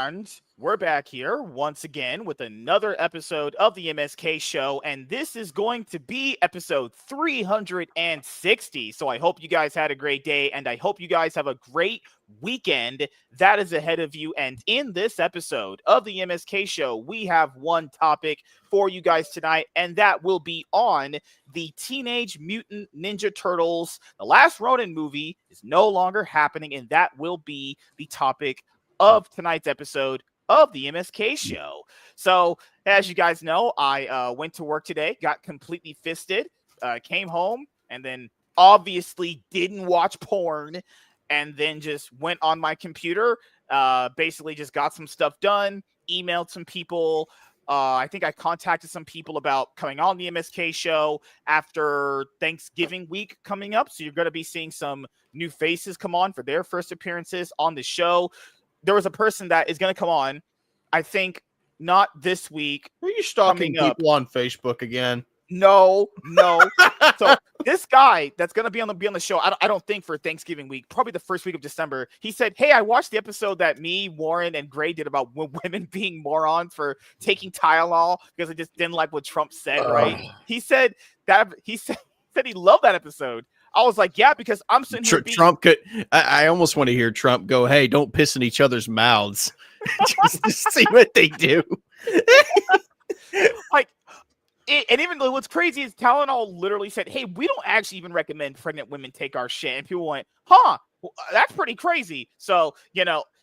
And we're back here once again with another episode of the MSK show, and this is going to be episode 360. So I hope you guys had a great day, and I hope you guys have a great weekend that is ahead of you. And in this episode of the MSK show, we have one topic for you guys tonight, and that will be on the Teenage Mutant Ninja Turtles. The last Ronin movie is no longer happening, and that will be the topic of tonight's episode of the MSK show. So, as you guys know, I went to work today, got completely fisted, came home, and then obviously didn't watch porn, and then just went on my computer, basically just got some stuff done, emailed some people. I think I contacted some people about coming on the MSK show after Thanksgiving week coming up. So you're going to be seeing some new faces come on for their first appearances on the show. There was a person that is going to come on, I think not this week. Are you stalking people on Facebook again? No. So this guy that's going to be on the show, I don't think for Thanksgiving week, probably the first week of December, he said, hey, I watched the episode that me, Warren, and Gray did about women being morons for taking Tylenol because they just didn't like what Trump said, right? He said he loved that episode. I was like, yeah, because I'm sitting here Trump could. I almost want to hear Trump go, hey, don't piss in each other's mouths. just to see what they do. And even though what's crazy is Tylenol literally said, hey, we don't actually even recommend pregnant women take our shit. And people went, well, that's pretty crazy. So,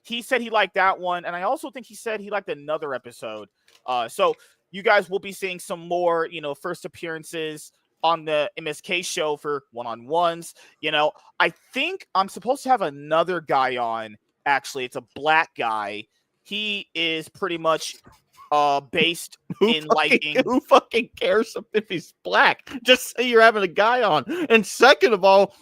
he said he liked that one. And I also think he said he liked another episode. So you guys will be seeing some more, first appearances on the MSK show for one-on-ones. I think I'm supposed to have another guy on. Actually, it's a black guy. He is pretty much based in liking. Who fucking cares if he's black? Just say you're having a guy on. And second of all,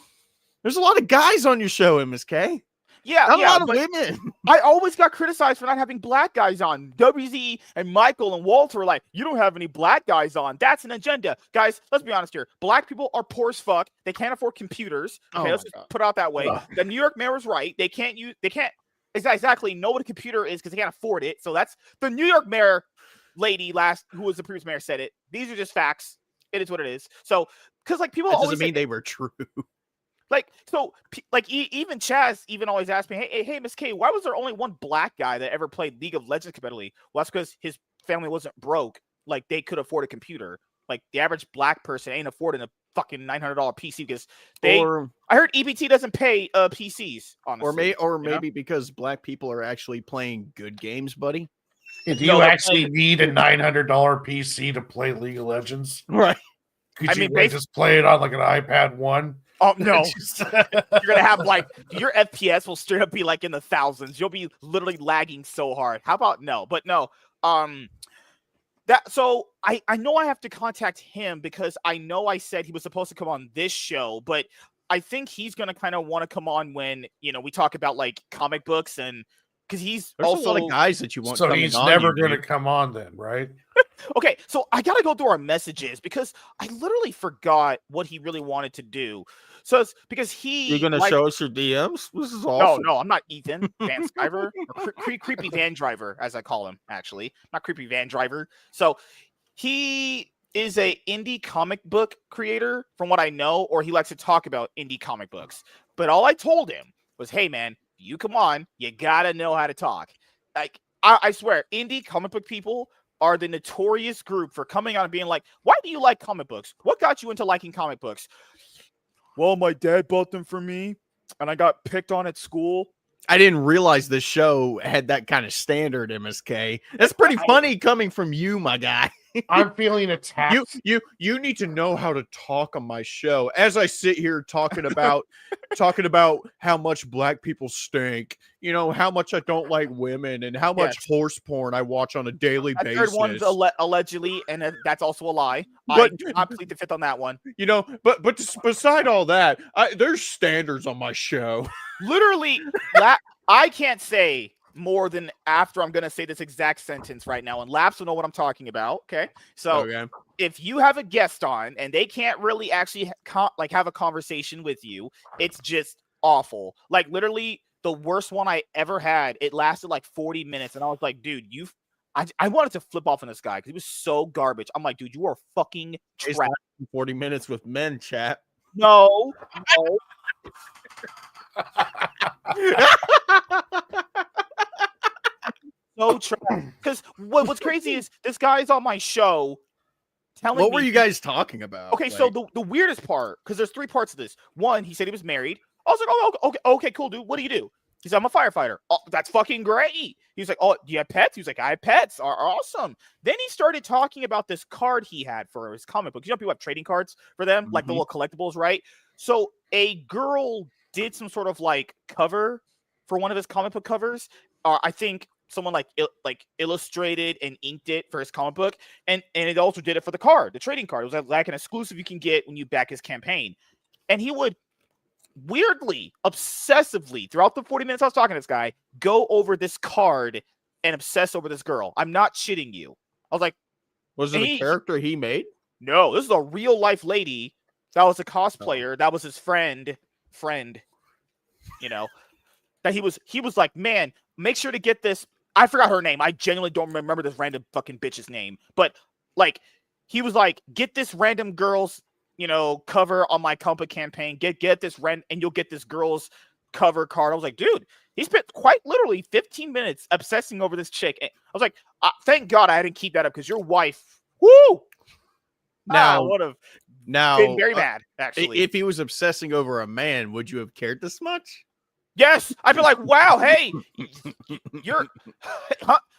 there's a lot of guys on your show, MSK. Yeah, a lot of women. I always got criticized for not having black guys on. WZ and Michael and Walter were like, you don't have any black guys on. That's an agenda. Guys, let's be honest here. Black people are poor as fuck. They can't afford computers. Okay, let's just put it out that way. The New York mayor was right. They can't exactly know what a computer is because they can't afford it. So that's the New York mayor lady who was the previous mayor said it. These are just facts. It is what it is. So, because people that always doesn't mean they were true. Even Chaz even always asked me, hey, Miss K, why was there only one black guy that ever played League of Legends competitively? Well, that's because his family wasn't broke. Like, they could afford a computer. Like, the average black person ain't affording a fucking $900 PC because I heard EBT doesn't pay PCs, honestly. Or maybe because black people are actually playing good games, buddy. Do you actually need a $900 PC to play League of Legends? Right. Could you just play it on like an iPad 1? Oh, no. You're going to have your FPS will straight up be like in the thousands. You'll be literally lagging so hard. How about no? But no. So I know I have to contact him because I know I said he was supposed to come on this show, but I think he's going to kind of want to come on when, we talk about like comic books and because there's also a lot of guys that you want. So he's never going to come on then, right? Okay, so I got to go through our messages because I literally forgot what he really wanted to do. So it's because you're going to show us your DMs? This is awesome. No, I'm not Ethan Van Sciver, or creepy van driver, as I call him, actually. Not creepy van driver. So he is a indie comic book creator, from what I know, or he likes to talk about indie comic books. But all I told him was, hey, man, you come on, you got to know how to talk. Like, I swear, indie comic book people are the notorious group for coming on and being like, why do you like comic books? What got you into liking comic books? Well, my dad bought them for me, and I got picked on at school. I didn't realize the show had that kind of standard, MSK. That's pretty funny coming from you, my guy. I'm feeling attacked. You need to know how to talk on my show. As I sit here talking about how much black people stink, how much I don't like women, and how much horse porn I watch on a daily basis. Third one's allegedly, and that's also a lie. But I do not plead the fifth on that one. But beside all that, there's standards on my show. Literally, I can't say more than after I'm going to say this exact sentence right now, and Laps will know what I'm talking about, okay? So if you have a guest on and they can't really actually have a conversation with you, it's just awful. Like, literally, the worst one I ever had. It lasted like 40 minutes, and I was like, dude, I wanted to flip off on this guy because he was so garbage. I'm like, dude, you are fucking It's trash. 40 minutes with men, chat. No. So trash. Because what's crazy is this guy's on my show telling me. What were you guys talking about? Okay, so the weirdest part, because there's 3 parts of this. One, he said he was married. I was like, oh, okay, cool, dude. What do you do? He said, I'm a firefighter. Oh, that's fucking great. He's like, oh, do you have pets? He was like, I have pets. Are awesome. Then he started talking about this card he had for his comic book. You know, people have trading cards for them, like the little collectibles, right? So a girl did some sort of like cover for one of his comic book covers. I think someone like illustrated and inked it for his comic book, and it also did it for the card, the trading card. It was like an exclusive you can get when you back his campaign. And he would weirdly, obsessively, throughout the 40 minutes I was talking to this guy, go over this card and obsess over this girl. I'm not shitting you. I was like, was it a character he made? No, this is a real life lady that was a cosplayer. That was his friend, you know, that he was like, man, make sure to get this. I forgot her name. I genuinely don't remember this random fucking bitch's name, but like, he was like, get this random girl's, cover on my comic campaign. Get this and you'll get this girl's cover card. I was like, dude, he spent quite literally 15 minutes obsessing over this chick. I was like, thank God I didn't keep that up because your wife, whoo, would have been very mad. Actually, if he was obsessing over a man, would you have cared this much? Yes, I'd be like, wow, hey, you're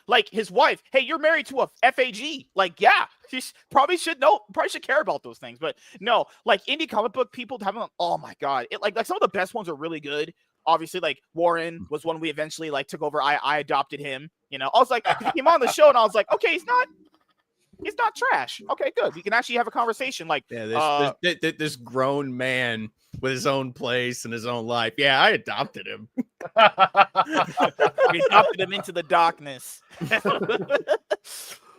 like his wife. Hey, you're married to a FAG. Like, yeah, she probably should care about those things. But no, like indie comic book people having, oh my God, it like some of the best ones are really good. Obviously, like Warren was one we eventually like took over. I adopted him. I was like, he came on the show and I was like, okay, he's not trash. Okay, good. We can actually have a conversation. Like, this grown man with his own place and his own life. Yeah, I adopted him. We adopted him into the darkness.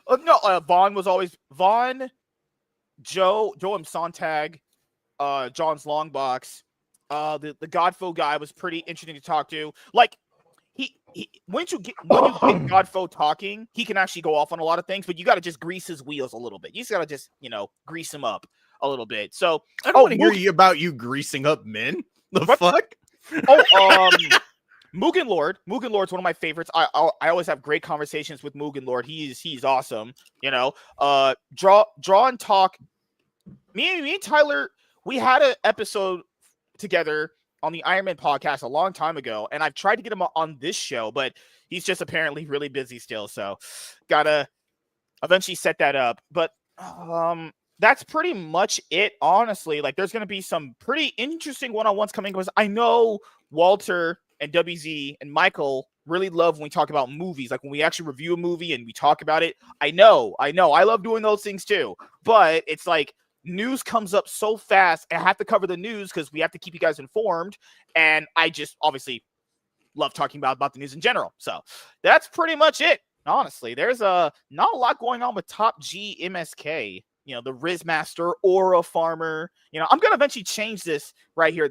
Vaughn was always Vaughn, Joe M. Sontag, John's Longbox. The Godfo guy was pretty interesting to talk to. Like, when you get Godfo talking, he can actually go off on a lot of things, but you got to just grease his wheels a little bit. You just got to just, grease him up a little bit. So I don't want to hear about you greasing up men. The fuck? Mugen Lord. Mugen Lord's one of my favorites. I always have great conversations with Mugen Lord. He's awesome. Draw and talk. Me and Tyler, we had an episode together on the Iron Man podcast a long time ago, and I've tried to get him on this show, but he's just apparently really busy still. So gotta eventually set that up. But that's pretty much it, honestly. Like, there's gonna be some pretty interesting one-on-ones coming because I know Walter and WZ and Michael really love when we talk about movies, like when we actually review a movie and we talk about it. I know I love doing those things too, but it's like news comes up so fast. I have to cover the news because we have to keep you guys informed. And I just obviously love talking about the news in general. So that's pretty much it. Honestly, there's not a lot going on with Top G MSK. The Riz Master, Aura Farmer. I'm going to eventually change this right here.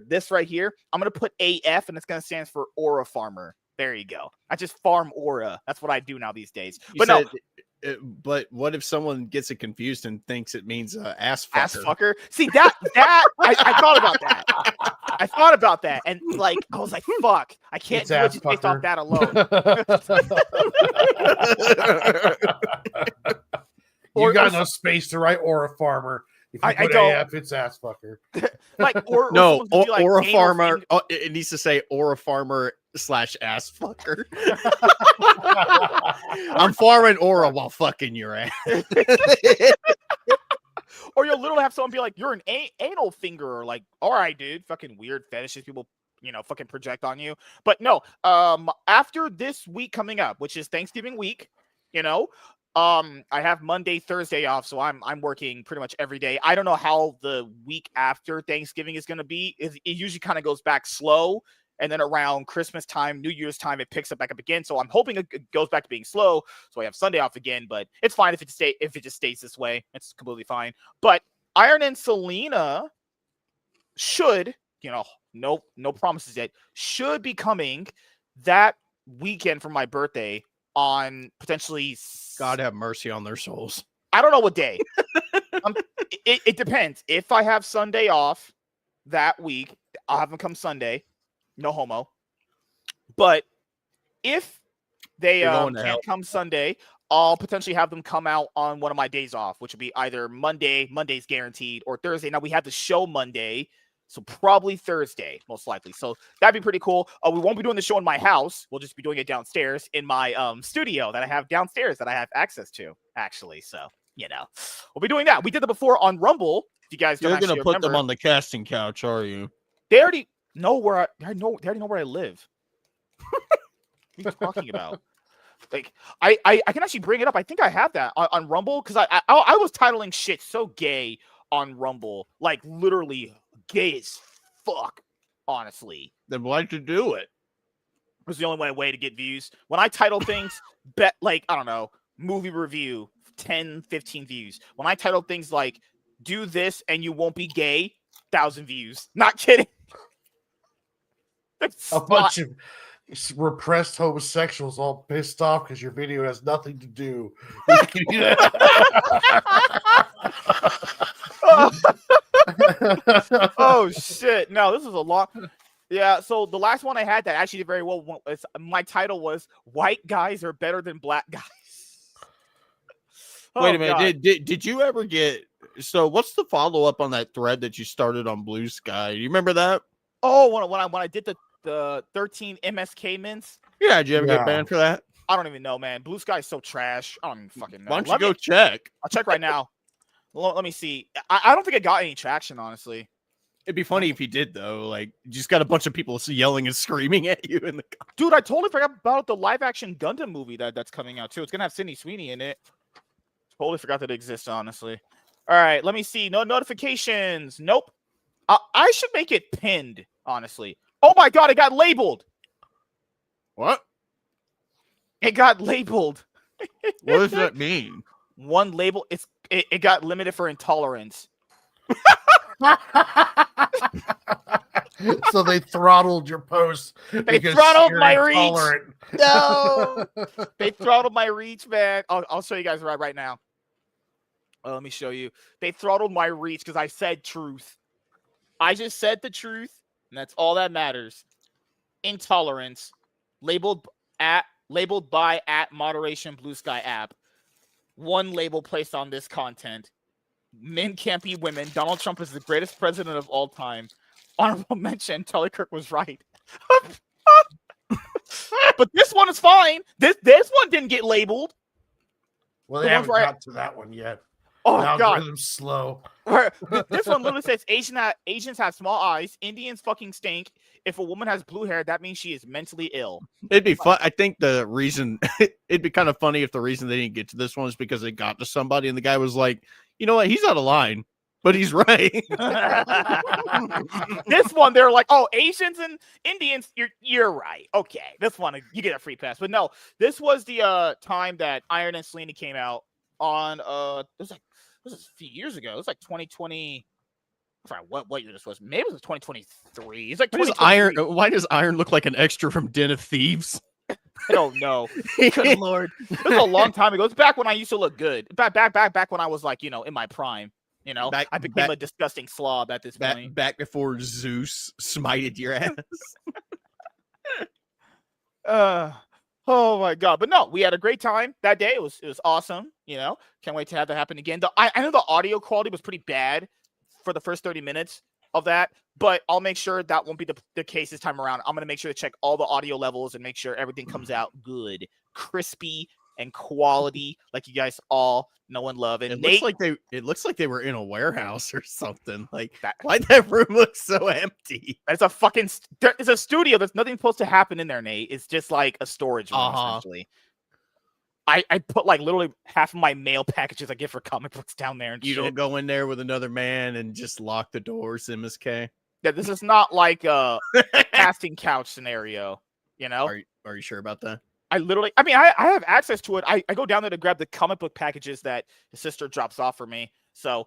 I'm going to put AF and it's going to stand for Aura Farmer. There you go. I just farm aura. That's what I do now these days. But what if someone gets it confused and thinks it means ass fucker? Ass fucker. See, that I thought about that. I thought about that, and like I was like, "Fuck, I can't do it just based off that alone." You got no space to write Aura Farmer. If you put AF, it's ass fucker. Aura Farmer. It needs to say Aura Farmer / ass fucker. I'm farming Aura while fucking your ass. Or you'll literally have someone be like, "You're an anal fingerer." Like, all right, dude. Fucking weird fetishes people, fucking project on you. But no, after this week coming up, which is Thanksgiving week, I have Monday, Thursday off, so I'm working pretty much every day. I don't know how the week after Thanksgiving is going to be. It usually kind of goes back slow, and then around Christmas time, New Year's time, it picks up back up again. So I'm hoping it goes back to being slow, so I have Sunday off again. But it's fine if it just stays this way. It's completely fine. But Iron and Selena should, Nope, no promises yet. Should be coming that weekend for my birthday on potentially. God have mercy on their souls. I don't know what day. It depends. If I have Sunday off that week, I'll have them come Sunday. No homo. But if they can't come Sunday, I'll potentially have them come out on one of my days off, which would be either Monday. Monday's guaranteed, or Thursday. Now we have the show Monday, so probably Thursday, most likely. So that'd be pretty cool. We won't be doing the show in my house. We'll just be doing it downstairs in my studio that I have downstairs that I have access to, actually. So, we'll be doing that. We did it before on Rumble. If you guys don't You're going to put remember, them on the casting couch, are you? They already know where they already know where I live. What are you talking about? Like, I can actually bring it up. I think I have that on Rumble because I was titling shit so gay on Rumble, like literally gay as fuck. Honestly, Then why'd you do it? It was the only way to get views. When I title things, bet like I don't know, movie review, 10, 15 views. When I title things like "Do this and you won't be gay," 1,000 views. Not kidding. A bunch of repressed homosexuals all pissed off because your video has nothing to do. Oh shit! No, this is a lot. Yeah. So the last one I had that actually did very well. My title was "White Guys Are Better Than Black Guys." Wait a minute. Did you ever get? So what's the follow up on that thread that you started on Blue Sky? Do you remember that? Oh, when I did the 13 MSK mints. Yeah. Did you ever get banned for that? I don't even know, man. Blue Sky is so trash. I don't even fucking know. Why don't you go check? I'll check right now. Let me see. I don't think it got any traction, honestly. It'd be funny if you did, though. Like, you just got a bunch of people yelling and screaming at you in the. Dude, I totally forgot about the live action Gundam movie that's coming out too. It's gonna have Sydney Sweeney in it. Totally forgot that it exists, honestly. All right, let me see. No notifications. Nope. I should make it pinned, honestly. Oh my god, it got labeled. What? It got labeled. What does that mean? One label. It got limited for intolerance. So they throttled your post. They throttled my reach. No, they throttled my reach, man. I'll show you guys right now. Let me show you. They throttled my reach because I said truth. I just said the truth, and that's all that matters. Intolerance, labeled by @moderation Blue Sky app. One label placed on this content. Men can't be women. Donald Trump is the greatest president of all time. Honorable mention, Charlie Kirk was right. But this one is fine. This one didn't get labeled. Well, they haven't got to that one yet. Oh, the God. algorithm's slow. This one literally says Asians have small eyes. Indians fucking stink. If a woman has blue hair, that means she is mentally ill. It'd be fun. I think the reason it'd be kind of funny if the reason they didn't get to this one is because they got to somebody and the guy was like, you know what? He's out of line, but he's right. This one, they're like, oh, Asians and Indians, you're right. Okay, this one, you get a free pass. But no, this was the time that Iron and Selena came out on, this was a few years ago. It was like 2020. I forgot what year this was. Maybe it was 2023. It's like why does Iron look like an extra from Den of Thieves? I don't know. Good Lord. This was a long time ago. It's back when I used to look good. Back when I was like, in my prime. I became a disgusting slob at this point. Back before Zeus smited your ass. Oh my god. But no, we had a great time that day. It was awesome. Can't wait to have that happen again. I know the audio quality was pretty bad for the first 30 minutes of that, but I'll make sure that won't be the case this time around. I'm going to make sure to check all the audio levels and make sure everything comes out good, crispy, and quality, like you guys all know and love. And it looks like they were in a warehouse or something. Like why that room looks so empty? It's a studio. There's nothing supposed to happen in there, Nate. It's just like a storage room, essentially. I put like literally half of my mail packages I get for comic books down there. And you don't go in there with another man and just lock the doors, MSK. Yeah, this is not like a casting couch scenario. Are you sure about that? I have access to it. I go down there to grab the comic book packages that his sister drops off for me. So,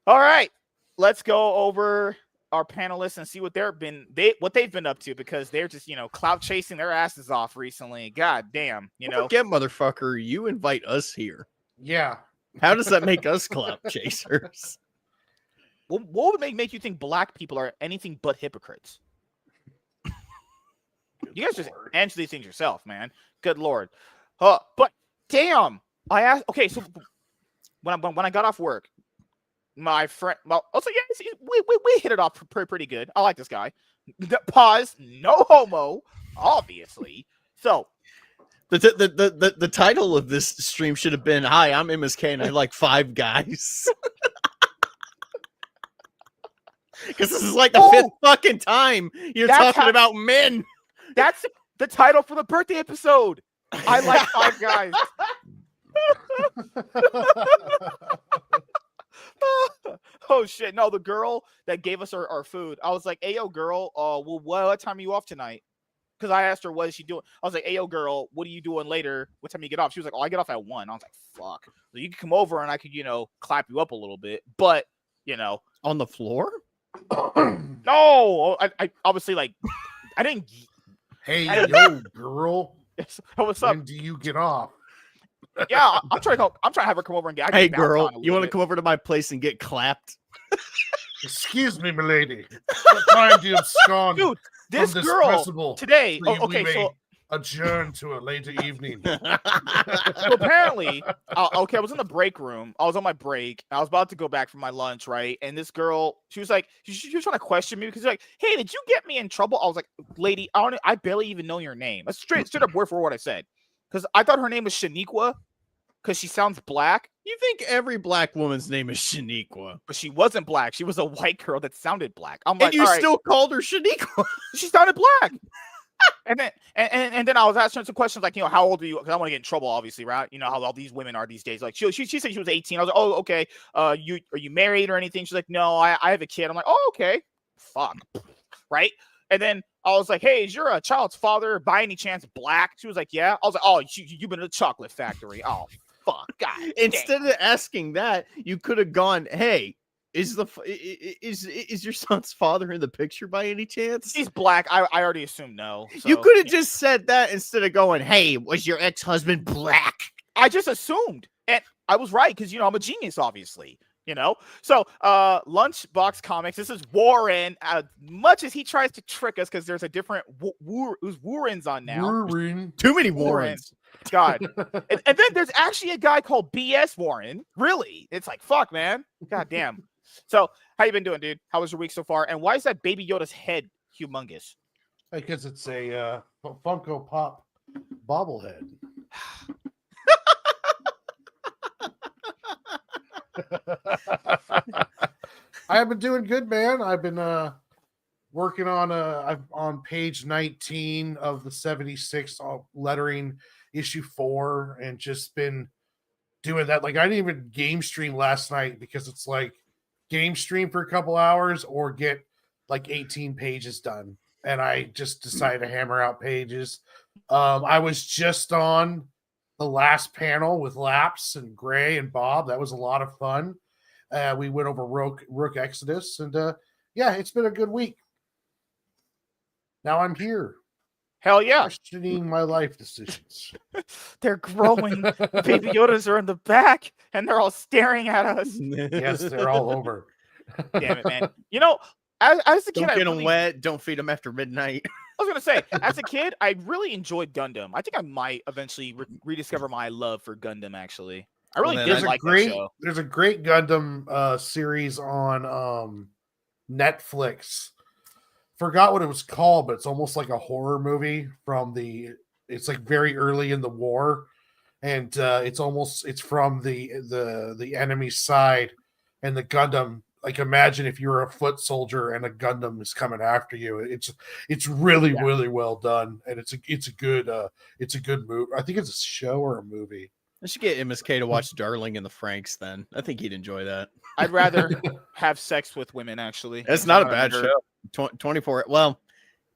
all right, let's go over our panelists and see what they've been up to, because they're just, clout chasing their asses off recently. God damn, Don't forget, motherfucker, you invite us here. Yeah. How does that make us clout chasers? What would make you think black people are anything but hypocrites? You guys just answer these things yourself, man. Good Lord. But damn, I asked. Okay, so when I got off work, my friend, also we hit it off pretty good. I like this guy. Pause. No homo, obviously. So the title of this stream should have been, "Hi, I'm MSK and I like 5 guys." Because this is like the 5th fucking time you're talking about men. That's the title for the birthday episode. I like 5 guys. Oh shit! No, the girl that gave us our food. I was like, "Hey, yo, girl. Well, what time are you off tonight?" Because I asked her, "What is she doing?" I was like, "Hey, yo, girl. What are you doing later? What time you get off?" She was like, "Oh, I get off at 1." I was like, "Fuck." So you can come over and I could, clap you up a little bit, but on the floor. No, I obviously I didn't. Hey, yo, girl. What's up? When do you get off? Yeah, I'm trying to have her come over and get. Hey, girl, you want to come over to my place and get clapped? Excuse me, milady. What time do you abscond? Dude, this from girl principal today. so Okay, we may so adjourn to a later evening. so apparently, okay, I was in the break room. I was on my break. I was about to go back for my lunch, right? And this girl, she was like, she was trying to question me because she's like, "Hey, did you get me in trouble?" I was like, "Lady, I barely even know your name." That's straight up word for what I said, because I thought her name was Shaniqua, because she sounds black. You think every black woman's name is Shaniqua, but she wasn't black. She was a white girl that sounded black. I'm like, and you still called her Shaniqua. She sounded black. And then I was asking her some questions like, how old are you? Because I want to get in trouble, obviously, right? You know how all these women are these days. Like she said she was 18. I was like, "Oh, okay. Are you married or anything?" She's like, "No, I have a kid." I'm like, "Oh, okay." Fuck. Right? And then I was like, "Hey, is your child's father by any chance black?" She was like, "Yeah." I was like, "Oh, you've been in a chocolate factory." Oh, fuck. God. Instead of asking that, you could have gone, "Hey, is your son's father in the picture by any chance?" He's black. I already assumed no. So, you could have just said that instead of going, "Hey, was your ex-husband black?" I just assumed, and I was right because I'm a genius, obviously. So Lunchbox Comics. This is Warren. Much as he tries to trick us, because there's a different Warren's on now. Warren. Too many Warrens. God. and then there's actually a guy called BS Warren. Really? It's like, fuck, man. God damn. So, how you been doing, dude? How was your week so far? And why is that Baby Yoda's head humongous? Because it's a Funko Pop bobblehead. I have been doing good, man. I've been working on I'm on page 19 of the 76 lettering issue 4, and just been doing that. Like, I didn't even game stream last night because it's like game stream for a couple hours or get like 18 pages done, and I just decided to hammer out pages. I was just on the last panel with Laps and Gray and Bob. That was a lot of fun. We went over Rook Exodus, and yeah, it's been a good week. Now I'm here. Hell yeah. Questioning my life decisions. They're growing. Baby Yodas are in the back, and they're all staring at us. Yes, they're all over. Damn it, man. As a kid, don't get them wet. Don't feed them after midnight. I was going to say, as a kid, I really enjoyed Gundam. I think I might eventually rediscover my love for Gundam, actually. I really did like that show. There's a great Gundam series on Netflix. Forgot what it was called, but it's almost like a horror movie it's like very early in the war, and it's from the enemy side, and the Gundam, like, imagine if you're a foot soldier and a Gundam is coming after you. It's really really well done, and it's a good movie. I think it's a show or a movie. I should get MSK to watch Darling in the Franxx then. I think he'd enjoy that. I'd rather have sex with women, actually. It's not a bad show. 24. Well,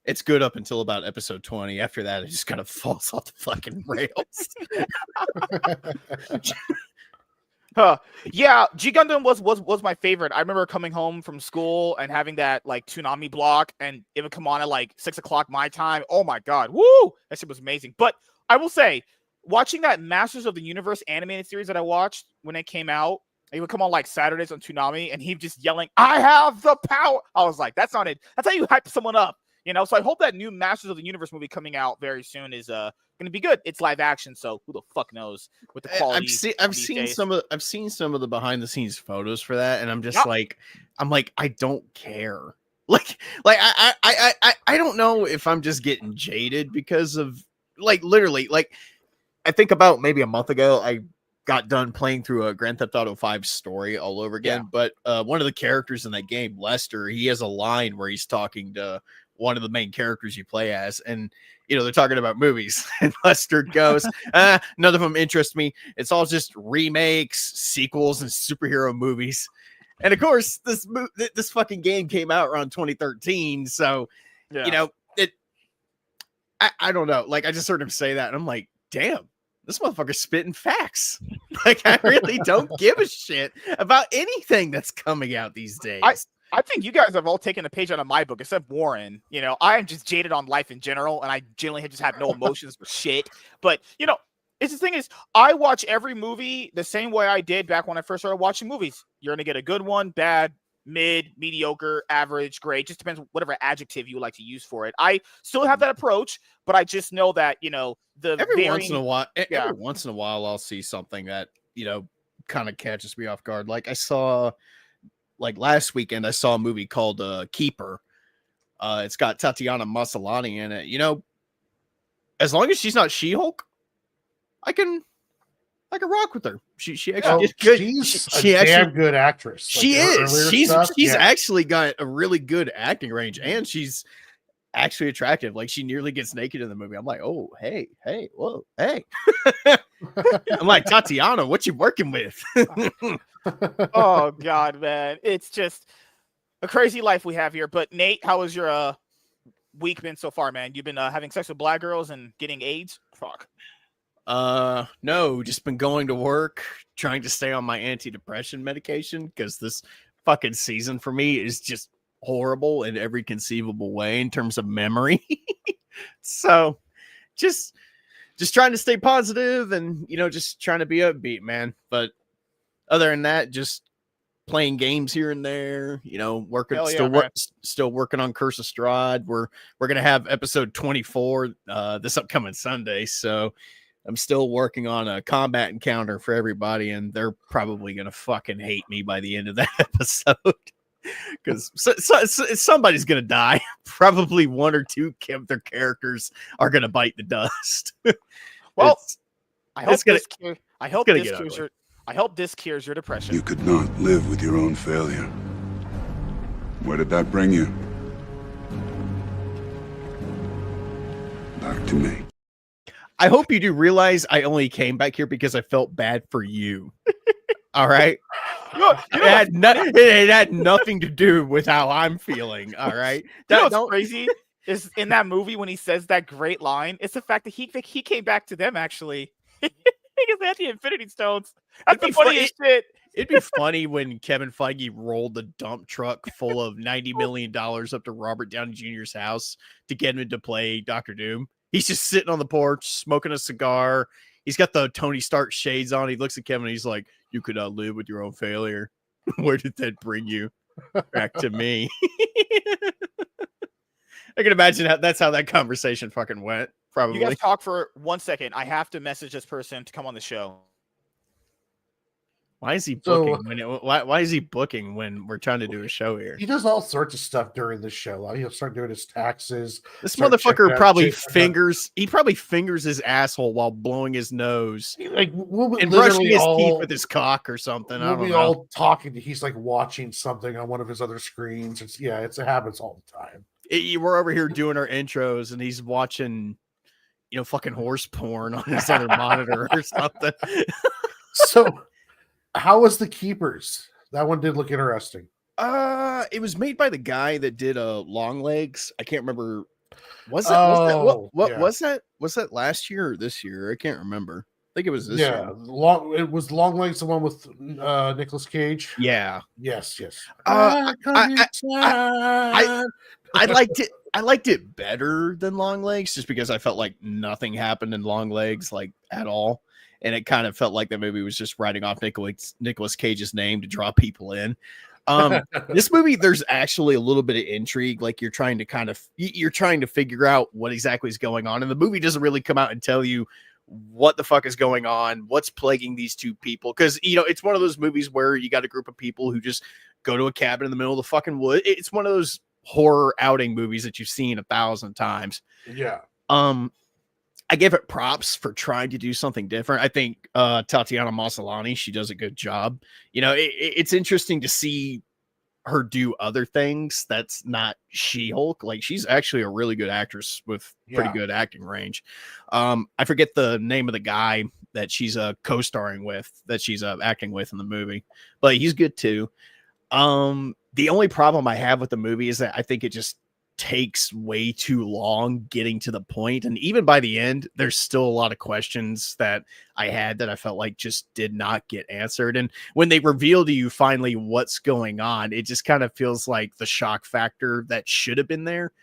it's good up until about episode 20. After that, it just kind of falls off the fucking rails. Yeah, G Gundam was my favorite. I remember coming home from school and having that like Toonami block, and it would come on at like 6 o'clock my time. Oh my god, woo! That shit was amazing. But I will say, watching that Masters of the Universe animated series that I watched when it came out, it would come on like Saturdays on Toonami, and he just yelling, "I have the power!" I was like, "That's not it. That's how you hype someone up." You know, so I hope that new Masters of the Universe movie coming out very soon is going to be good. It's live action, so who the fuck knows with the quality. I've seen some of the behind the scenes photos for that, and I'm just Yep. like, I don't care. Like I don't know if I'm just getting jaded because of like literally like I think about maybe a month ago I got done playing through a Grand Theft Auto 5 story all over again. But one of the characters in that game, Lester, he has a line where he's talking to one of the main characters you play as, and you know they're talking about movies, and Lester goes, none of them interest me. It's all just remakes, sequels, and superhero movies. And of course, this fucking game came out around 2013, so you know it. I don't know. Like I just heard him say that, and I'm like, damn, this motherfucker's spitting facts. Like I really don't give a shit about anything that's coming out these days. I think you guys have all taken a page out of my book, except Warren. You know, I am just jaded on life in general, and I generally just have no emotions for shit. But, you know, it's the thing is, I watch every movie the same way I did back when I first started watching movies. You're going to get a good one, bad, mid, mediocre, average, great. Just depends whatever adjective you would like to use for it. I still have that approach, but I just know that, you know, every once in a while, I'll see something that, you know, kind of catches me off guard. Like I saw... Like last weekend, I saw a movie called Keeper. It's got Tatiana Maslany in it. You know, as long as she's not She-Hulk, I can rock with her. She actually is good. She's a damn good actress. She is. She's actually got a really good acting range, and she's actually attractive. Like she nearly gets naked in the movie. I'm like, oh, hey, whoa, hey. I'm like, Tatiana, what you working with? Oh god, man, it's just a crazy life we have here. But Nate, how was your week been so far, man? You've been having sex with black girls and getting AIDS? Fuck. No, just been going to work, trying to stay on my antidepressant medication because this fucking season for me is just horrible in every conceivable way in terms of memory. So just trying to stay positive and, you know, just trying to be upbeat, man. But other than that, just playing games here and there, you know, still working on Curse of Strahd. We're going to have episode 24 this upcoming Sunday. So I'm still working on a combat encounter for everybody, and they're probably going to fucking hate me by the end of that episode. Because somebody's going to die. Probably one or two of their characters are going to bite the dust. Well, I hope this cures your depression. You could not live with your own failure. Where did that bring you? Back to me. I hope you do realize I only came back here because I felt bad for you. All right? It had nothing to do with how I'm feeling. All right? You know what's crazy is in that movie when he says that great line, it's the fact that he came back to them actually. Because they had the Infinity Stones. That's the funniest shit. It'd be funny when Kevin Feige rolled the dump truck full of $90 million up to Robert Downey Jr.'s house to get him to play Dr. Doom. He's just sitting on the porch, smoking a cigar. He's got the Tony Stark shades on. He looks at Kevin and he's like, you could live with your own failure. Where did that bring you? Back to me. I can imagine that's how that conversation fucking went. Probably. You guys talk for 1 second. I have to message this person to come on the show. Why is he booking why is he booking when we're trying to do a show here? He does all sorts of stuff during the show. Like he'll start doing his taxes. This motherfucker probably fingers his asshole while blowing his nose. Like and brushing his teeth with his cock or something. I don't know. All talking. He's like watching something on one of his other screens. It happens all the time. We're over here doing our intros and he's watching, you know, fucking horse porn on his other monitor or something. So how was The Keepers? That one did look interesting. It was made by the guy that did Long Legs. I can't remember. Was that last year or this year? I can't remember. think it was this Yeah, one. it was Long Legs, the one with Nicolas Cage. Yeah. Yes. I liked it. I liked it better than Long Legs, just because I felt like nothing happened in Long Legs, like at all, and it kind of felt like the movie was just writing off Nicolas Cage's name to draw people in. This movie, there's actually a little bit of intrigue. Like you're trying to figure out what exactly is going on, and the movie doesn't really come out and tell you what the fuck is going on, what's plaguing these two people. Because it's one of those movies where you got a group of people who just go to a cabin in the middle of the fucking wood. It's one of those horror outing movies that you've seen 1,000 times. Yeah. I give it props for trying to do something different. I think Tatiana Maslany, she does a good job. It's interesting to see her do other things that's not She-Hulk. Like, she's actually a really good actress with pretty good acting range. I forget the name of the guy that she's co-starring with, that she's acting with in the movie, but he's good too. The only problem I have with the movie is that I think it just takes way too long getting to the point, and even by the end there's still a lot of questions that I had that I felt like just did not get answered. And when they reveal to you finally what's going on, it just kind of feels like the shock factor that should have been there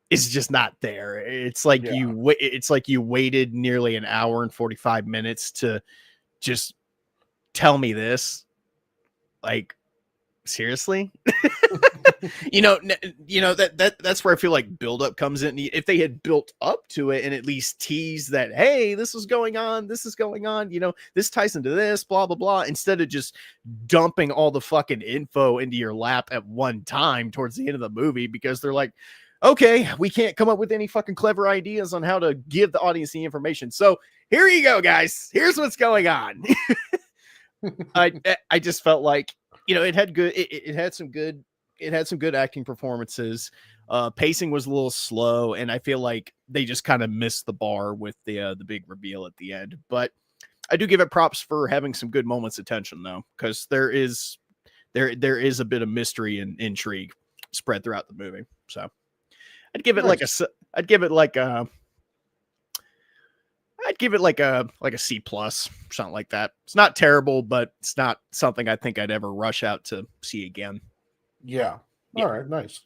is just not there. It's like you waited nearly an hour and 45 minutes to just tell me this. Like, seriously? That's where I feel like buildup comes in. If they had built up to it and at least teased that, hey, this is going on, this ties into this, blah blah blah, instead of just dumping all the fucking info into your lap at one time towards the end of the movie, because they're like, okay, we can't come up with any fucking clever ideas on how to give the audience the information, so here you go, guys, here's what's going on. I just felt like, it had some good acting performances. Pacing was a little slow, and I feel like they just kind of missed the bar with the big reveal at the end. But I do give it props for having some good moments of tension, though, because there is a bit of mystery and intrigue spread throughout the movie. So I'd give it like a C plus, something like that. It's not terrible, but it's not something I think I'd ever rush out to see again. Yeah. All right. Nice.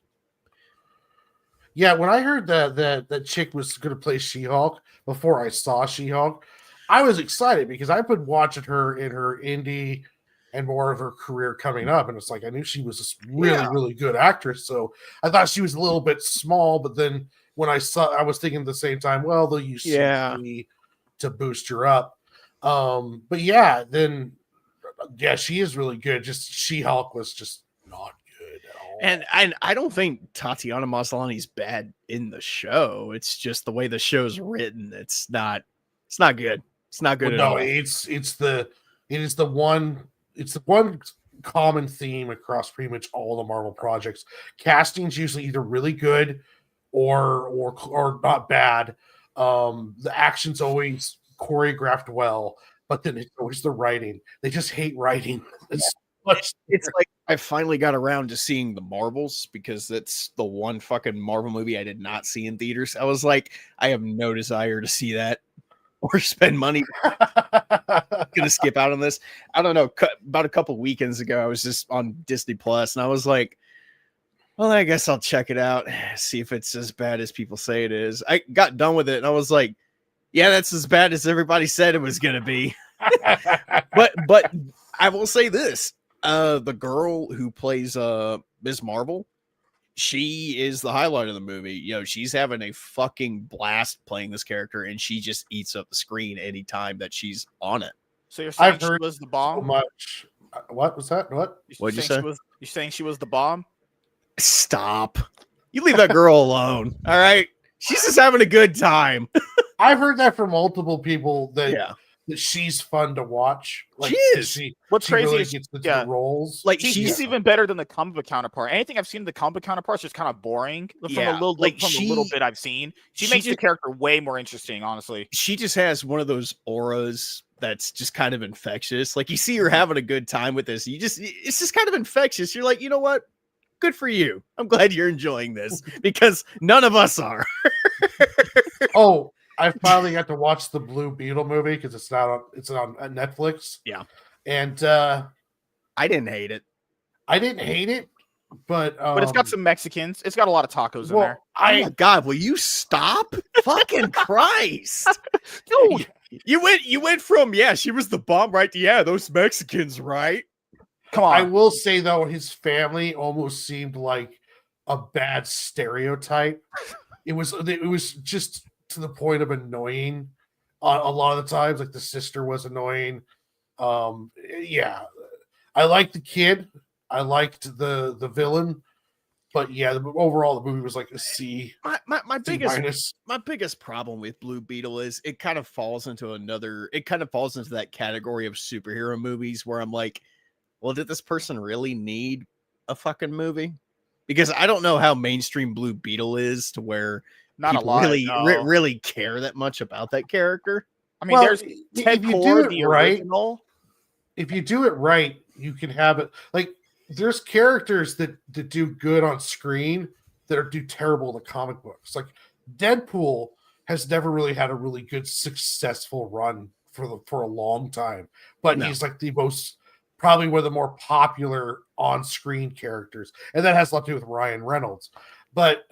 Yeah. When I heard that chick was going to play She-Hulk before I saw She-Hulk, I was excited because I've been watching her in her indie and more of her career coming up. And it's like, I knew she was a really good actress. So I thought she was a little bit small, but then when I was thinking at the same time, well, they'll use CG to boost her up. But she is really good. Just She-Hulk was just not good at all. And I don't think Tatiana Maslany's bad in the show. It's just the way the show's written. It's not good. It's not good at all. It's the one common theme across pretty much all the Marvel projects. Casting's usually either really good or not bad. The action's always choreographed well, but then it's always the writing. They just hate writing. It's like I finally got around to seeing the Marvels, because that's the one fucking Marvel movie I did not see in theaters. I was like, I have no desire to see that or spend money. Gonna skip out on this. I don't know. About a couple weekends ago, I was just on Disney Plus, and I was like, well, I guess I'll check it out, see if it's as bad as people say it is. I got done with it, and I was like, yeah, that's as bad as everybody said it was gonna be. but I will say this: the girl who plays Ms. Marvel, she is the highlight of the movie. She's having a fucking blast playing this character, and she just eats up the screen anytime that she's on it. So you're saying she was the bomb? So much. What was that? What? What'd you say? You're saying she was the bomb? Stop. You leave that girl alone. All right. She's just having a good time. I've heard that from multiple people that she's fun to watch. Like, she is. What's she crazy really is gets the roles. Like, she's even better than the comic book counterpart. Anything I've seen the comic book counterpart's just kind of boring from the little bit I've seen. She makes the character way more interesting, honestly. She just has one of those auras that's just kind of infectious. Like, you see her having a good time with this. It's just kind of infectious. You're like, you know what? Good for you. I'm glad you're enjoying this, because none of us are. I finally got to watch the Blue Beetle movie because it's on Netflix. Yeah. And I didn't hate it. I didn't hate it, but it's got some Mexicans. It's got a lot of tacos in there. Oh my God, will you stop? Fucking Christ. Dude. You went from, yeah, she was the bomb, right? To, yeah, those Mexicans, right? Come on. I will say, though, his family almost seemed like a bad stereotype. It was just to the point of annoying a lot of the times. Like the sister was annoying. Yeah, I liked the kid. I liked the villain, but yeah, overall the movie was like a C. My biggest problem with Blue Beetle is it kind of falls into that category of superhero movies where I'm like, well, did this person really need a fucking movie? Because I don't know how mainstream Blue Beetle is to where Not people a lot, really no. really care that much about that character. I mean, there's Ted if you do Core, it the right, original. if you do it right, you can have it like there's characters that do good on screen that do terrible in the comic books. Like Deadpool has never really had a really good successful run for a long time, but he's like the most probably one of the more popular on-screen characters, and that has a lot to do with Ryan Reynolds. But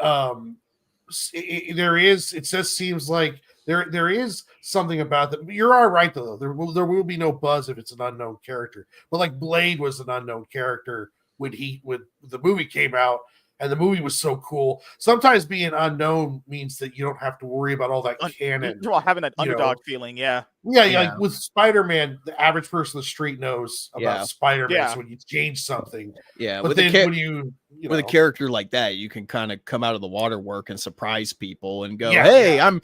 it just seems like there is something about that. You're all right though. There will be no buzz if it's an unknown character. But like Blade was an unknown character when the movie came out, and the movie was so cool. Sometimes being unknown means that you don't have to worry about all that canon. Well, having an underdog feeling, yeah. Like with Spider-Man, the average person on the street knows about Spider-Man. Yeah. So when you change something, Yeah, but with then with a character like that, you can kind of come out of the waterwork and surprise people and go, "Hey, I'm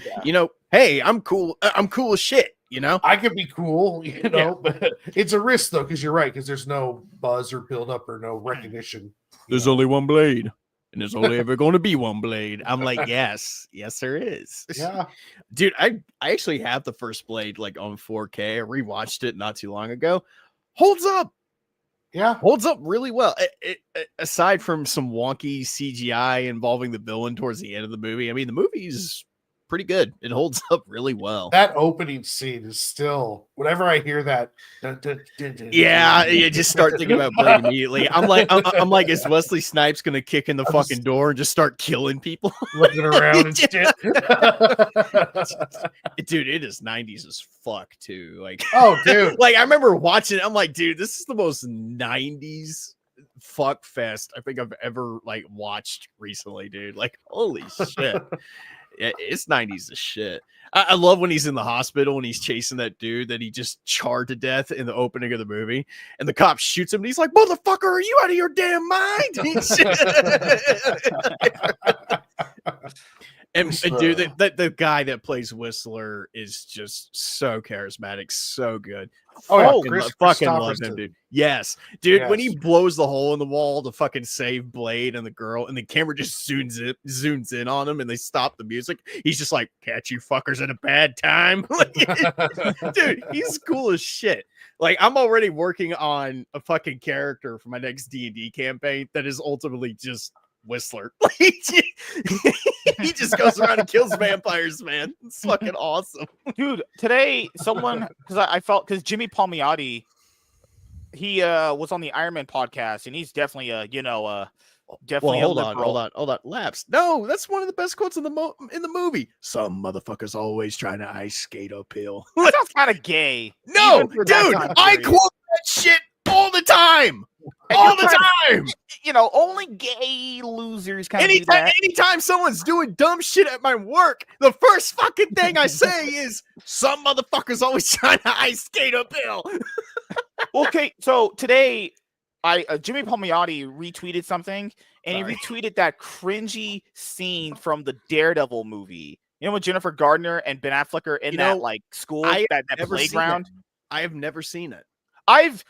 cool. I'm cool as shit." You know, I could be cool. But it's a risk though, because you're right. Because there's no buzz or build up or no recognition. There's only one Blade, and there's only ever going to be one Blade. I'm like, yes, there is. Yeah, dude, I actually have the first Blade like on 4K. I rewatched it not too long ago. Holds up. Yeah, holds up really well. Aside from some wonky CGI involving the villain towards the end of the movie, I mean, the movie's pretty good. It holds up really well. That opening scene is still, whenever I hear that, you just start thinking about Blade immediately. I'm like, is Wesley Snipes gonna kick in the fucking door and just start killing people? Looking around and shit. Dude, it is 90s as fuck too. Like, oh, dude, like I remember watching it. I'm like, dude, this is the most 90s fuck fest I think I've ever like watched recently, dude. Like, holy shit. It's 90s as shit. I love when he's in the hospital and he's chasing that dude that he just charred to death in the opening of the movie, and the cop shoots him and he's like, "Motherfucker, are you out of your damn mind?" And dude, the guy that plays Whistler is just so charismatic, so good. Fucking love him, dude. Yes, dude. Yes. When he blows the hole in the wall to fucking save Blade and the girl, and the camera just zooms in on him, and they stop the music. He's just like, "Catch you fuckers at a bad time." Dude, he's cool as shit. Like, I'm already working on a fucking character for my next D&D campaign that is ultimately just Whistler. He just goes around and kills vampires, man. It's fucking awesome. Dude, today someone, because Jimmy Palmiotti, he was on the Iron Man podcast, and he's definitely definitely hold on. Laps. No, that's one of the best quotes in the movie. Some motherfuckers always trying to ice skate uphill. That sounds kind of gay. No, dude, I quote that shit all the time. All the time. Only gay losers kind of do that. Anytime someone's doing dumb shit at my work, the first fucking thing I say is, some motherfuckers always trying to ice skate uphill. Okay, so today, Jimmy Palmiotti retweeted something, and he retweeted that cringy scene from the Daredevil movie. You know, when Jennifer Gardner and Ben Affleck are in that like school, that playground. I have never seen it. I've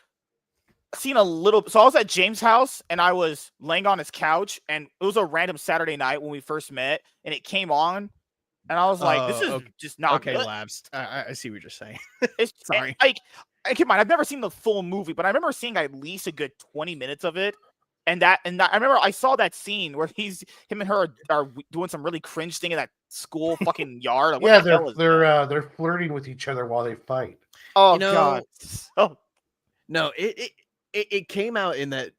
seen a little. So I was at James' house, and I was laying on his couch, and it was a random Saturday night when we first met, and it came on, and I was like, "This is just not okay." Good. Labs. I see what you're saying. Sorry. Like, keep in mind, I've never seen the full movie, but I remember seeing at least a good 20 minutes of it. I remember I saw that scene where him and her are doing some really cringe thing in that school fucking yard. Like, what Yeah, the hell is that? they're flirting with each other while they fight. Oh You know, god. So No, it came out in that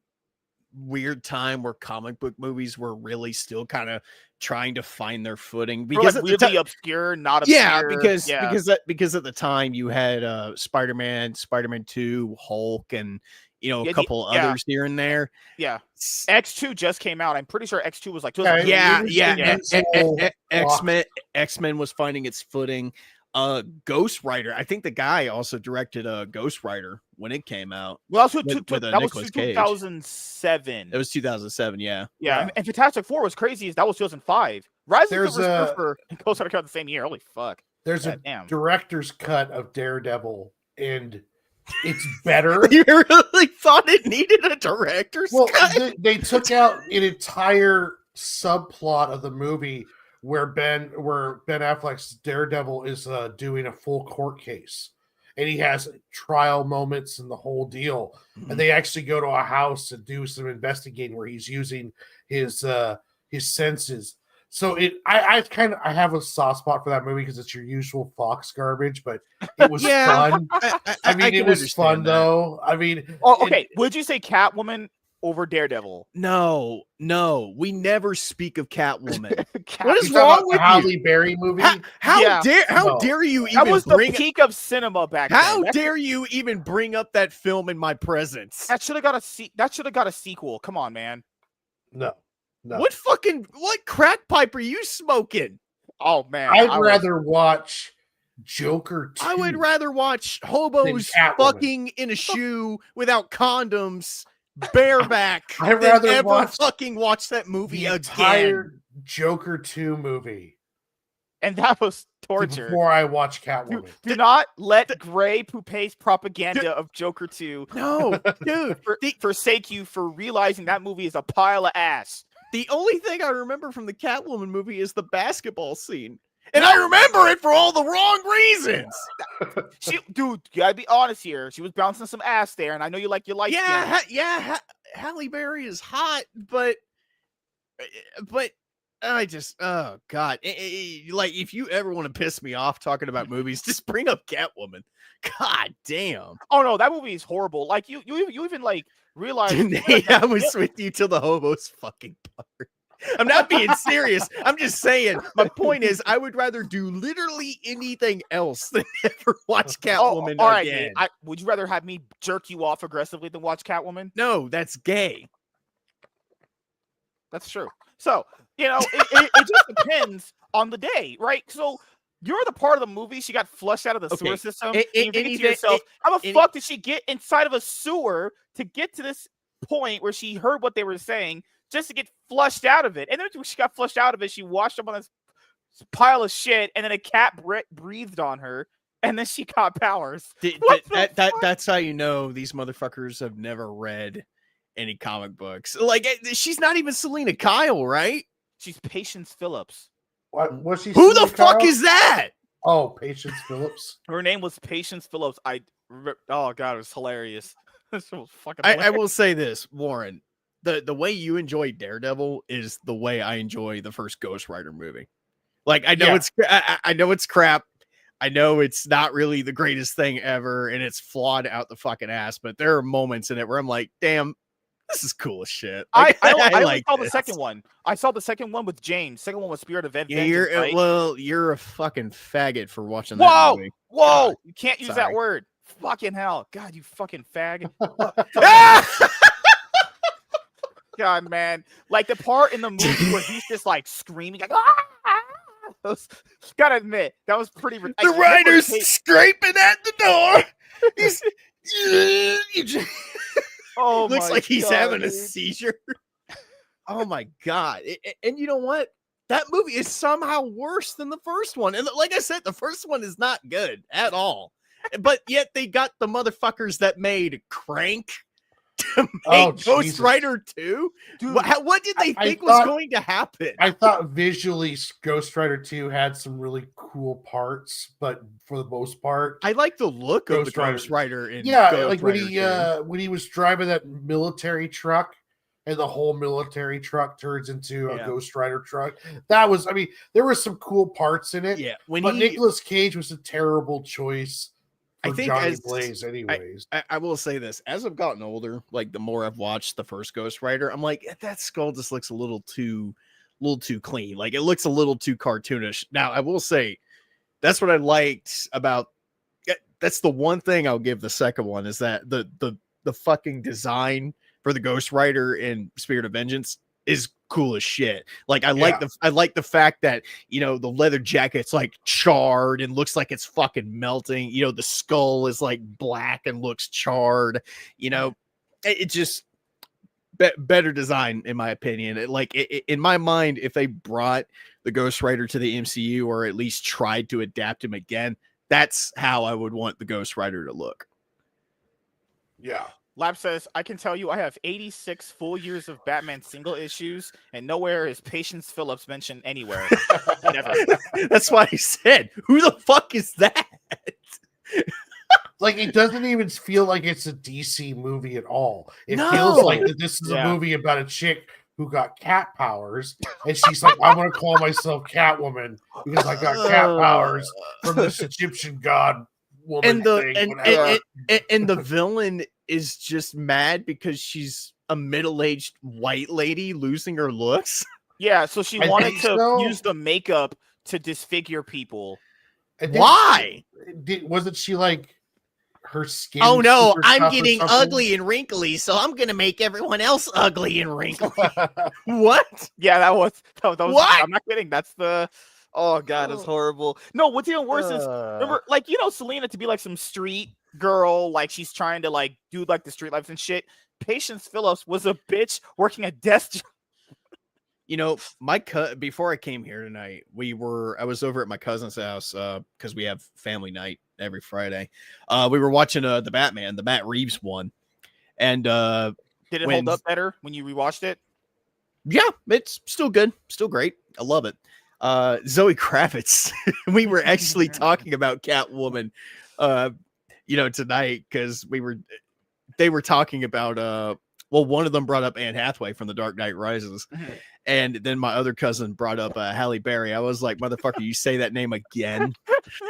weird time where comic book movies were really still kind of trying to find their footing we're because like at the weirdly time, obscure, not yeah, obscure. Yeah. because at the time you had Spider-Man, Spider-Man 2, Hulk, and a Yeah, couple yeah. others here and there. Yeah. X2 just came out. I'm pretty sure X2 was like Yeah, 2000. X-Men was finding its footing. Ghost Rider. I think the guy also directed Ghost Rider when it came out. Well, that was Nicolas Cage. 2007. It was 2007, yeah. Yeah. And Fantastic Four was crazy. That was 2005. Rise of the There's Silver Surfer and Ghost Rider came out the same year. Holy fuck. There's God a damn. director's cut of Daredevil, and it's better. You really thought it needed a director's Well, cut? they took out an entire subplot of the movie where Ben Affleck's Daredevil is doing a full court case, and he has trial moments and the whole deal. And they actually go to a house and do some investigating where he's using his senses. So I have a soft spot for that movie because it's your usual Fox garbage, but it was fun. I mean, it was fun though. I mean, okay. Would you say Catwoman over Daredevil? No, we never speak of Catwoman. What is wrong with Halle you? Berry movie? How dare you even that was the bring peak of cinema back How then. dare you even bring up that film in my presence? That should have got a sequel. Come on, man. No. What crack pipe are you smoking? Oh man. I'd rather watch Joker 2. I would rather watch hobos fucking in a shoe without condoms, bareback. I'd rather ever fucking watch that movie the again. entire Joker 2 movie. And that was torture. Before I watch Catwoman. Do not let Gray Poupe's propaganda of Joker 2 No, dude. forsake you for realizing that movie is a pile of ass. The only thing I remember from the Catwoman movie is the basketball scene. And I remember it for all the wrong reasons. Dude, you gotta be honest here. She was bouncing some ass there, and I know you like your light skin. Halle Berry is hot, but I just, oh god, like if you ever want to piss me off talking about movies, just bring up Catwoman. God damn. Oh no, that movie is horrible. Like you even like realize. I was with you till the hobos fucking part. I'm not being serious. I'm just saying. My point is, I would rather do literally anything else than ever watch Catwoman again. Would you rather have me jerk you off aggressively than watch Catwoman? No, that's gay. That's true. So, it just depends on the day, right? So you're the part of the movie. She got flushed out of the sewer system. And you think to yourself, how the fuck did she get inside of a sewer to get to this point where she heard what they were saying just to get flushed out of it? And then when she got flushed out of it, she washed up on this pile of shit, and then a cat breathed on her, and then she got powers. That's how you know these motherfuckers have never read any comic books. Like, she's not even Selena Kyle, right? She's Patience Phillips. What was she? Who the fuck is that? Oh, Patience Phillips. Her name was Patience Phillips. Oh god, it was hilarious. This was fucking I will say this, Warren. The way you enjoy Daredevil is the way I enjoy the first Ghost Rider movie. Like, I know I know it's crap. I know it's not really the greatest thing ever, and it's flawed out the fucking ass. But there are moments in it where I'm like, damn, this is cool as shit. Like, I like saw the second one. I saw the second one with James. Second one was Spirit of Vengeance. You're a fucking faggot for watching that movie. Whoa! God, you can't use that word. Fucking hell. God, you fucking fag. God, man. Like the part in the movie where he's just like screaming, like, gotta admit, that was pretty. The rider's scraping at the door. He's. Oh, looks like he's having a seizure. Oh my god! And you know what? That movie is somehow worse than the first one. And like I said, the first one is not good at all. But yet they got the motherfuckers that made Crank to make Ghost Rider 2. Dude, what did they think was going to happen? I thought visually Ghost Rider 2 had some really cool parts, but for the most part, I like the look of the Ghost Rider in Ghost like Rider when he was driving that military truck and the whole military truck turns into a Yeah. Ghost Rider truck. That was, I mean, there were some cool parts in it. Yeah, But Nicolas Cage was a terrible choice I for think Johnny Blaze, anyways. I will say this: as I've gotten older, like the more I've watched the first Ghost Rider, I'm like, that skull just looks a little too clean. Like it looks a little too cartoonish. Now, I will say that's what I liked about. That's the one thing I'll give the second one is that the fucking design for the Ghost Rider in Spirit of Vengeance is cool as shit. Like I like the fact that, you know, the leather jacket's like charred and looks like it's fucking melting. You know, the skull is like black and looks charred. You know, it just better design in my opinion. In my mind, if they brought the Ghost Rider to the MCU or at least tried to adapt him again, that's how I would want the Ghost Rider to look. Yeah. Lab says, I can tell you I have 86 full years of Batman single issues, and nowhere is Patience Phillips mentioned anywhere. Never. That's why I said, who the fuck is that? Like, it doesn't even feel like it's a DC movie at all. It No. feels like that this is a movie about a chick who got cat powers, and she's like, I'm going to call myself Catwoman because I got cat powers from this Egyptian god woman and the villain is just mad because she's a middle-aged white lady losing her looks. Yeah, so she wanted to use the makeup to disfigure people. Why? Wasn't she like her skin? Oh no, I'm getting ugly and wrinkly, so I'm gonna make everyone else ugly and wrinkly. What? Yeah, that was what? I'm not kidding. That's the oh god, it's horrible. No, what's even worse is remember, like, you know, Selena to be like some street girl, like she's trying to like do like the street life and shit. Patience Phillips was a bitch working a desk job. You know, before I came here tonight, I was over at my cousin's house because we have family night every Friday. We were watching the Batman, the Matt Reeves one. And did it hold up better when you rewatched it? Yeah, it's still good, still great. I love it. Zoe Kravitz. We were actually talking about Catwoman you know, tonight because they were talking about one of them brought up Anne Hathaway from The Dark Knight Rises. And then my other cousin brought up Halle Berry. I was like, motherfucker, you say that name again,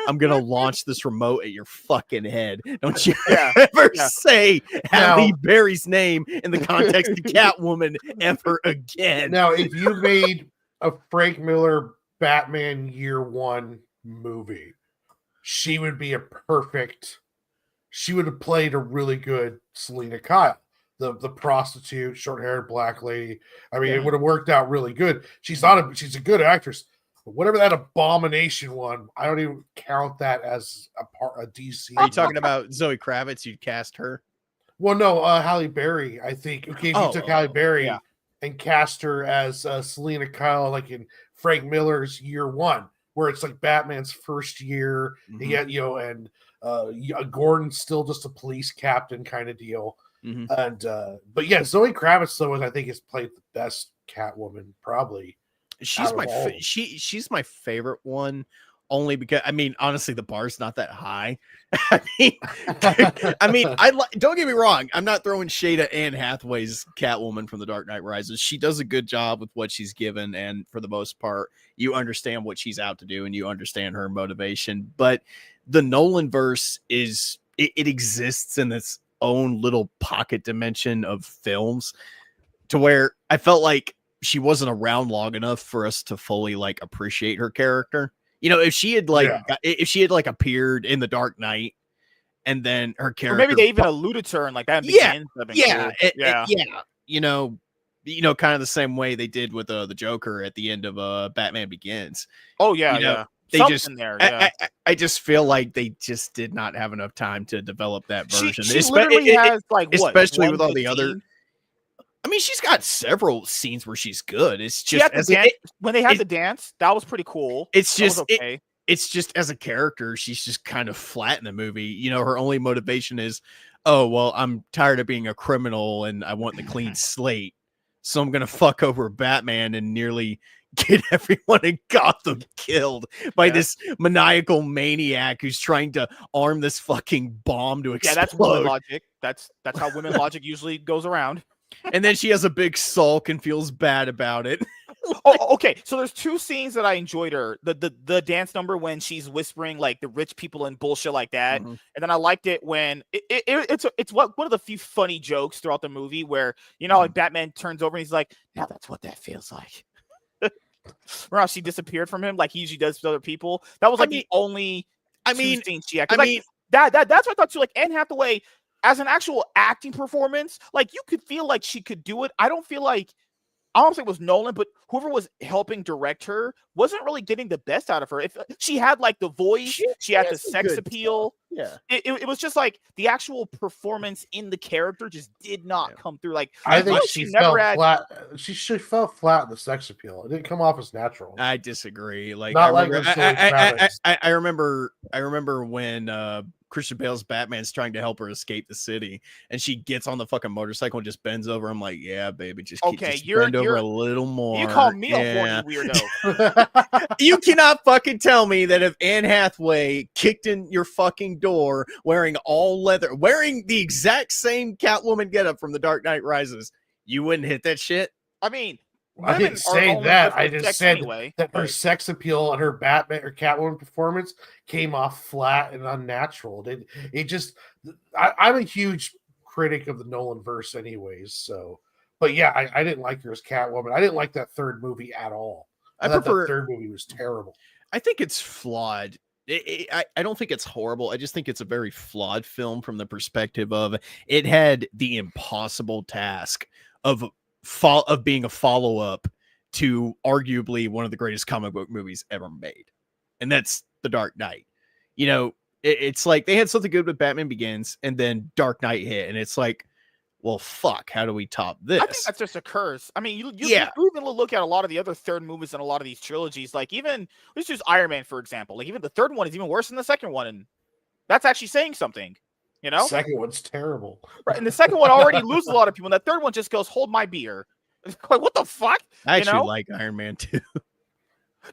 I'm going to launch this remote at your fucking head. Don't you ever say Halle Berry's name in the context of Catwoman ever again. Now, if you made a Frank Miller Batman Year One movie, she would be she would have played a really good Selena Kyle. The prostitute, short-haired black lady. I mean, it would have worked out really good. She's a good actress. But whatever that Abomination one, I don't even count that as a DC. Are you talking about Zoe Kravitz? You'd cast her? Well, no, Halle Berry, I think. Okay, if you took Halle Berry and cast her as Selena Kyle, like in Frank Miller's Year One, where it's like Batman's first year, and Gordon's still just a police captain kind of deal. And but yeah, Zoe Kravitz though, I think has played the best Catwoman probably. She's my favorite one, only because I mean honestly the bar's not that high. I mean don't get me wrong, I'm not throwing shade at Anne Hathaway's Catwoman from The Dark Knight Rises. She does a good job with what she's given, and for the most part you understand what she's out to do and you understand her motivation. But the Nolan verse it exists in its own little pocket dimension of films to where I felt like she wasn't around long enough for us to fully like appreciate her character. You know, if she had appeared in The Dark Knight and then her character, or maybe they even alluded to her and like that. You know, kind of the same way they did with the Joker at the end of Batman Begins. Oh yeah, I just feel like they just did not have enough time to develop that version. She literally has like especially with all the other. I mean, she's got several scenes where she's good. It's just when they had the dance, that was pretty cool. It's just okay. It's just as a character, she's just kind of flat in the movie. You know, her only motivation is, oh well, I'm tired of being a criminal and I want the clean slate, so I'm gonna fuck over Batman and nearly get everyone in Gotham killed by this maniacal maniac who's trying to arm this fucking bomb to explode. Yeah, that's women logic. That's how women logic usually goes around. and then she has a big sulk and feels bad about it. Oh, okay. So there's two scenes that I enjoyed her. The dance number when she's whispering like the rich people and bullshit like that, Mhm. and then I liked it when it's one of the few funny jokes throughout the movie where like Batman turns over and he's like, now that's what that feels like. Remember how she disappeared from him like he usually does with other people? That was like the only two scenes she had. That's what I thought too. Like Anne Hathaway, as an actual acting performance, like you could feel like she could do it. I don't think it was Nolan, but whoever was helping direct her wasn't really getting the best out of her. If she had like the voice, she had the sex appeal. Yeah, it was just like the actual performance in the character just did not come through. Like I think she fell never flat. She fell flat in the sex appeal. It didn't come off as natural. I disagree. Like Not I remember when Christian Bale's Batman's trying to help her escape the city, and she gets on the fucking motorcycle and just bends over. I'm like, yeah, baby, just bend over a little more. You call me a horny weirdo. You cannot fucking tell me that if Anne Hathaway kicked in your fucking door wearing all leather, wearing the exact same Catwoman getup from The Dark Knight Rises, you wouldn't hit that shit. I mean, I didn't say that. I just said anyway. that her sex appeal and her Batman or Catwoman performance came off flat and unnatural. I'm a huge critic of the Nolan verse, anyways. So, but yeah, I didn't like her as Catwoman. I didn't like that third movie at all. I thought that third movie was terrible. I think it's flawed. I don't think it's horrible. I just think it's a very flawed film from the perspective of it had the impossible task of being a follow-up to arguably one of the greatest comic book movies ever made, and that's The Dark Knight. It's like they had something good with Batman Begins, and then Dark Knight hit, and it's like, well, fuck, how do we top this? I think that's just a curse. I mean, you even look at a lot of the other third movies in a lot of these trilogies. Like even let's use Iron Man for example. Like even the third one is even worse than the second one, and that's actually saying something. The second one's terrible. Right, and the second one already loses a lot of people, and the third one just goes, hold my beer. It's like, what the fuck? I actually like Iron Man 2.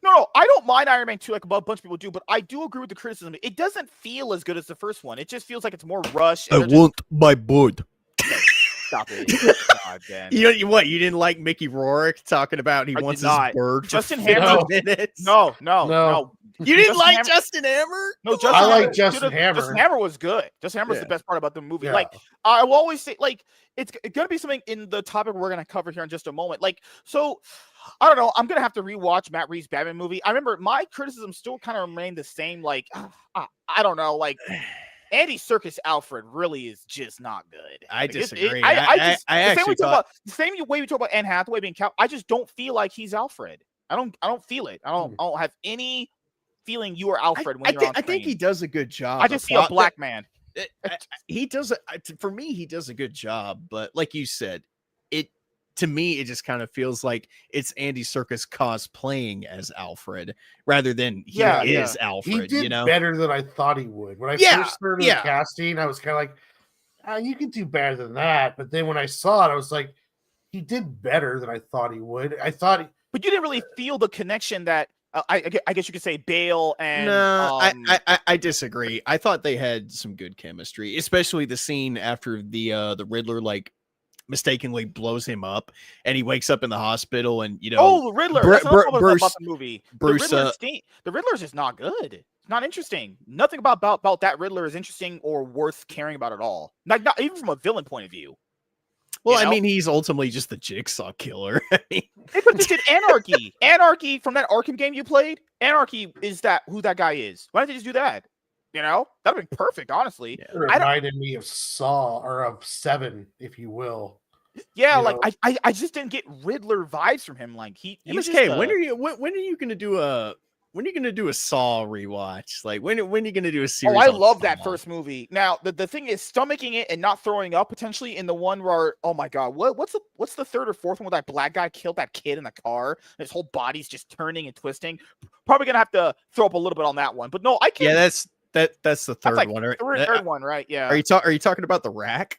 No, I don't mind Iron Man 2 like a bunch of people do, but I do agree with the criticism. It doesn't feel as good as the first one. It just feels like it's more rushed. I want my bird. Stop it. God, Ben. You didn't like Mickey Rourke talking about he wants his bird Justin for Hammer. minutes? No. You didn't like Justin Hammer? No, I like Justin Hammer. Justin Hammer was good. Justin Hammer was the best part about the movie. Yeah. Like, I will always say, like, it's going to be something in the topic we're going to cover here in just a moment. Like, so, I don't know. I'm going to have to rewatch Matt Reeves' Batman movie. I remember my criticism still kind of remained the same. Like, I don't know. Like, Andy Serkis Alfred really is just not good. I disagree. The same way we talk about Anne Hathaway being I just don't feel like he's Alfred. I don't feel it. I don't have any feeling you are Alfred when you're on screen. I think he does a good job. I just see a black man. He does. For me, he does a good job. But like you said, to me, it just kind of feels like it's Andy Serkis cosplaying as Alfred rather than he is Alfred. He did better than I thought he would. When I first started the casting, I was kind of like, you can do better than that. But then when I saw it, I was like, he did better than I thought he would. But you didn't really feel the connection that I guess you could say Bale and I disagree. I thought they had some good chemistry, especially the scene after the Riddler mistakenly blows him up and he wakes up in the hospital and the Riddler. That's about the movie. Bruce, the Riddler's just not good. It's not interesting. Nothing about that Riddler is interesting or worth caring about at all. Not even from a villain point of view. Well, I mean, he's ultimately just the Jigsaw killer. They did Anarchy. Anarchy from that Arkham game you played. Anarchy is who that guy is. Why don't they just do that? That'd have been perfect, honestly. It reminded me of Saw or of Seven, if you will. Yeah, I just didn't get Riddler vibes from him. Like MSK, when are you gonna do a Saw rewatch? Like when are you gonna do a series? Oh, I love that first movie. Now the thing is stomaching it and not throwing up potentially in the one where my god, what's the third or fourth one where that black guy killed that kid in the car and his whole body's just turning and twisting? Probably gonna have to throw up a little bit on that one. But no, I can't. Yeah, that's the third one. Third one, right? Yeah. Are you talking about the rack?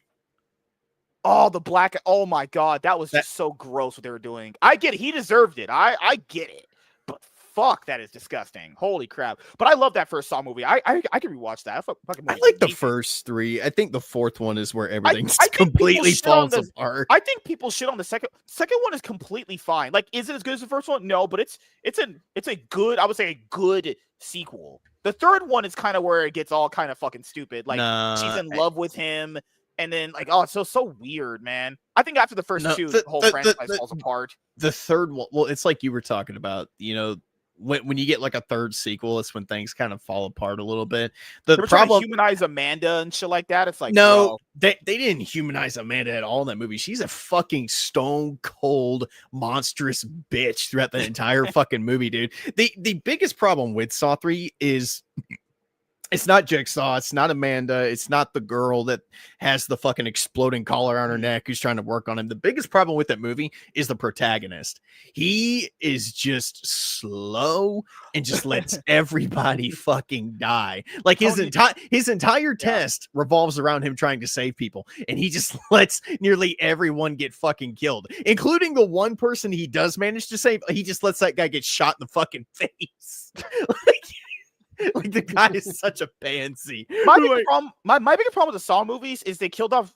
Oh, the black. Oh my god, that was just so gross what they were doing. I get it. He deserved it. I get it. But fuck, that is disgusting. Holy crap. But I love that first Saw movie. I could rewatch that. Fucking I movie's like the amazing. first three. I think the fourth one is where everything I think people completely shit on falls apart. I think people shit on the second one is completely fine. Like, is it as good as the first one? No, but it's a good, I would say a good sequel. The third one is kind of where it gets all kind of fucking stupid. Like, she's in love with him, and then like, oh, it's so weird, man. I think after the first two, the whole franchise falls apart. The third one, well, it's like you were talking about, you know, when you get like a third sequel, it's when things kind of fall apart a little bit. The problem, humanize Amanda and shit like that. It's like, no, bro. they didn't humanize Amanda at all in that movie. She's a fucking stone cold monstrous bitch throughout the entire fucking movie, dude. The biggest problem with Saw 3 is it's not Jigsaw, it's not Amanda, it's not the girl that has the fucking exploding collar on her neck who's trying to work on him. The biggest problem with that movie is the protagonist. He is just slow and just lets everybody fucking die. Like his entire test revolves around him trying to save people, and he just lets nearly everyone get fucking killed, including the one person he does manage to save. He just lets that guy get shot in the fucking face. Like the guy is such a pansy. My biggest problem with the Saw movies is they killed off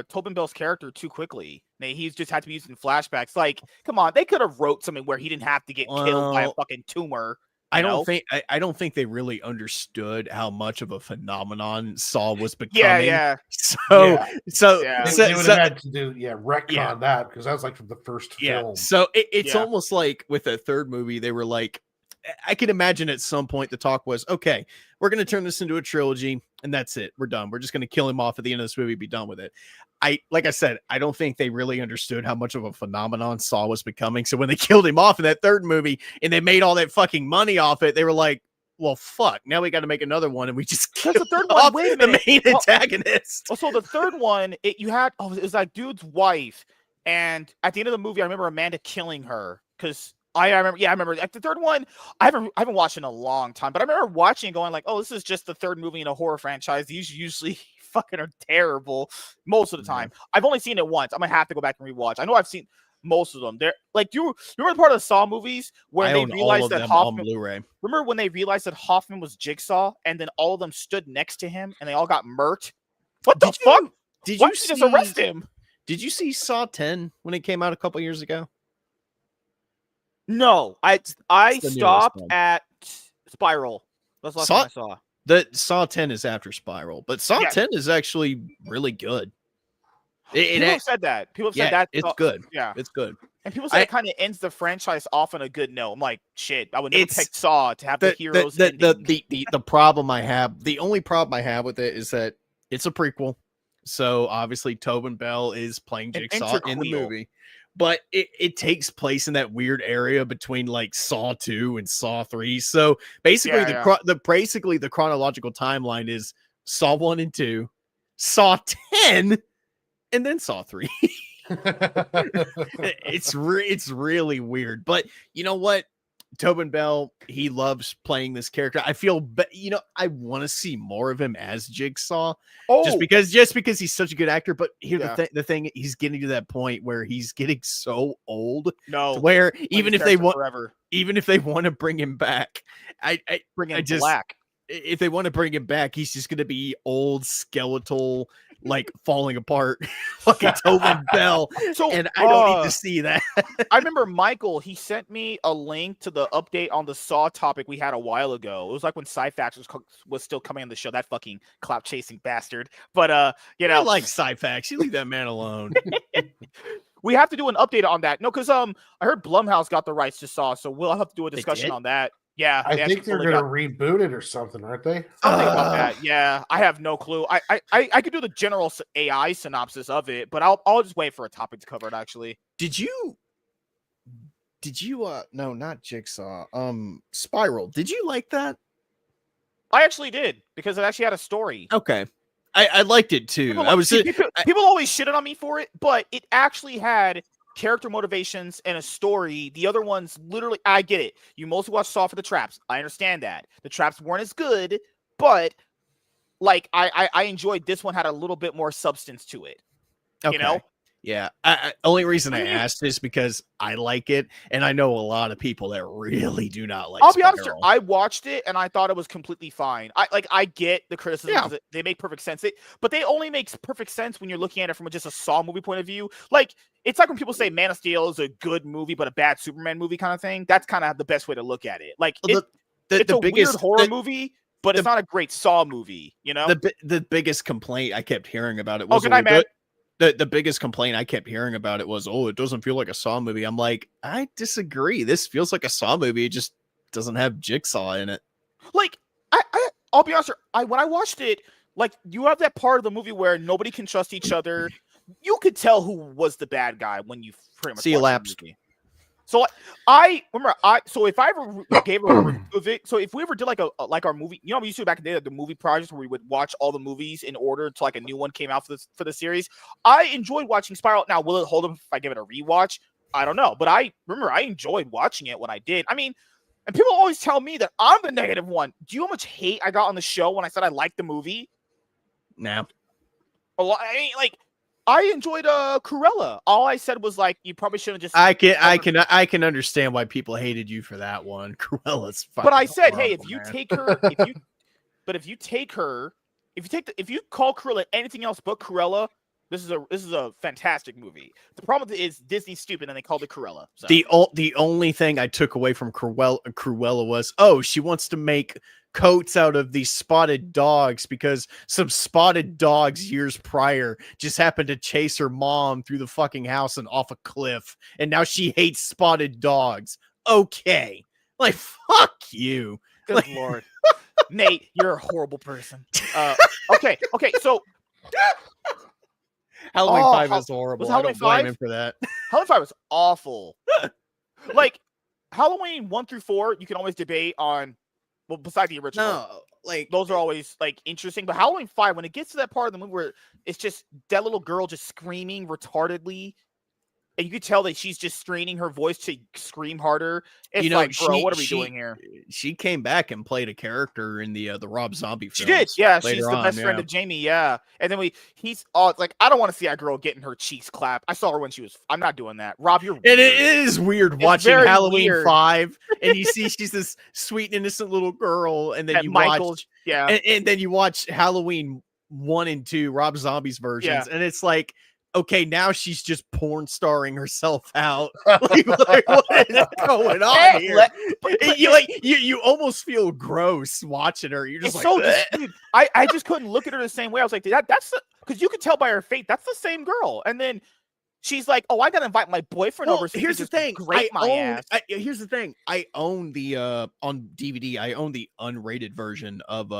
Tobin Bell's character too quickly. He's just had to be used in flashbacks. Like, come on, they could have wrote something where he didn't have to get killed by a fucking tumor. I don't think they really understood how much of a phenomenon Saw was becoming. Yeah. So they would have had to do retcon that, because that was like from the first film. So it's almost like with the third movie, they were like, I can imagine at some point the talk was, okay, we're going to turn this into a trilogy and that's it. We're done. We're just going to kill him off at the end of this movie, be done with it. Like I said, I don't think they really understood how much of a phenomenon Saw was becoming. So when they killed him off in that third movie and they made all that fucking money off it, they were like, well, fuck, now we got to make another one, and we just killed the third one. Wait a minute, the main antagonist. So the third one, it was that dude's wife, and at the end of the movie, I remember Amanda killing her because I remember at the third one. I haven't watched in a long time, but I remember watching and going like, oh, this is just the third movie in a horror franchise. These usually fucking are terrible most of the time. I've only seen it once. I'm gonna have to go back and rewatch. I know I've seen most of them. They're like, you remember part of the Saw movies where they realized that Hoffman, Blu-ray. Remember when they realized that Hoffman was Jigsaw, and then all of them stood next to him and they all got murked? What the fuck? Did Why you just arrest him? Did you see Saw 10 when it came out a couple years ago? No, I stopped at Spiral. That's the last time I saw. The Saw 10 is after Spiral, but Saw 10 is actually really good. People have said that. People have said that. It's good. Yeah, it's good. And people say it kind of ends the franchise off on a good note. I'm like, shit, I would never pick Saw to have the heroes. The problem I have, the only problem I have with it is that it's a prequel. So obviously Tobin Bell is playing Jigsaw in the movie. But it takes place in that weird area between like Saw 2 and Saw 3. So basically the chronological timeline is Saw 1 and 2, Saw 10, and then Saw 3. It's really weird. But you know what? Tobin Bell, he loves playing this character. I feel, I want to see more of him as Jigsaw, just because he's such a good actor. But here, the thing, he's getting to that point where he's getting so old. Where even if they want to bring him back, if they want to bring him back, he's just going to be old, skeletal, like falling apart, fucking Tobin Bell. And I don't need to see that. I remember Michael, he sent me a link to the update on the Saw topic we had a while ago. It was like when Cyfax was still coming on the show, that fucking clout chasing bastard. But I like Cyfax. You leave that man alone. We have to do an update on that. No, because I heard Blumhouse got the rights to Saw, so we'll have to do a discussion on that. Yeah, I think they're going to reboot it or something, aren't they? Something about that. Yeah, I have no clue. I could do the general AI synopsis of it, but I'll just wait for a topic to cover it. Actually, did you? No, not Jigsaw. Spiral. Did you like that? I actually did, because it actually had a story. Okay, I liked it too. People always shitted on me for it, but it actually had character motivations and a story. The other ones, literally, I get it. You mostly watch Saw for the traps. I understand that. The traps weren't as good, but like I enjoyed this one, had a little bit more substance to it. Okay. You know? Yeah. Only reason I I mean, asked is because I like it, and I know a lot of people that really do not like I'll be honest here, Spiral. I watched it and I thought it was completely fine. I get the criticism because they make perfect sense. But they only makes perfect sense when you're looking at it from just a Saw movie point of view. Like, it's like when people say Man of Steel is a good movie but a bad Superman movie kind of thing. That's kind of the best way to look at it. Like, it's a weird horror movie, but it's not a great Saw movie, you know? The biggest complaint I kept hearing about it Oh, was good night, man. the biggest complaint I kept hearing about it was, oh, it doesn't feel like a Saw movie. I'm like, I disagree. This feels like a Saw movie. It just doesn't have Jigsaw in it. Like, I'll be honest, when I watched it, like, you have that part of the movie where nobody can trust each other. You could tell who was the bad guy when you pretty much See, watched the movie. So I remember, so if I ever gave a review of it, so if we ever did like our movie, you know, we used to do back in the day, like the movie projects where we would watch all the movies in order until like a new one came out for the series. I enjoyed watching Spiral. Now, will it hold up if I give it a rewatch? I don't know, but I remember I enjoyed watching it when I did. I mean, and people always tell me that I'm the negative one. Do you know how much hate I got on the show when I said I liked the movie? No. I mean, like, I enjoyed Cruella. All I said was like, you probably shouldn't just. I can understand why people hated you for that one. Cruella's fine. But I said, hey, if you take her, if you call Cruella anything else but Cruella, this is a fantastic movie. The problem is Disney's stupid and they called it Cruella. So. The only thing I took away from Cruella was, oh, she wants to make coats out of these spotted dogs because some spotted dogs years prior just happened to chase her mom through the fucking house and off a cliff, and now she hates spotted dogs. Okay, like, fuck you. Good like, Lord. Nate, you're a horrible person. Okay, so Halloween 5 is horrible. Was I Halloween don't blame 5? him for that. Halloween 5 was awful. Like, Halloween 1 through 4, you can always debate on. Well, besides the original, No, like, those are always like interesting. But Halloween 5, when it gets to that part of the movie where it's just that little girl just screaming retardedly, and you could tell that she's just straining her voice to scream harder. It's like, bro, what are we doing here? She came back and played a character in the Rob Zombie film. She did, yeah. She's the best friend of Jamie, yeah. And then he's like, I don't want to see that girl getting her cheeks clapped. I saw her when she was. I'm not doing that. Rob, you're. It is weird watching Halloween weird. 5, and you see she's this sweet, innocent little girl, and then watch, and then you watch Halloween 1 and 2, Rob Zombie's versions, and it's like, okay, now she's just porn starring herself out. like, what is going on here? You almost feel gross watching her. You're just it's like, so dude, I just couldn't look at her the same way. I was like, that's because you could tell by her face that's the same girl. And then she's like, oh, I gotta invite my boyfriend over. So here's the thing. Here's the thing. I own the on DVD. I own the unrated version of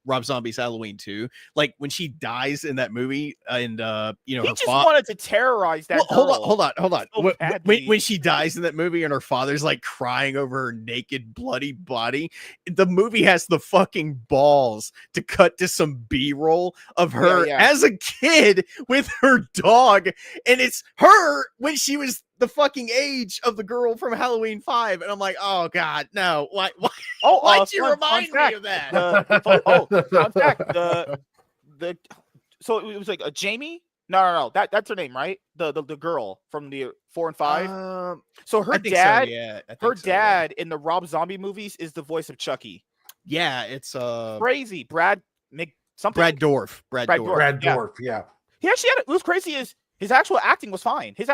Rob Zombie's Halloween 2. Like, when she dies in that movie, and he her just wanted to terrorize that. Hold on. So when she dies in that movie, and her father's like crying over her naked, bloody body, the movie has the fucking balls to cut to some B-roll of her as a kid with her dog, and it's her when she was the fucking age of the girl from Halloween 5, and I'm like, oh god, no! Why'd you remind me of that? Fun fact, so it was like a Jamie. No, that's her name, right? The girl from the 4 and 5. So her dad, dad in the Rob Zombie movies is the voice of Chucky. Yeah, it's crazy. Brad Dorff. Yeah. He actually had it. What's crazy is his actual acting was fine. He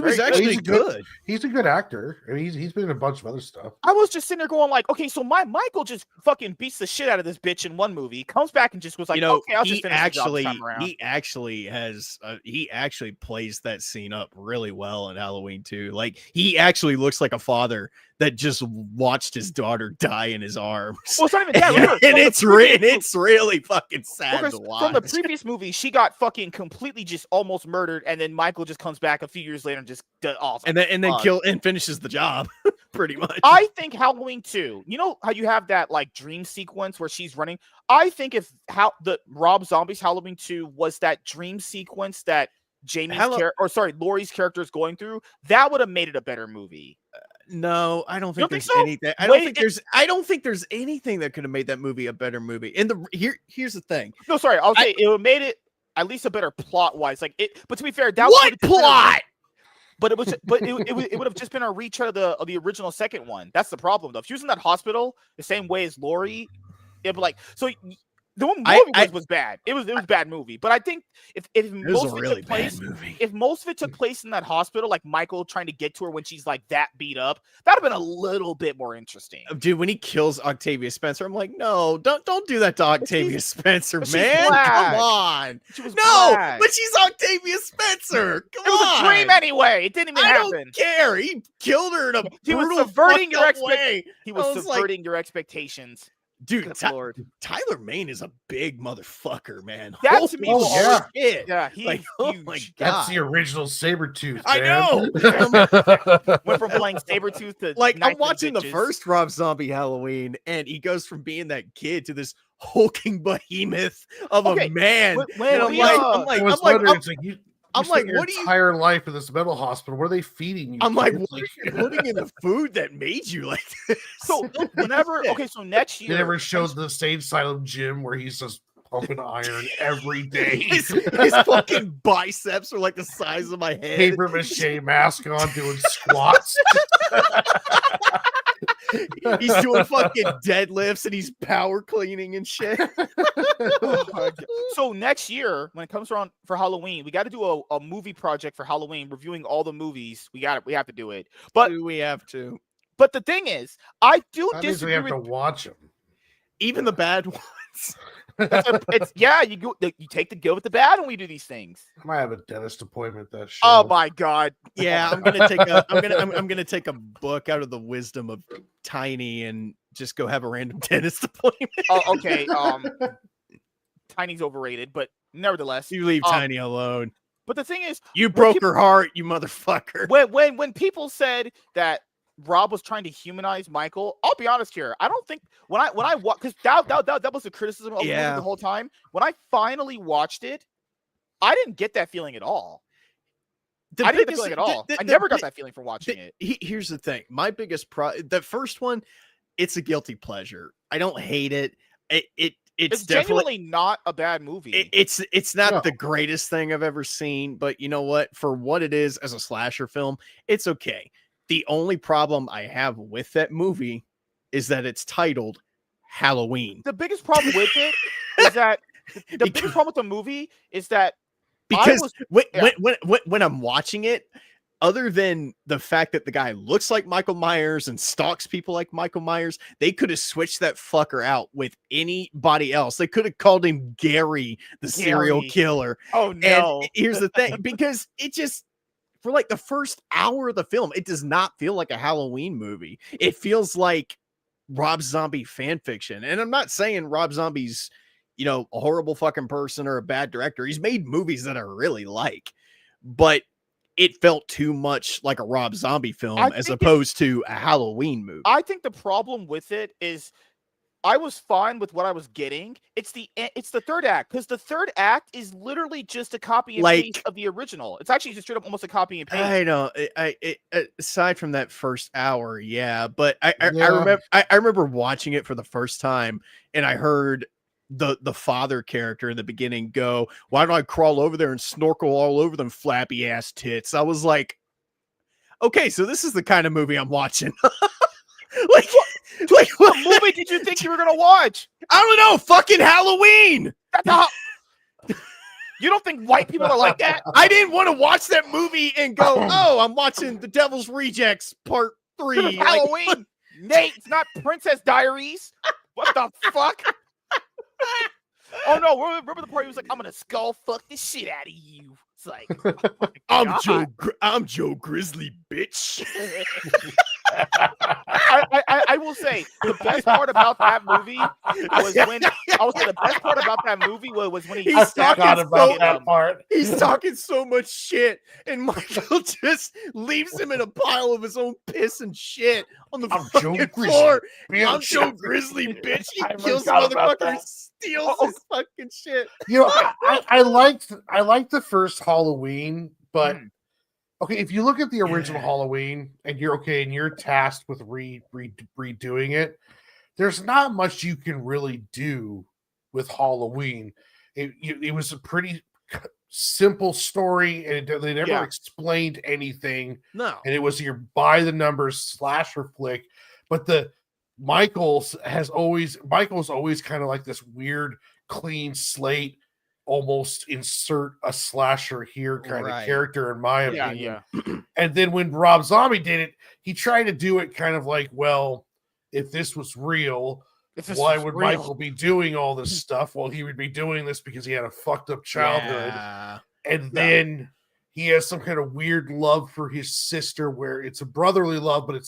was actually good. He's a good actor. I mean, he's been in a bunch of other stuff. I was just sitting there going like, okay, so Michael just fucking beats the shit out of this bitch in one movie, comes back and just was like, okay, I'll just finish the job this time around. He actually plays that scene up really well in Halloween 2. Like, he actually looks like a father that just watched his daughter die in his arms. Well, it's not even that. and it's really fucking sad to watch. From the previous movie, she got fucking completely just almost murdered, and then Michael just comes back a few years later and just does awesome. And then finishes the job, pretty much. I think Halloween 2, you know how you have that like dream sequence where she's running? I think if the Rob Zombie's Halloween 2 was that dream sequence that Laurie's character is going through, that would have made it a better movie. No, I don't think there's anything. I don't think there's anything that could have made that movie a better movie. And here's the thing. No, sorry, I'll say it would have made it at least a better plot wise. Like it, but to be fair, that What would've just been plot? but it would have just been a retread of the original second one. That's the problem though. If she was in that hospital the same way as Lori, it'd be like so. The movie was bad. It was a bad movie. But I think if most of it really took place, movie. if most of it took place in that hospital, like Michael trying to get to her when she's like that beat up, that'd have been a little bit more interesting. Dude, when he kills Octavia Spencer, I'm like, no, don't do that to Octavia Spencer, but she's man. black. Come on. She was No, black. but she's Octavia Spencer. Come It was on. a dream anyway. It didn't even I happen. don't care. He killed her in a He was brutal, subverting your fucked up way. He was I was like, subverting your expectations. dude, Good Lord. Tyler Mane is a big motherfucker, man. That to me Holy was yeah. shit. Yeah, he's Like, oh huge. my That's God. the original Sabretooth. I know. Went from playing Sabretooth to Like, I'm Knife watching the Bitches. first Rob Zombie Halloween, and he goes from being that kid to this hulking behemoth of Okay, a man. when And I'm we, like, uh, I'm like, I was I'm like, wondering, I'm- it's like you I'm spent like, your what do you- entire life in this mental hospital? What are they feeding you? I'm like, kid? what are you putting in the food that made you like this? So whenever so next They year never showed the State Asylum gym where he's just pumping iron every day. his fucking biceps are like the size of my head. Paper mache mask on doing squats. He's doing fucking deadlifts and he's power cleaning and shit. Oh my God. So next year, when it comes around for Halloween, we got to do a movie project for Halloween, reviewing all the movies. We have to do it. But Do we have to? but the thing is, I do That means we disagree have with to watch them. Even the bad ones. it's yeah, you take the good with the bad when we do these things. I might have a dentist appointment that show. Oh my God. Yeah, I'm gonna take I'm gonna take a book out of the wisdom of Tiny and just go have a random dentist appointment. Oh, okay. Tiny's overrated, but nevertheless. You leave um, Tiny alone. But the thing is, You when broke people- her heart, you motherfucker. when people said that Rob was trying to humanize Michael, I'll be honest here. I don't think when I watched, because that was the criticism of the movie Yeah. the whole time. When I finally watched it, I didn't get that feeling at all. I didn't get that feeling at all. I never got that feeling from watching it. Here's the thing. My biggest the first one, it's a guilty pleasure. I don't hate it. It's definitely genuinely not a bad movie. it's not No. the greatest thing I've ever seen, but you know what? For what it is as a slasher film, it's okay. The only problem I have with that movie is that it's titled Halloween. The biggest problem with it is that the biggest problem with the movie is that Because yeah. when I'm watching it, other than the fact that the guy looks like Michael Myers and stalks people like Michael Myers, they could have switched that fucker out with anybody else. They could have called him Gary, the serial Gary. killer. oh no. And here's the thing, because it just, for like the first hour of the film, it does not feel like a Halloween movie. It feels like Rob Zombie fan fiction. And I'm not saying Rob Zombie's, a horrible fucking person or a bad director. He's made movies that I really like, but it felt too much like a Rob Zombie film as opposed to a Halloween movie. I think the problem with it is I was fine with what I was getting. It's the third act, because the third act is literally just a copy and paste of the original. It's actually just straight up almost a copy and paste. I know. Aside from that first hour, yeah, but I Yeah. remember watching it for the first time, and I heard the father character in the beginning go, "Why don't I crawl over there and snorkel all over them flappy ass tits?" I was like, okay, so this is the kind of movie I'm watching. like What movie did you think you were gonna watch? I don't know, fucking Halloween. That's not- You don't think white people are like that? I didn't want to watch that movie and go, oh, I'm watching The Devil's Rejects Part 3. Like, Halloween. Nate, it's not Princess Diaries. What the fuck? Oh no, remember the part he was like, I'm gonna skull fuck the shit out of you. It's like, oh my God. I'm Joe Grizzly, bitch. I will say the best part about that movie was when the best part about that movie was when He's I talking forgot about so- that part. He's talking so much shit, and Michael just leaves him in a pile of his own piss and shit on the I'm Joe fucking Grizzly, floor. bitch. I'm Joe Grizzly, bitch. He I kills the forgot about motherfucker, that. steals his fucking shit. I liked the first Halloween, but okay, if you look at the original Halloween and you're tasked with redoing it, there's not much you can really do with Halloween. It was a pretty simple story, and they never Yeah. explained anything. No. And it was your by the numbers slasher flick. But Michael's always kind of like this weird clean slate, almost insert a slasher here kind of character, in my opinion. Yeah. And then when Rob Zombie did it, he tried to do it kind of like, well, if this was real, why would Michael be doing all this stuff? Well, he would be doing this because he had a fucked up childhood. Yeah. And then he has some kind of weird love for his sister where it's a brotherly love, but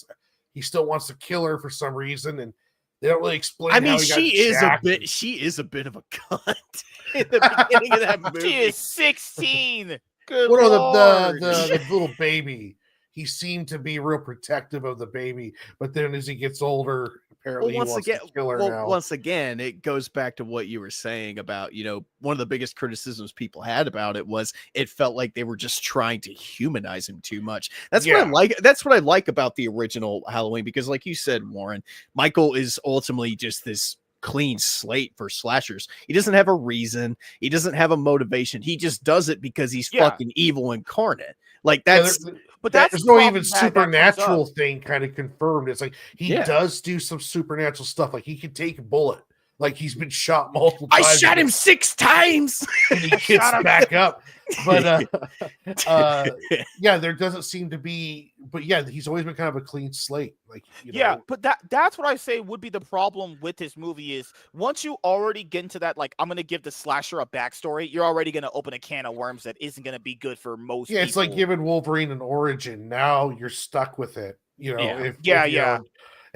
he still wants to kill her for some reason. And they don't really explain. I mean, she is a bit of a cunt in the beginning of that movie. She is 16. Good Well, Lord. the little baby, he seemed to be real protective of the baby, but then as he gets older, apparently he wants to kill her now. Once again, it goes back to what you were saying about, one of the biggest criticisms people had about it was it felt like they were just trying to humanize him too much. That's what I like. That's what I like about the original Halloween, because like you said, Warren, Michael is ultimately just this clean slate for slashers. He doesn't have a reason. He doesn't have a motivation. He just does it because he's fucking evil incarnate. Like that's but there's no even supernatural thing kind of confirmed. It's like he does do some supernatural stuff. Like he can take a bullet. Like he's been shot multiple times. I shot him 6 times. And he gets back up. But there doesn't seem to be. But he's always been kind of a clean slate. Like but that's what I say would be the problem with this movie is once you already get into that, like I'm gonna give the slasher a backstory, you're already gonna open a can of worms that isn't gonna be good for most. Yeah, it's like giving Wolverine an origin. Now you're stuck with it.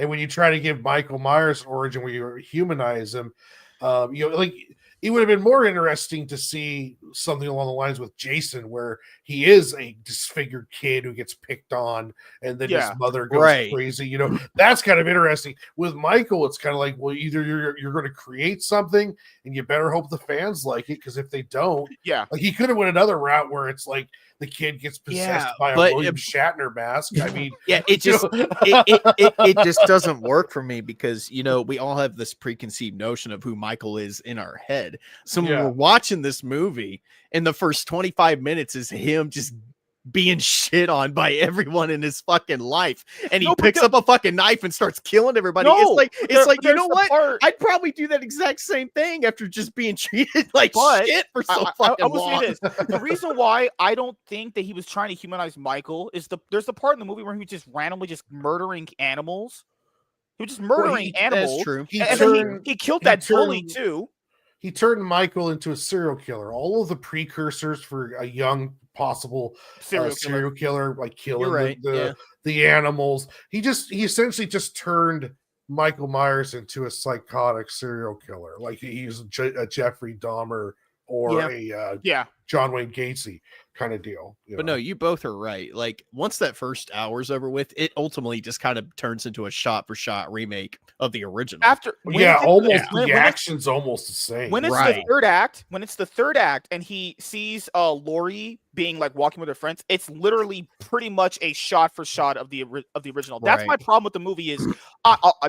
And when you try to give Michael Myers an origin where you humanize him, like it would have been more interesting to see something along the lines with Jason, where he is a disfigured kid who gets picked on, and then his mother goes crazy. That's kind of interesting. With Michael, it's kind of like, well, either you're going to create something, and you better hope the fans like it, because if they don't, like he could have went another route where it's like the kid gets possessed by a William Shatner mask. I mean, it just it just doesn't work for me, because we all have this preconceived notion of who Michael is in our head. So when we're watching this movie, and the first 25 minutes is him just being shit on by everyone in his fucking life, and he picks up a fucking knife and starts killing everybody. It's like you know what? I'd probably do that exact same thing after just being treated like shit for so fucking long. I will say this: the reason why I don't think that he was trying to humanize Michael is there's the part in the movie where he was just randomly just murdering animals. He was just murdering animals. That's true. He killed that bully too. He turned Michael into a serial killer. All of the precursors for a young possible serial killer, like killing the animals. He essentially just turned Michael Myers into a psychotic serial killer. Like he's a Jeffrey Dahmer or a John Wayne Gacy kind of deal. But no, you both are right. Like once that first hour's over with, it ultimately just kind of turns into a shot-for-shot remake of the original. The action's almost the same. When it's the third act, and he sees Laurie being like walking with her friends, it's literally pretty much a shot-for-shot of the original. That's my problem with the movie. Is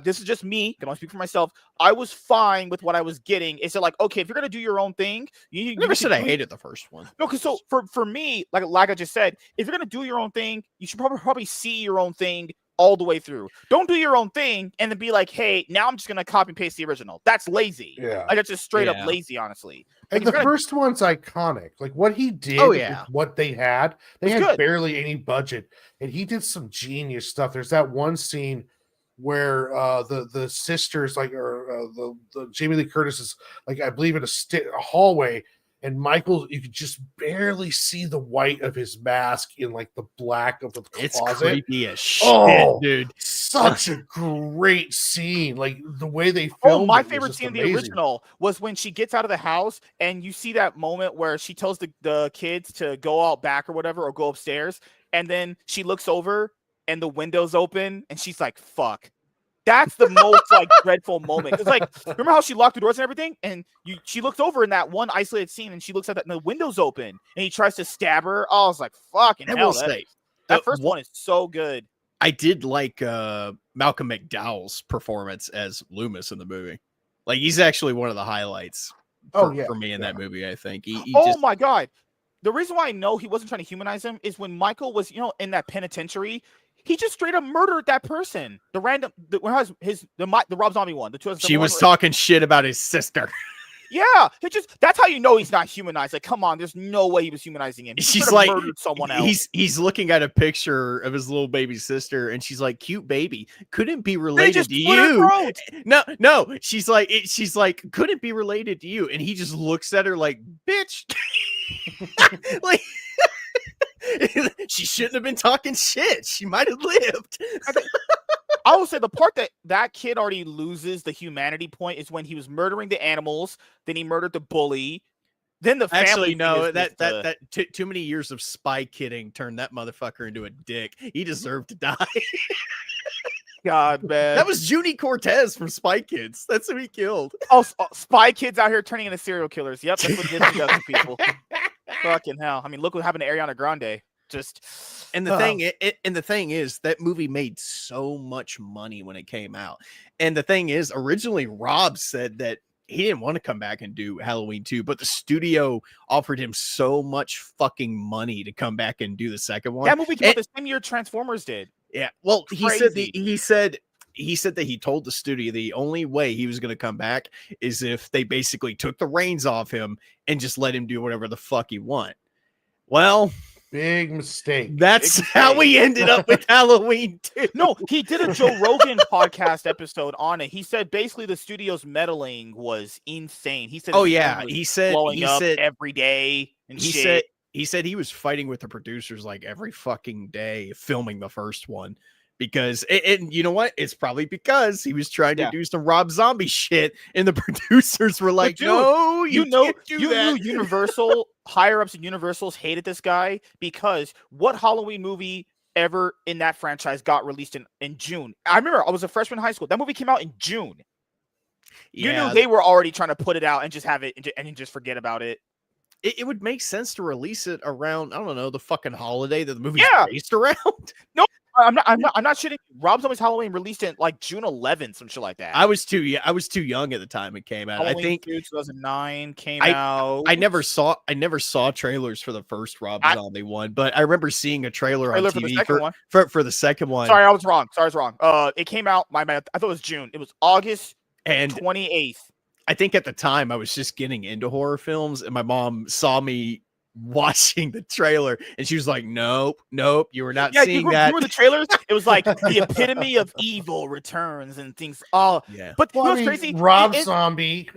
this is just me? Can I speak for myself? I was fine with what I was getting. Is it like, okay, if you're gonna do your own thing, you never said I hated the first one. No, because for me, like I just said, if you're gonna do your own thing, you should probably see your own thing all the way through. Don't do your own thing and then be like, hey, now I'm just gonna copy and paste the original. That's lazy. Like that's just straight up lazy, honestly. And the first one's iconic. Like what he did, with what they had barely any budget, and he did some genius stuff. There's that one scene where the sisters, like, or the Jamie Lee Curtis is like, I believe in a hallway, and Michael, you could just barely see the white of his mask in like the black of the closet. It's creepy as shit, dude. Such a great scene. Like the way they filmed. My favorite scene in the original was when she gets out of the house and you see that moment where she tells the kids to go out back or whatever, or go upstairs, and then she looks over and the window's open and she's like, fuck. That's the most like dreadful moment. Because like, remember how she locked the doors and everything, and she looks over in that one isolated scene, and she looks at that, and the window's open, and he tries to stab her. Oh, I was like, fucking hell! That first one is so good. I did like Malcolm McDowell's performance as Loomis in the movie. Like he's actually one of the highlights. for me in that movie. I think he Oh just my god. The reason why I know he wasn't trying to humanize him is when Michael was, in that penitentiary, he just straight up murdered that person. The Rob Zombie one, the 2007 she was one. talking shit about his sister. Yeah, that's how you know he's not humanized. Like, come on, there's no way he was humanizing him. He just She's straight up like, murdered someone else. he's looking at a picture of his little baby sister, and she's like, "Cute baby, couldn't be They related just to split her you." throat. No, she's like, "Couldn't be related to you," and he just looks at her like, "Bitch," like. She shouldn't have been talking shit. She might have lived. I will say the part that kid already loses the humanity point is when he was murdering the animals, then he murdered the bully, then the family. Actually, no, that too many years of spy kidding turned that motherfucker into a dick. He deserved to die. God, man. That was Junie Cortez from Spy Kids. That's who he killed. Oh, Spy Kids out here turning into serial killers. Yep, that's what Disney does to people. Fucking hell. I mean, look what happened to Ariana Grande. And the thing is that movie made so much money when it came out. And the thing is, originally Rob said that he didn't want to come back and do Halloween 2, but the studio offered him so much fucking money to come back and do the second one. That movie came out the same year Transformers did. Yeah. Well, he said that he told the studio the only way he was going to come back is if they basically took the reins off him and just let him do whatever the fuck he want. Well, big mistake. That's how we ended up with Halloween 2. No, he did a Joe Rogan podcast episode on it. He said basically the studio's meddling was insane. He said, "Oh yeah," he said every day, and he said he was fighting with the producers like every fucking day filming the first one. Because and you know what? It's probably because he was trying to do some Rob Zombie shit, and the producers were like, dude, "No, you can't do that." Knew Universal higher ups in Universals hated this guy because what Halloween movie ever in that franchise got released in June? I remember I was a freshman in high school. That movie came out in June. You knew they were already trying to put it out and just have it and just forget about it. It would make sense to release it around, I don't know, the fucking holiday that the movie's based around. No. I'm not shitting. Rob Zombie's Halloween released in like June 11th, some shit like that. I was too young at the time it came out. Halloween I think 2009 came out. I never saw trailers for the first Rob Zombie one, but I remember seeing a trailer on TV for the second one. Sorry, I was wrong. It came out. I thought it was June. It was August 28th. I think at the time I was just getting into horror films, and my mom saw me watching the trailer and she was like, nope, you were not seeing that. You were the trailers. It was like the epitome of evil returns and things. Oh yeah, but you know what's crazy? Rob Zombie,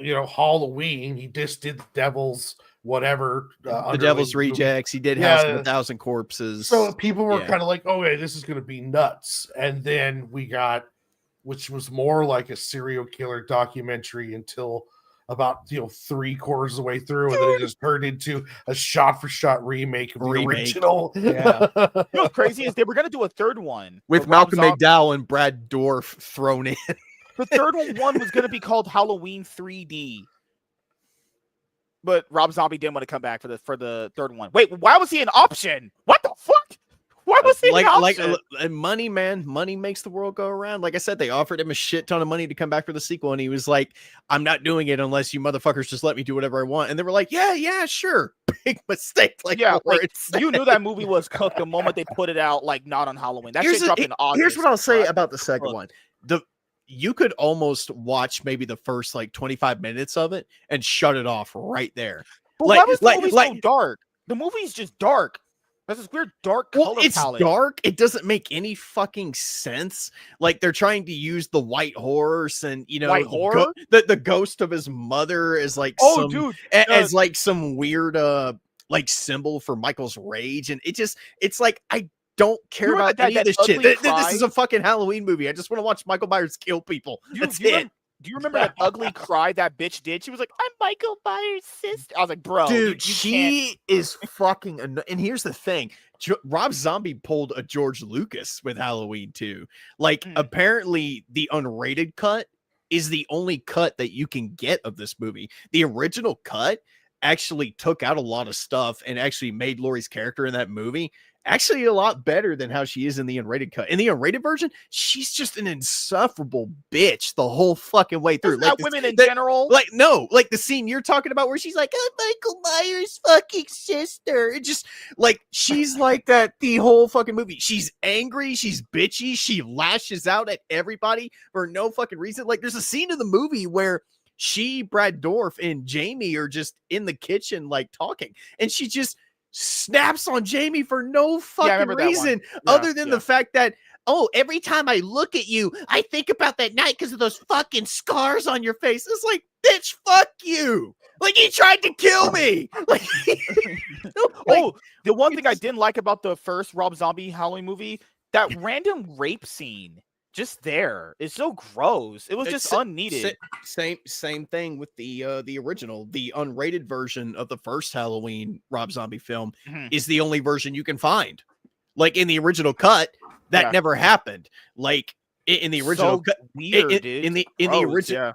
Halloween, he just did the Devil's whatever, the Devil's Rejects. He did House of 1,000 Corpses. So people were kind of like, oh yeah, this is going to be nuts. And then we got, which was more like a serial killer documentary until about 3/4 of the way through, and then it just turned into a shot-for-shot remake of the original. Yeah. What's crazy is they were gonna do a third one with Malcolm McDowell and Brad Dourif thrown in. The third one was gonna be called Halloween 3D, but Rob Zombie didn't want to come back for the third one. Wait, why was he an option? What the fuck? Why was he an option? Money, man. Money makes the world go around. Like I said, they offered him a shit ton of money to come back for the sequel, and he was like, I'm not doing it unless you motherfuckers just let me do whatever I want. And they were like, yeah, sure. Big mistake. You knew that movie was cooked the moment they put it out, like not on Halloween. That shit dropped in August. Here's what I'll say about the second one. You could almost watch maybe the first 25 minutes of it and shut it off right there. But why was the movie so dark? The movie's just dark. That's this weird dark color palette. It's dark. It doesn't make any fucking sense. Like they're trying to use the white horse and white horror? The ghost of his mother is some weird symbol for Michael's rage, and it's like I don't care about any of this shit. This is a fucking Halloween movie. I just want to watch Michael Myers kill people. That's it. Do you remember that ugly cry that bitch did? She was like, I'm Michael Myers' sister. I was like, bro, dude, she is fucking and here's the thing. Rob Zombie pulled a George Lucas with Halloween 2. Apparently the unrated cut is the only cut that you can get of this movie. The original cut actually took out a lot of stuff and actually made Laurie's character in that movie actually a lot better than how she is in the unrated cut. In the unrated version, she's just an insufferable bitch the whole fucking way through. Like women in general. Like, no, like the scene you're talking about where she's like, oh, Michael Myers' fucking sister. It just like she's like that the whole fucking movie. She's angry, she's bitchy, she lashes out at everybody for no fucking reason. Like, there's a scene in the movie where Brad Dourif, and Jamie are just in the kitchen, like talking, and she just snaps on Jamie for no fucking reason other than the fact that, oh, every time I look at you, I think about that night because of those fucking scars on your face. It's like, bitch, fuck you. Like, he tried to kill me. Like, the one thing I didn't like about the first Rob Zombie Halloween movie, that random rape scene. Just there. It's so gross. It was just unneeded. Same thing with the original. The unrated version of the first Halloween Rob Zombie film is the only version you can find. Like, in the original cut, that never happened. Like, in the original cut, weird, dude. In the original,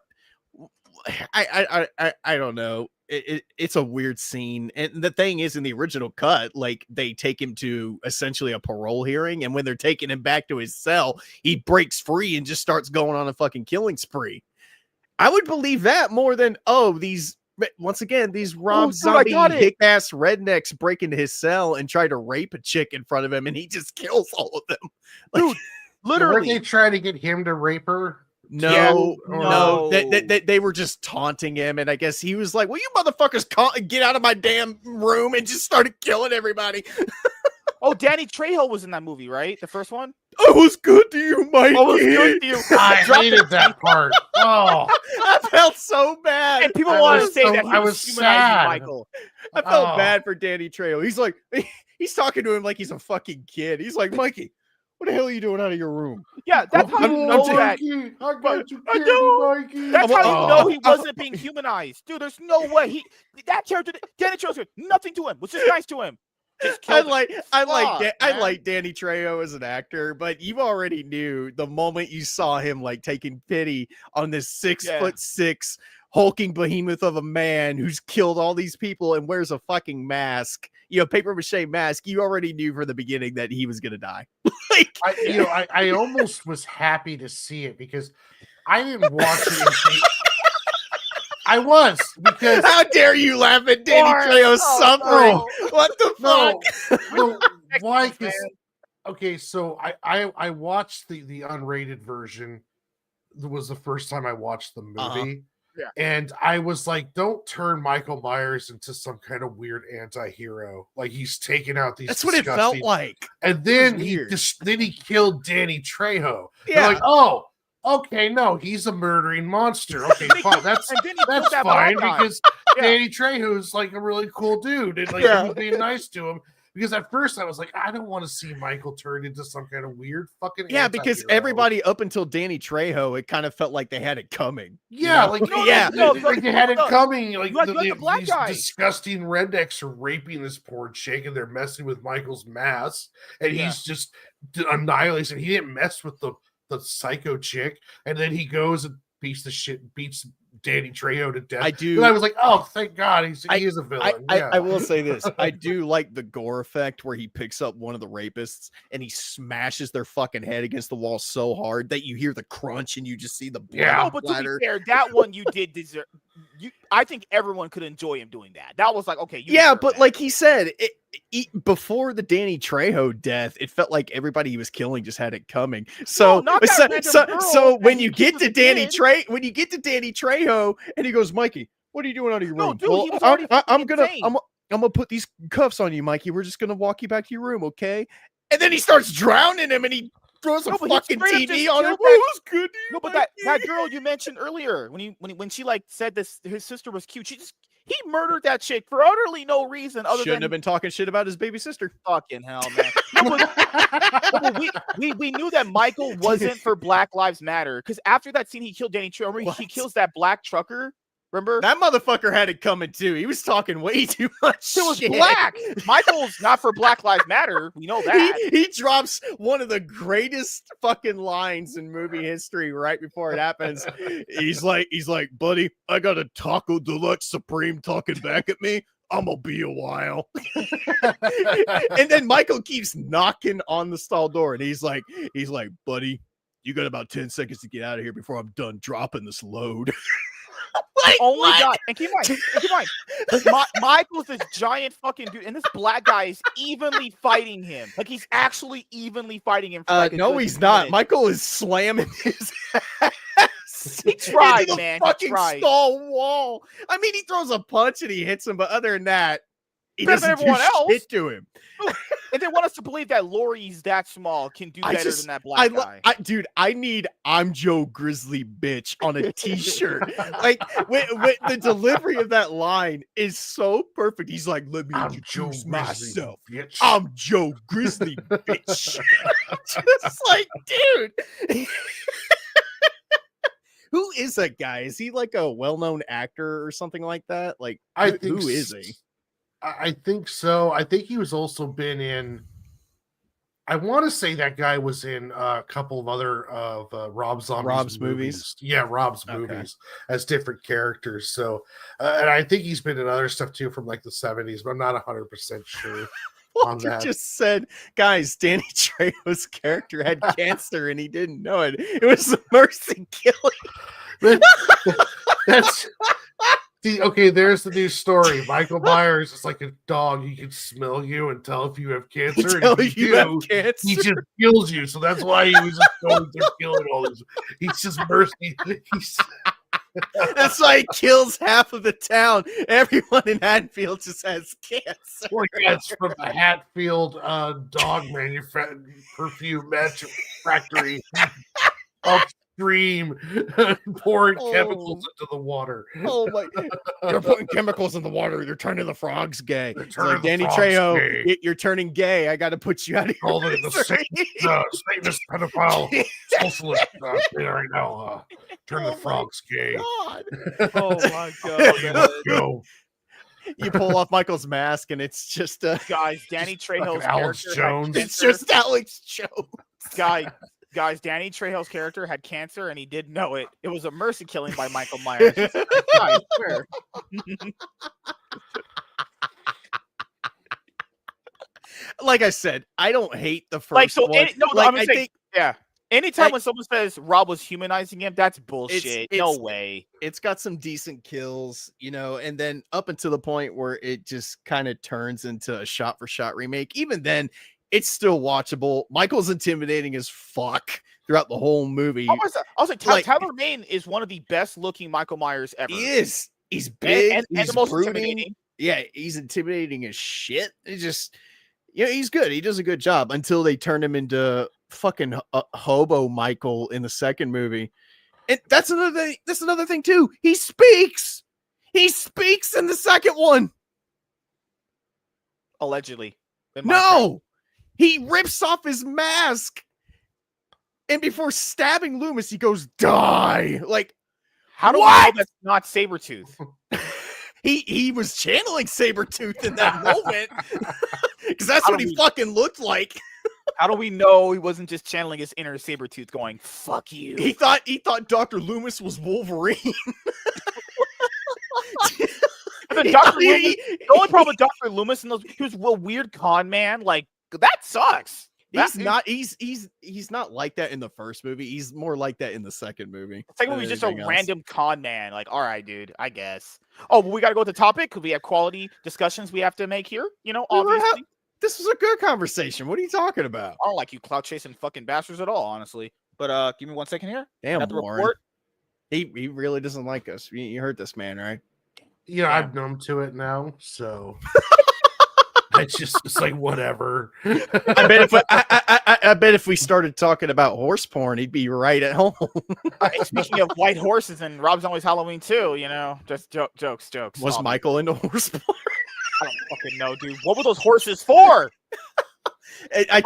I don't know. It's a weird scene. And the thing is, in the original cut, like, they take him to essentially a parole hearing, and when they're taking him back to his cell, he breaks free and just starts going on a fucking killing spree. I would believe that more than, these Rob Zombie hick-ass rednecks break into his cell and try to rape a chick in front of him, and he just kills all of them. Like, dude, literally. Weren't they trying to get him to rape her? No. They were just taunting him, and I guess he was like, "Well, you motherfuckers get out of my damn room," and just started killing everybody. Oh, Danny Trejo was in that movie, right? The first one. I was good to you, Mike. I was good to you. I hated that part. Oh, I felt so bad. And people want to say that he was humanizing sad. Michael. I felt bad for Danny Trejo. He's like, he's talking to him like he's a fucking kid. He's like, Mikey, what the hell are you doing out of your room? Yeah, that's how you know that. That's how you know he wasn't being humanized. Dude, there's no way. That character, Danny Trejo, nothing to him. Was just nice to him. I like Danny Trejo as an actor, but you already knew the moment you saw him like taking pity on this 6'6" hulking behemoth of a man who's killed all these people and wears a fucking mask, paper mache mask. You already knew from the beginning that he was gonna die. I almost was happy to see it because I didn't watch it. I was, because how dare you laugh at Danny Trejo's suffering? What the fuck? No, why? Okay, so I watched the unrated version. It was the first time I watched the movie. And I was like, don't turn Michael Myers into some kind of weird anti-hero. Like, he's taking out these. That's what it felt like. And then he killed Danny Trejo. Yeah. Like, oh, okay, no, he's a murdering monster. Okay, fine. That's fine because Danny Trejo's like a really cool dude, and like he was being nice to him. Because at first I was like, I don't want to see Michael turn into some kind of weird fucking because everybody up until Danny Trejo, it kind of felt like they had it coming. Yeah, like they had it coming. Like these disgusting rednecks are raping this poor chick, and they're messing with Michael's mask, and he's just annihilates. And he didn't mess with the psycho chick, and then he goes and beats Danny Trejo to death. And I was like, oh, thank God, he is a villain. I will say this. I do like the gore effect where he picks up one of the rapists and he smashes their fucking head against the wall so hard that you hear the crunch and you just see the blood but to be fair, that one you did deserve. I think everyone could enjoy him doing that. That was like, okay. But like he said, before the Danny Trejo death, it felt like everybody he was killing just had it coming. So, when you get to Danny Trejo, and he goes, Mikey, what are you doing out of your room? Dude, I'm gonna put these cuffs on you, Mikey. We're just gonna walk you back to your room, okay? And then he starts drowning him, and he throws a fucking TV on him. Was good. But that girl you mentioned earlier, when she like said this, his sister was cute. He murdered that chick for utterly no reason other Shouldn't have been talking shit about his baby sister. Fucking hell, man. we knew that Michael wasn't for Black Lives Matter because after that scene, he killed Danny Trejo. He kills that black trucker. Remember? That motherfucker had it coming too. He was talking way too much. It was shit. black. Michael's not for Black Lives Matter. We know that. He drops one of the greatest fucking lines in movie history right before it happens. He's like, buddy, I got a Taco Deluxe Supreme talking back at me. I'm gonna be a while. And then Michael keeps knocking on the stall door, and he's like, buddy, you got about 10 seconds to get out of here before I'm done dropping this load. Like, only guy, and keep in mind, Michael's this giant fucking dude, and this black guy is evenly fighting him. Like, he's actually evenly fighting him. For like no, he's not. Michael is slamming his ass. He tried, into the man. fucking stall wall. I mean, he throws a punch and he hits him, but other than that, he doesn't do shit to him. And they want us to believe that Laurie's that small can do better than that black guy. Dude, I need "I'm Joe Grizzly Bitch" on a t-shirt. Like, with the delivery of that line is so perfect. He's like, let me introduce myself. I'm Joe Grizzly Bitch. Just like, dude. Who is that guy? Is he like a well-known actor or something like that? Like, who is he? I think so. I think he was also been in. I want to say that guy was in a couple of other of Rob's movies. Yeah, Rob's movies as different characters. So, and I think he's been in other stuff too from like the 70s, but I'm not 100% sure. Walter just said, guys, Danny Trejo's character had cancer and he didn't know it. It was a mercy killing. That's. See, okay, there's the new story. Michael Myers is like a dog. He can smell you and tell if you have cancer. And if you have cancer, he just kills you. So that's why he was just going through killing all these. He's just mercy. That's why he kills half of the town. Everyone in Hatfield just has cancer. Well, yeah, it's from the Hatfield dog perfume factory. Upstream, pouring chemicals into the water. Oh my! You're putting chemicals in the water. You're turning the frogs gay. Like, Danny Trejo, you're turning gay. I got to put you out of here. All the Satanist pedophile socialist right now. Turn the frogs gay. God. Oh my god! Go. You pull off Michael's mask, and it's just guys. Danny Trejo's Alex Jones. It's just Alex Jones. Guys, Danny Trejo's character had cancer and he didn't know it. It was a mercy killing by Michael Myers. I swear. Like I said, I don't hate the first one. I think anytime when someone says Rob was humanizing him, that's bullshit. No way. It's got some decent kills, and then up until the point where it just kind of turns into a shot-for-shot remake. Even then, it's still watchable. Michael's intimidating as fuck throughout the whole movie. I was like, Tyler Mane is one of the best looking Michael Myers ever. He is. He's big. And he's the most brooding. intimidating. Yeah, he's intimidating as shit. It's just, he's good. He does a good job until they turn him into fucking hobo Michael in the second movie. And that's another thing. That's another thing too. He speaks. He speaks in the second one. Allegedly. No. He rips off his mask, and before stabbing Loomis, he goes, "Die!" Like, how do we know that's not Sabretooth? He was channeling Sabretooth in that moment, because that's what he fucking looked like. How do we know he wasn't just channeling his inner Sabretooth, going "fuck you"? He thought Dr. Loomis was Wolverine. The only problem with Dr. Loomis and he was a weird con man. Like, that sucks. He's not like that in the first movie. He's more like that in the second movie. The second movie is just a random con man. Like, all right, dude, I guess. Oh, but we got to go to the topic because we have quality discussions we have to make here. Obviously. This was a good conversation. What are you talking about? I don't like you clout chasing fucking bastards at all, honestly. But give me 1 second here. Damn, Warren. He really doesn't like us. You heard this man, right? Yeah, I'm numb to it now, so... It's like whatever. I bet if we started talking about horse porn, he'd be right at home. Speaking of white horses and Rob Zombie's Halloween too, just jokes. Was Michael into horse porn? I don't fucking know, dude. What were those horses for? I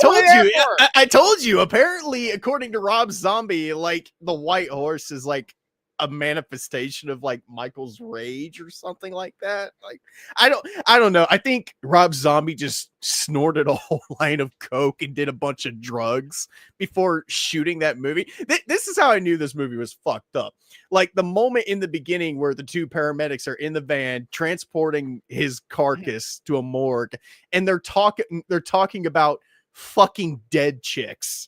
told you. Apparently, according to Rob Zombie, like the white horse is like a manifestation of like Michael's rage or something like that. Like I don't know. I think Rob Zombie just snorted a whole line of coke and did a bunch of drugs before shooting that movie. This is how I knew this movie was fucked up. Like the moment in the beginning where the two paramedics are in the van transporting his carcass to a morgue, and they're talking about fucking dead chicks.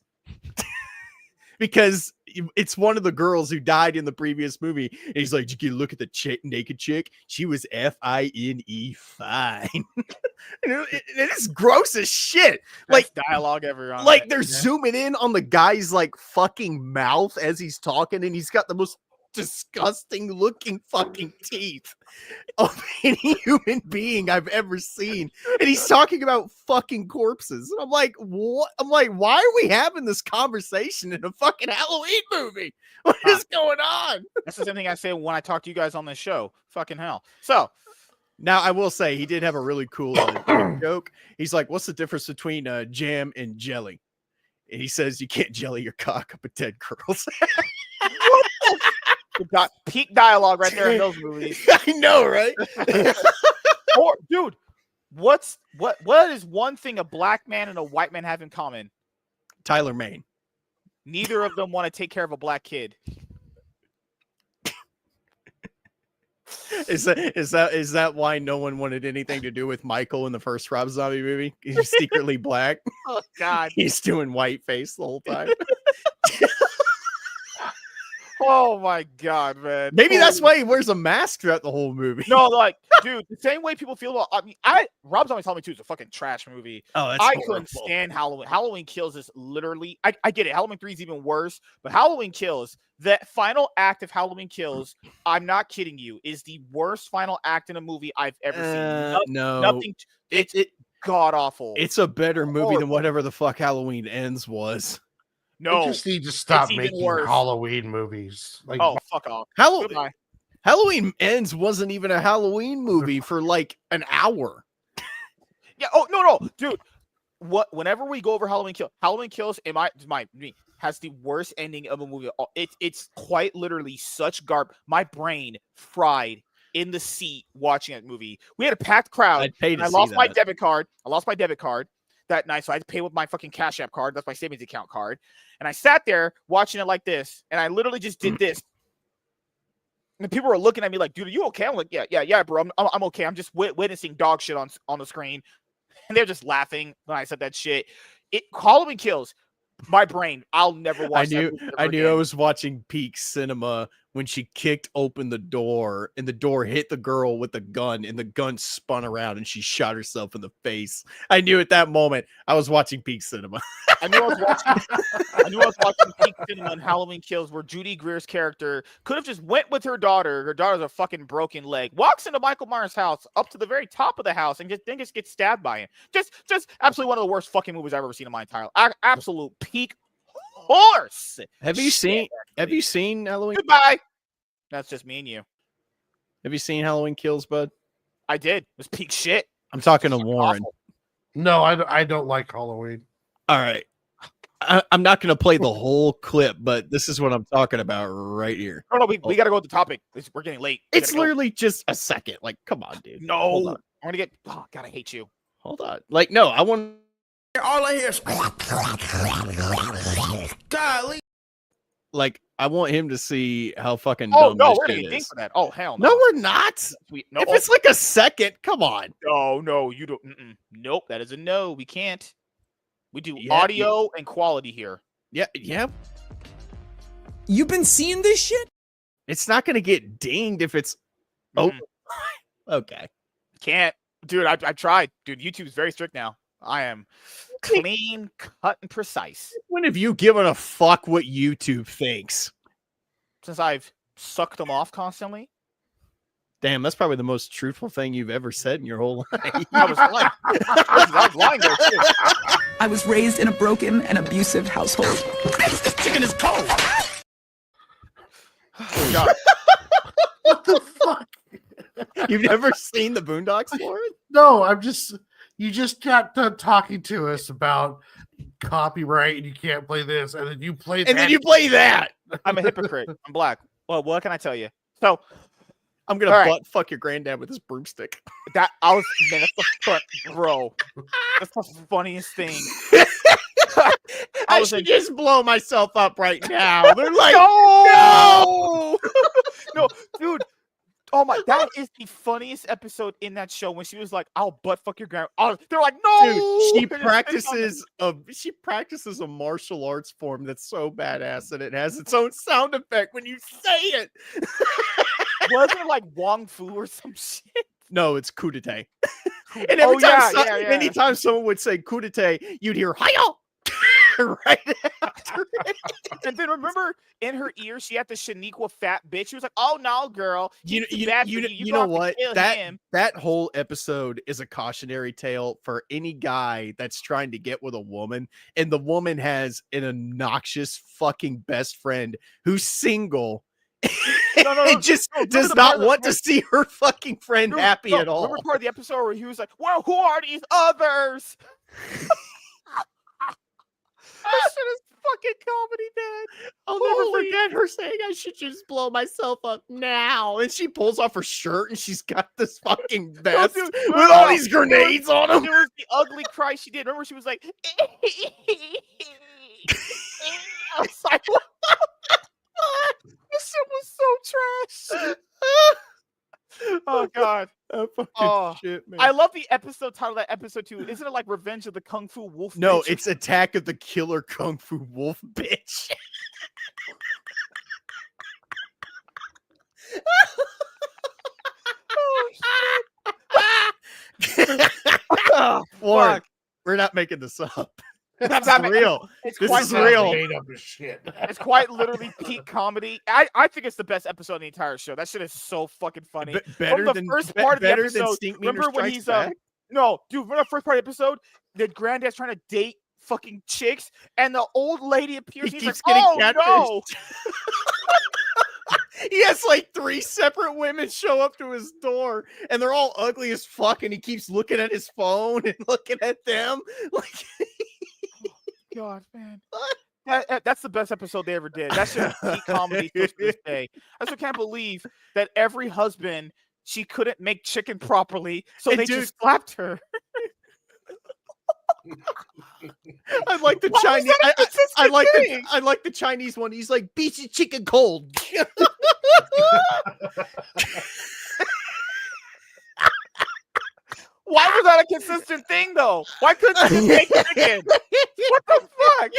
Because it's one of the girls who died in the previous movie. And he's like, "Did you look at the naked chick? She was Fine fine." And it is gross as shit. Like dialogue ever. Like they're zooming in on the guy's like fucking mouth as he's talking, and he's got the most disgusting looking fucking teeth of any human being I've ever seen. And he's talking about fucking corpses. And I'm like, what? I'm like, why are we having this conversation in a fucking Halloween movie? What is going on? That's the same thing I say when I talk to you guys on this show. Fucking hell. So now I will say he did have a really cool joke. He's like, what's the difference between jam and jelly? And he says, you can't jelly your cock up at dead girls. Got peak dialogue right there in those movies. I know, right? Or, dude, what is one thing a black man and a white man have in common? Tyler Mane. Neither of them want to take care of a black kid. Is that why no one wanted anything to do with Michael in the first Rob Zombie movie? He's secretly black. Oh God, he's doing white face the whole time. Oh my God, man. Maybe that's why he wears a mask throughout the whole movie. No, like, dude, the same way people feel about. I mean, Rob Zombie told me too. It's a fucking trash movie. Oh, that's I horrible. couldn't stand Halloween. Halloween Kills is literally. I get it. Halloween 3 is even worse, but Halloween Kills, that final act of Halloween Kills, I'm not kidding you, is the worst final act in a movie I've ever seen. Nothing. It's god awful. It's a better movie than whatever the fuck Halloween Ends was. No, you just need to stop making Halloween movies. Like, fuck off. Halloween Ends wasn't even a Halloween movie for like an hour. Yeah. Oh no, dude. Whenever we go over Halloween Kills, has the worst ending of a movie. It's quite literally such garbage. My brain fried in the seat watching that movie. We had a packed crowd. I lost my debit card. That night, so I had to pay with my fucking Cash App card. That's my savings account card. And I sat there watching it like this, and I literally just did this. And people were looking at me like, "Dude, are you okay?" I'm like, "Yeah, bro. I'm okay. I'm just witnessing dog shit on the screen." And they're just laughing when I said that shit. Halloween Kills. My brain, I'll never watch that movie ever again. I was watching peak cinema when she kicked open the door and the door hit the girl with the gun and the gun spun around and she shot herself in the face. I knew at that moment I was watching peak cinema. I knew I was watching peak cinema in Halloween Kills, where Judy Greer's character could have just went with her daughter. Her daughter's a fucking broken leg. Walks into Michael Myers' house up to the very top of the house and just gets stabbed by him. Just absolutely one of the worst fucking movies I've ever seen in my entire life. Absolute peak horse. Have you seen Halloween? Goodbye. That's just me and you. Have you seen Halloween Kills, bud? I did. It was peak shit. I'm talking to Warren. Awful. No, I don't like Halloween. All right. I'm not going to play the whole clip, but this is what I'm talking about right here. No, we got to go with the topic. We're getting late. It's literally just a second. Like, come on, dude. No. I'm going to get... Oh, God, I hate you. Hold on. Like, no, I want... All I hear is... Golly. Like, I want him to see how fucking dumb this we're shit getting is. For that. Oh, hell no. No, we're not. No, if it's like a second, come on. No, you don't. Nope, that is a no. We can't. We do audio and quality here. Yeah. You've been seeing this shit? It's not going to get dinged if it's... Oh, okay. Can't. Dude, I tried. Dude, YouTube's very strict now. I am clean, cut, and precise. When have you given a fuck what YouTube thinks? Since I've sucked them off constantly. Damn, that's probably the most truthful thing you've ever said in your whole life. I was lying. I was lying there too. I was raised in a broken and abusive household. This chicken is cold. Oh, God. What the fuck? You've never seen the Boondocks, Lauren? No, you just got done talking to us about copyright and you can't play this, and then you play that. And then you play that. I'm a hypocrite. I'm black. Well, what can I tell you? So I'm gonna All right. butt fuck your granddad with this broomstick. man, that's the fun, bro. That's the funniest thing. I was should in- just blow myself up right now. They're like, no, no, dude. Oh my, that is the funniest episode in that show when she was like, "I'll butt fuck your grandma." They're like, "No." dude, she practices a martial arts form that's so badass that it has its own sound effect when you say it. Wasn't it like Wong Fu or some shit? No, it's coup d'etat. And every anytime someone would say coup d'etat, you'd hear hiya right after it. And then remember, in her ear, she had the Shaniqua fat bitch. She was like, "Oh no, girl, You you know what? That whole episode is a cautionary tale for any guy that's trying to get with a woman, and the woman has an obnoxious fucking best friend who's single. And just does not want to see her fucking friend happy at all. Remember part of the episode where he was like, "Well, who are these others?" That shit is fucking comedy, man. I'll never forget her saying I should just blow myself up now. And she pulls off her shirt and she's got this fucking vest with all these grenades on them. It was the ugly cry she did. Remember, she was like, I was like, what? This shit was so trash. Oh god. Shit, man. I love the episode title of that episode too. Isn't it like Revenge of the Kung Fu Wolf? No, bitch? it's Attack of the Killer Kung Fu Wolf bitch. Warren, we're not making this up. That's real. This is real. It's quite literally peak comedy. I think it's the best episode in the entire show. That shit is so fucking funny. Better than first part of the episode. Remember when he's no, dude. Remember the first part of the episode? The granddad's trying to date fucking chicks, and the old lady appears. He's like, "Oh no!" He has like 3 separate women show up to his door, and they're all ugly as fuck. And he keeps looking at his phone and looking at them like. God, man. That's the best episode they ever did. That shit is peak comedy to this day. I just can't believe that every husband, she couldn't make chicken properly, so they just slapped her. I like the Chinese. I like the Chinese one. He's like, beat your chicken cold. Why was that a consistent thing, though? Why couldn't you make chicken? What the fuck?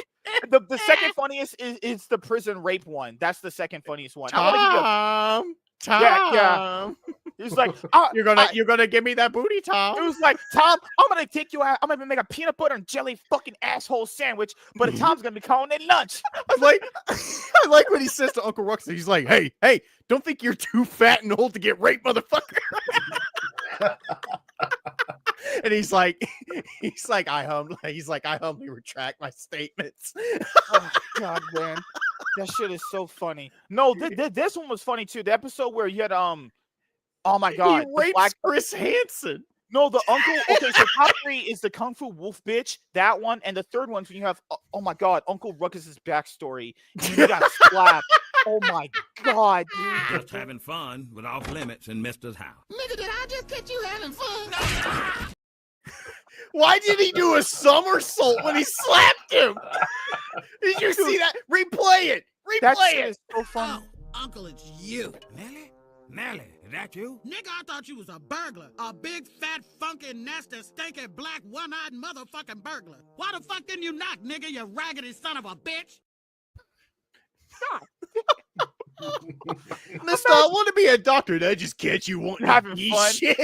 The second funniest is the prison rape one. That's the second funniest one. Tom. Yeah. He's like, you're gonna give me that booty, Tom. It was like, Tom, I'm gonna take you out. I'm gonna make a peanut butter and jelly fucking asshole sandwich, but Tom's gonna be calling it lunch. I like when he says to Uncle Ruxin, he's like, hey, don't think you're too fat and old to get raped, motherfucker. And he's like, I humbly retract my statements. Oh God, man, that shit is so funny. No, this one was funny too. The episode where you had oh my God, he rapes Chris Hansen. No, the uncle. Okay, so top 3 is the Kung Fu Wolf bitch, that one, and the third one's when you have oh my God, Uncle Ruckus's backstory. He got slapped. Oh my God, dude. Just having fun with off limits in Mister's house. Nigga, did I just catch you having fun? Why did he do a somersault when he slapped him? Did you see that? Replay it. That shit is so funny. Oh, Uncle, it's you. Nelly, is that you? Nigga, I thought you was a burglar. A big, fat, funky, nasty, stinky, black, one-eyed motherfucking burglar. Why the fuck didn't you knock, nigga, you raggedy son of a bitch? Mister, I want to be a doctor. Did I just catch you wanting having to fun? Shit?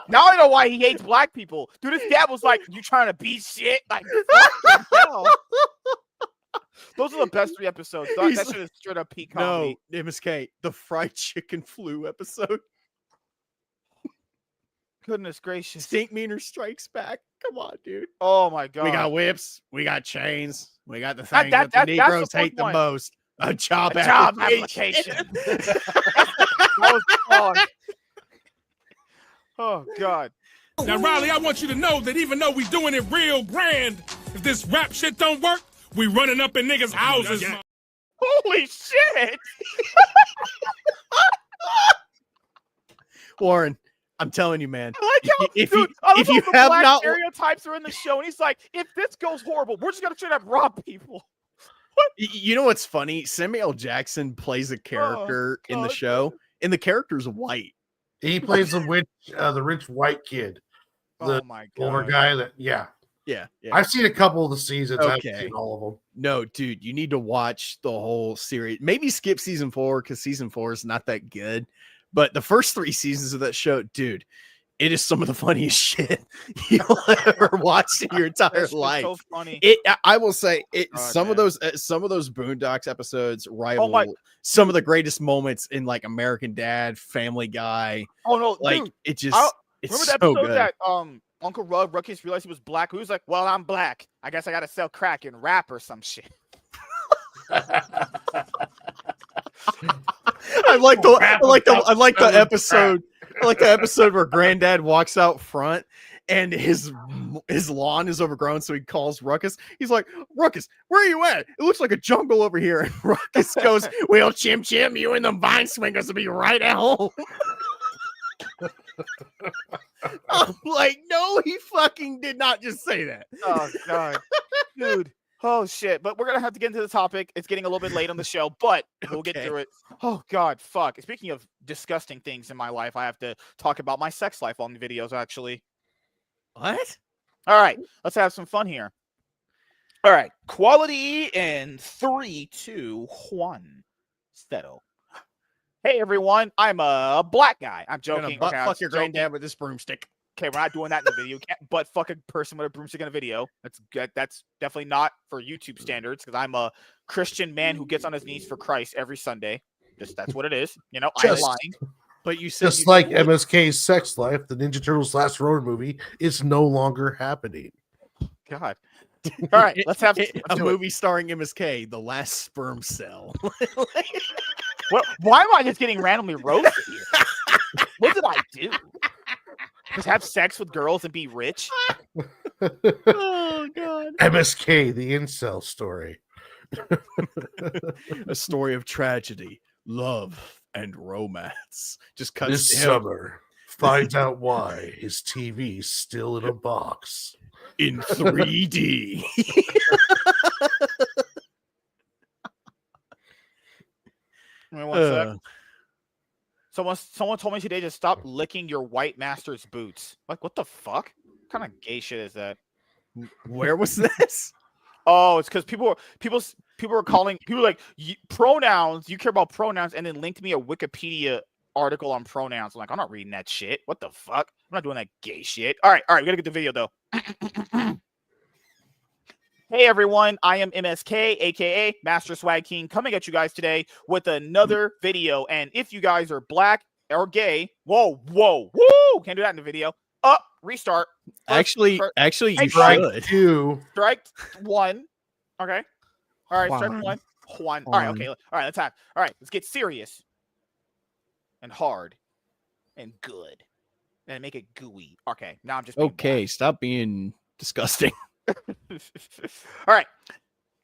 Now I know why he hates black people. Dude, his dad was like, "You trying to beat shit?" Like, fucking hell. Those are the best 3 episodes. That shit is straight up peak comedy. No, MSK, the fried chicken flu episode. Goodness gracious. Stink Meaner Strikes Back. Come on, dude. Oh my God. We got whips. We got chains. We got the thing that the Negroes hate the most. A job application. That was fun. Oh God. Now, Riley, I want you to know that even though we doing it real grand, if this rap shit don't work, We running up in niggas' houses. Holy shit! Warren, I'm telling you, man. I like how, If dude, you I love if how you the have black not stereotypes are in the show, and he's like, if this goes horrible, we're just gonna straight up rob people. You know what's funny? Samuel Jackson plays a character in the God, show, and the character's white. He plays the rich white kid, the Oh my older god. guy. Yeah. I've seen a couple of the seasons. I haven't Okay. seen all of them. No, dude, you need to watch the whole series. Maybe skip season 4 because season 4 is not that good. But the first 3 seasons of that show, dude, it is some of the funniest shit you'll ever watch in your entire That shit is life. so funny. I will say, God, some man. of those Boondocks episodes rival my- some of the greatest moments in like American Dad, Family Guy. Oh no, Like dude, it just, it's remember so the episode good. that Uncle Ruckus realized he was black? He was like, "Well, I'm black. I guess I gotta sell crack and rap or some shit." I like the episode. I like the episode where Granddad walks out front and his lawn is overgrown, so he calls Ruckus. He's like, "Ruckus, where are you at? It looks like a jungle over here." And Ruckus goes, "Well, Chim Chim, you and them vine swingers will be right at home." I'm like, no, he fucking did not just say that. Oh god, dude. Oh shit. But we're gonna have to get into the topic. It's getting a little bit late on the show, but we'll get Okay. through it. Oh god, fuck. Speaking of disgusting things in my life, I have to talk about my sex life on the videos actually. What? All right, let's have some fun here. All right, quality in 3, 2, 1. Settle. Hey everyone, I'm a black guy. I'm You're gonna joking. butt Okay, I'm fuck your joking. granddad with this broomstick. Okay, we're not doing that in the video. You can't butt fuck a person with a broomstick in a video. That's definitely not for YouTube standards because I'm a Christian man who gets on his knees for Christ every Sunday. Just that's what it is. You know, I'm Just- lying. But you said Just you like didn't- MSK's Sex Life, the Ninja Turtles last Ronin movie is no longer happening. God. All right, let's have a let's do it. movie starring MSK, The Last Sperm Cell. Why am I just getting randomly roasted here? What did I do? Just have sex with girls and be rich? Oh god. MSK, the incel story. A story of tragedy, love, and romance. Just cuts This to him summer, find out why his TV's still in a box. in 3D. Give me one sec. Someone told me today to stop licking your white master's boots. Like, what the fuck? What kind of gay shit is that? Where was this? Oh, it's because people were calling people like pronouns. You care about pronouns, and then linked me a Wikipedia article on pronouns. I'm like, I'm not reading that shit. What the fuck? I'm not doing that gay shit. All right, we gotta get the video though. Hey everyone, I am MSK, aka Master Swag King, coming at you guys today with another video. And if you guys are black or gay, woo, can't do that in the video. Restart. Actually, you Strike should. 2. Strike 1. Okay. All right, strike Juan. 1. Juan. All right, okay. All right, let's get serious and hard and good and make it gooey. Okay, now I'm just being Okay, stop being disgusting. All right.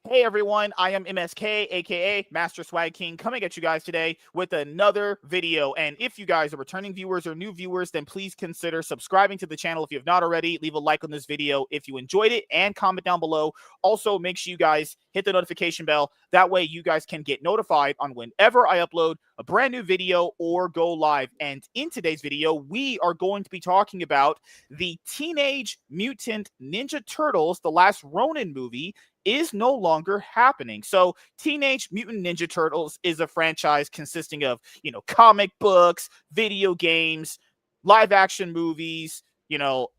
Hey everyone, I am MSK, aka Master Swag King, coming at you guys today with another video. And if you guys are returning viewers or new viewers, then please consider subscribing to the channel if you have not already. Leave a like on this video if you enjoyed it and comment down below. Also, make sure you guys hit the notification bell. That way you guys can get notified on whenever I upload a brand new video or go live. And in today's video, we are going to be talking about the Teenage Mutant Ninja Turtles, the last Ronin movie, is no longer happening. So Teenage Mutant Ninja Turtles is a franchise consisting of, comic books, video games, live action movies,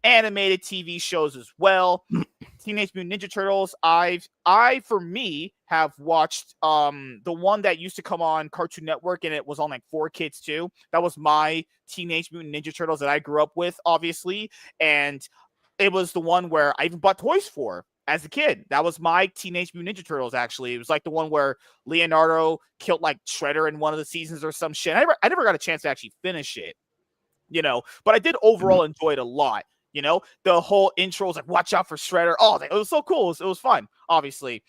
animated TV shows as well. Teenage Mutant Ninja Turtles, I for me have watched the one that used to come on Cartoon Network, and it was on like 4Kids too. That was my Teenage Mutant Ninja Turtles that I grew up with, obviously, and it was the one where I even bought toys for as a kid. That was my Teenage Mutant Ninja Turtles, actually. It was like the one where Leonardo killed like Shredder in one of the seasons or some shit. I never got a chance to actually finish it, but I did overall enjoy it a lot. The whole intro was like, watch out for Shredder. Oh, it was so cool. It was fun, obviously.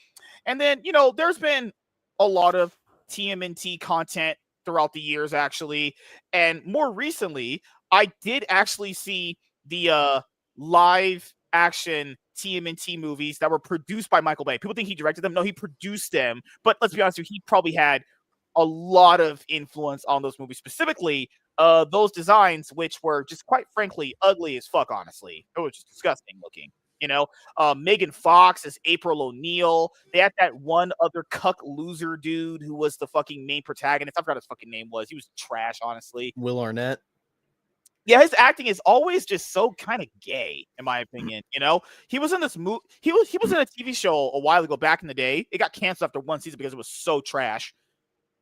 And then, there's been a lot of TMNT content throughout the years, actually. And more recently, I did actually see the live action TMNT movies that were produced by Michael Bay. People think he directed them. No, he produced them. But let's be honest with you, he probably had a lot of influence on those movies, specifically those designs, which were just quite frankly ugly as fuck, honestly. It was just disgusting looking. Megan Fox as April O'Neil. They had that one other cuck loser dude who was the fucking main protagonist. I forgot his fucking name was. He was trash, honestly. Will Arnett. Yeah, his acting is always just so kind of gay, in my opinion. He was in this movie. He was in a TV show a while ago, back in the day. It got canceled after one season because it was so trash.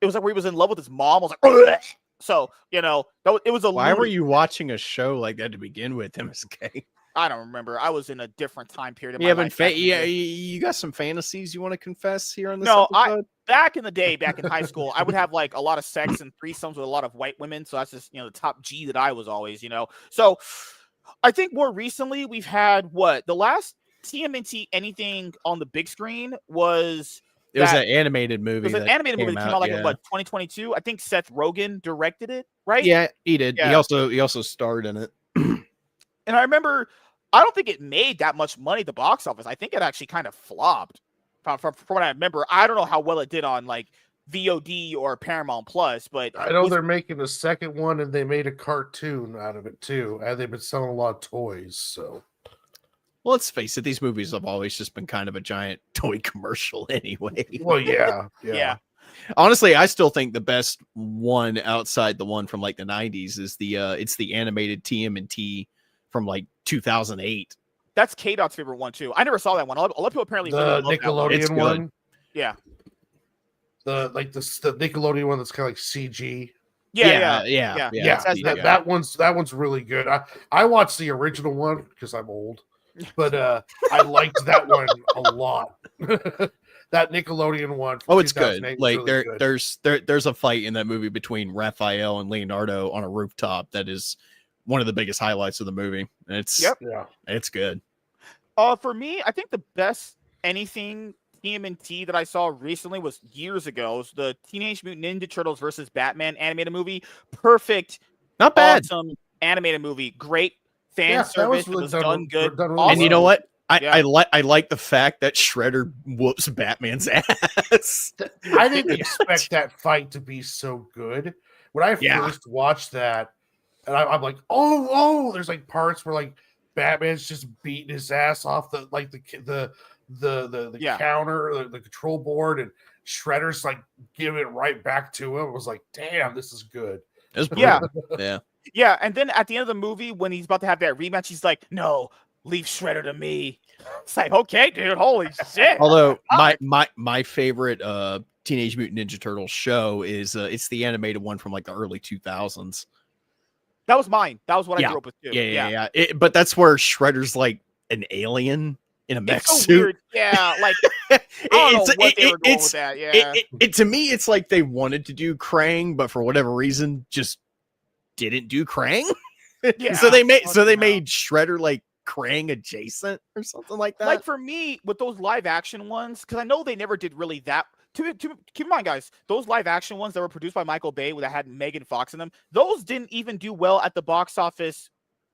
It was like where he was in love with his mom. I was like, ugh! So it was a. Why were you watching a show like that to begin with, MSK? I don't remember. I was in a different time period of You my life. you got some fantasies you want to confess here on this No, episode? Back in the day, back in high school, I would have like a lot of sex and threesomes with a lot of white women. So that's just, the top G that I was always, So I think more recently we've had the last TMNT anything on the big screen was. It was an animated movie. It was an animated movie that came out like in 2022. I think Seth Rogen directed it, right? Yeah, he did. Yeah. He also starred in it. And I remember, I don't think it made that much money at the box office. I think it actually kind of flopped. From what I remember, I don't know how well it did on like VOD or Paramount Plus, but I know they're making a second one, and they made a cartoon out of it too. And they've been selling a lot of toys. So, well, let's face it; these movies have always just been kind of a giant toy commercial, anyway. Well, yeah. Honestly, I still think the best one outside the one from like the '90s is it's the animated TMNT from like 2008. That's K-Dot's favorite one too. I never saw that one. A lot of people apparently the really Nickelodeon one. Yeah. The Nickelodeon one that's kind of like CG. Yeah. That one's really good. I watched the original one because I'm old, but I liked that one a lot. That Nickelodeon one. Oh, it's good. Like really good. there's a fight in that movie between Raphael and Leonardo on a rooftop that is one of the biggest highlights of the movie. It's good. For me, I think the best anything TMNT that I saw recently was years ago. It was the Teenage Mutant Ninja Turtles versus Batman animated movie. Perfect, not bad, awesome animated movie. Great fan service. It was done good. Awesome. And you know what? I like the fact that Shredder whoops Batman's ass. I didn't expect that fight to be so good. When I first watched that, and I'm like, oh, there's like parts where like Batman's just beating his ass off the counter, the control board, and Shredder's like giving it right back to him. I was like, damn, this is good. Yeah. And then at the end of the movie, when he's about to have that rematch, he's like, no, leave Shredder to me. It's like, okay, dude, holy shit. Although my favorite Teenage Mutant Ninja Turtles show is it's the animated one from like the early 2000s. That was mine. That was what I grew up with too. Yeah. But that's where Shredder's like an alien in a mech suit. Yeah, like I don't know what they were going with that. Yeah, to me, it's like they wanted to do Krang, but for whatever reason, just didn't do Krang. Yeah. so they made Shredder like Krang adjacent or something like that. Like for me, with those live action ones, because I know they never did really that. To keep in mind, guys, those live action ones that were produced by Michael Bay that had Megan Fox in them, those didn't even do well at the box office,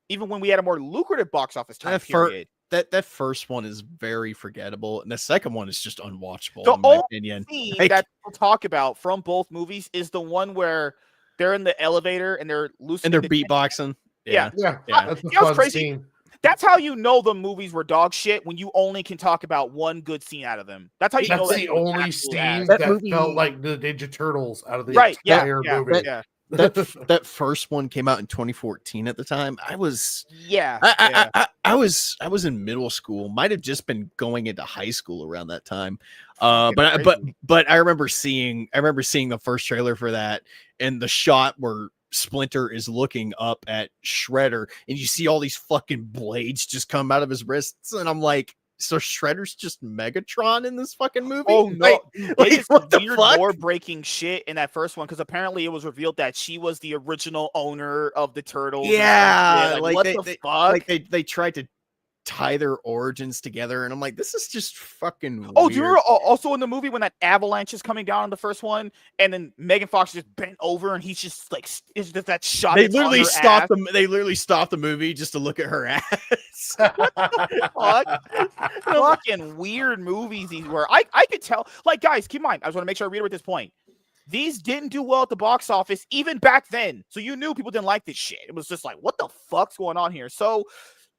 even when we had a more lucrative box office time period. That first one is very forgettable, and the second one is just unwatchable. The in my opinion, scene that people talk about from both movies is the one where they're in the elevator and they're loosening and they're beatboxing. Yeah. That's a fun crazy. Scene. That's how you know the movies were dog shit, when you only can talk about one good scene out of them. That's how you know the only scene that movie felt like the Ninja Turtles out of the entire movie. That first one came out in 2014 at the time. I was in middle school, might have just been going into high school around that time. But I remember seeing the first trailer for that, and the shot where Splinter is looking up at Shredder and you see all these fucking blades just come out of his wrists, and I'm like, so Shredder's just Megatron in this fucking movie? Oh no! It's what the weird fuck? lore breaking shit in that first one, because apparently it was revealed that she was the original owner of the turtles. Yeah, like what the fuck? Like they tried to tie their origins together, and I'm like, this is just fucking Oh, weird. do you remember also in the movie when that avalanche is coming down on the first one, and then Megan Fox just bent over and he's just like, is just that shot? They that's on literally her stopped ass? them. They literally stopped the movie just to look at her ass. Fuck. Fucking weird movies these were. I could tell. Like, guys, keep in mind, I just want to make sure I reiterate this point. These didn't do well at the box office even back then. So you knew people didn't like this shit. It was just like, what the fuck's going on here? So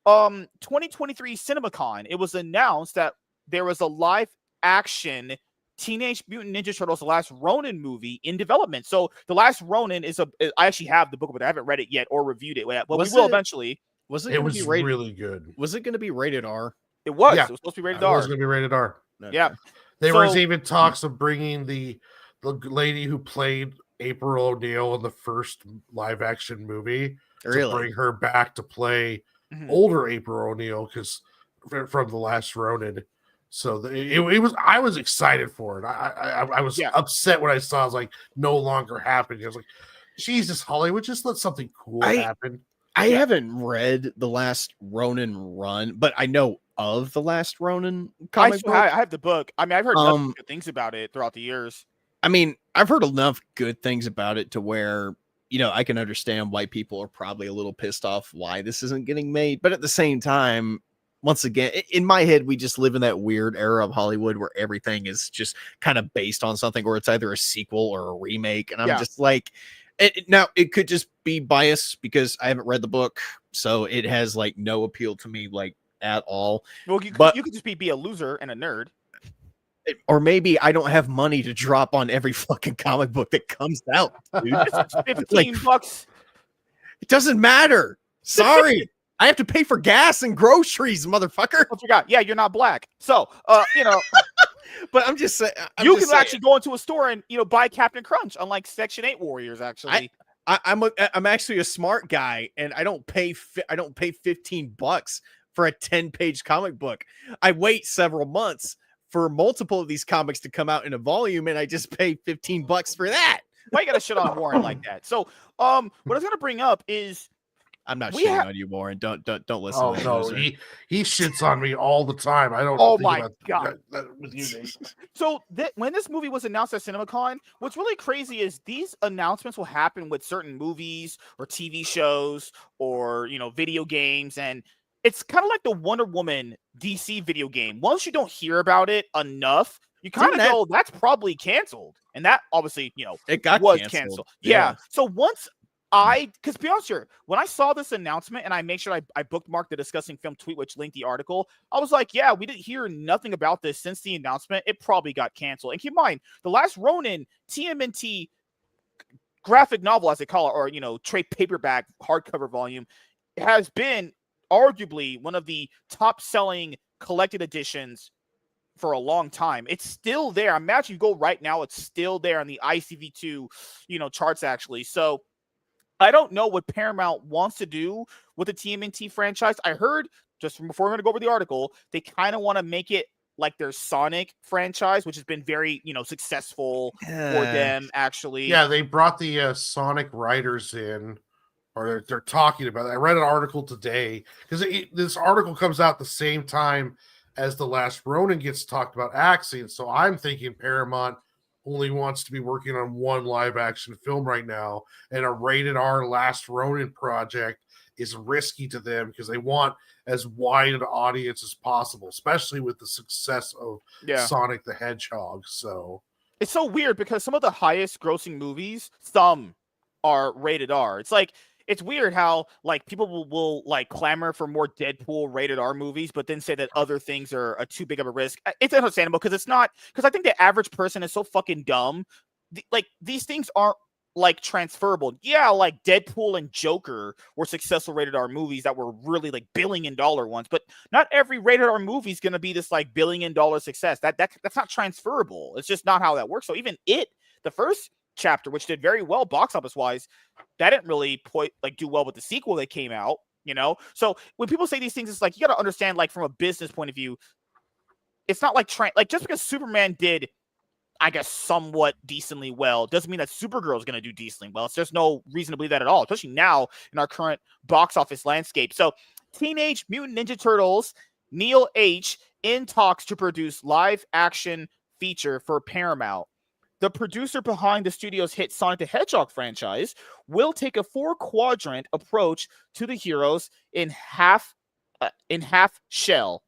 2023 CinemaCon, it was announced that there was a live action Teenage Mutant Ninja Turtles The Last Ronin movie in development. So The Last Ronin I actually have the book, but I haven't read it yet or reviewed it yet, but we will eventually. Was it? It was really good. Was it going to be rated R? It was. Yeah. It was supposed to be rated It R. was going to be rated R. Okay. Yeah. There was even talks of bringing the lady who played April O'Neil in the first live action movie to bring her back to play older April O'Neil because from The Last Ronin. So it was. I was excited for it. I was upset when I saw it was like no longer happening. I was like, Jesus, Hollywood, just let something cool happen. I haven't read The Last Ronin run, but I know of The Last Ronin comic book. I have the book. I mean, I've heard nothing good things about it throughout the years. I mean, I've heard enough good things about it to where, you know, I can understand why people are probably a little pissed off why this isn't getting made. But at the same time, once again, in my head, we just live in that weird era of Hollywood where everything is just kind of based on something, or it's either a sequel or a remake. And I'm just like, now it could just be bias because I haven't read the book. So it has like no appeal to me, like at all. Well, you could just be a loser and a nerd. Or maybe I don't have money to drop on every fucking comic book that comes out, dude. It's 15 bucks. It doesn't matter. Sorry. I have to pay for gas and groceries, motherfucker. I forgot. Yeah, you're not black. So, you know. But I'm just saying. You can actually go into a store and, you know, buy Captain Crunch, unlike Section 8 Warriors, actually. I'm actually a smart guy, and I don't pay $15 for a 10-page comic book. I wait several months for multiple of these comics to come out in a volume, and I just pay $15 for that. Why you gotta shit on Warren like that? So, what I was gonna bring up is I'm not shitting on you, Warren. Don't listen. Oh to that no, loser. he shits on me all the time. I don't. Oh think my about god! that with you, Nate. So when this movie was announced at CinemaCon, what's really crazy is these announcements will happen with certain movies or TV shows or, you know, video games, and it's kind of like the Wonder Woman DC video game. Once you don't hear about it enough, you kind of go, that's probably canceled. And that obviously, you know, it was canceled. Yeah. So once because to be honest here, when I saw this announcement and I made sure I bookmarked the discussing film tweet, which linked the article, I was like, yeah, we didn't hear nothing about this since the announcement. It probably got canceled. And keep in mind, The Last Ronin, TMNT graphic novel, as they call it, or, you know, trade paperback hardcover volume, has been arguably one of the top selling collected editions for a long time. It's still there. I imagine you go right now, it's still there on the ICV2, you know, charts actually. So I don't know what Paramount wants to do with the TMNT franchise. I heard just from before we're going to go over the article, they kind of want to make it like their Sonic franchise, which has been very, you know, successful for them actually. Yeah, they brought the Sonic writers in, or they're talking about it. I read an article today because this article comes out the same time as The Last Ronin gets talked about axing. So I'm thinking Paramount only wants to be working on one live action film right now, and a rated R Last Ronin project is risky to them because they want as wide an audience as possible, especially with the success of Sonic the Hedgehog. So it's so weird because some of the highest grossing movies, some are rated R. It's like, it's weird how like people will like clamor for more Deadpool rated R movies, but then say that other things are too big of a risk. It's understandable because it's not, because I think the average person is so fucking dumb. Like these things aren't like transferable. Yeah, like Deadpool and Joker were successful rated R movies that were really like $1 billion ones, but not every rated R movie is going to be this like $1 billion success. That's not transferable. It's just not how that works. So even the first chapter, which did very well box office wise, that didn't really do well with the sequel that came out, you know. So when people say these things, it's like you got to understand, like from a business point of view, it's not like just because Superman did, I guess, somewhat decently well doesn't mean that Supergirl is going to do decently well. There's no reason to believe that at all, especially now in our current box office landscape. So Teenage Mutant Ninja Turtles, Neil H. in talks to produce live-action feature for Paramount. The producer behind the studio's hit Sonic the Hedgehog franchise will take a 4-quadrant approach to the heroes in half shell.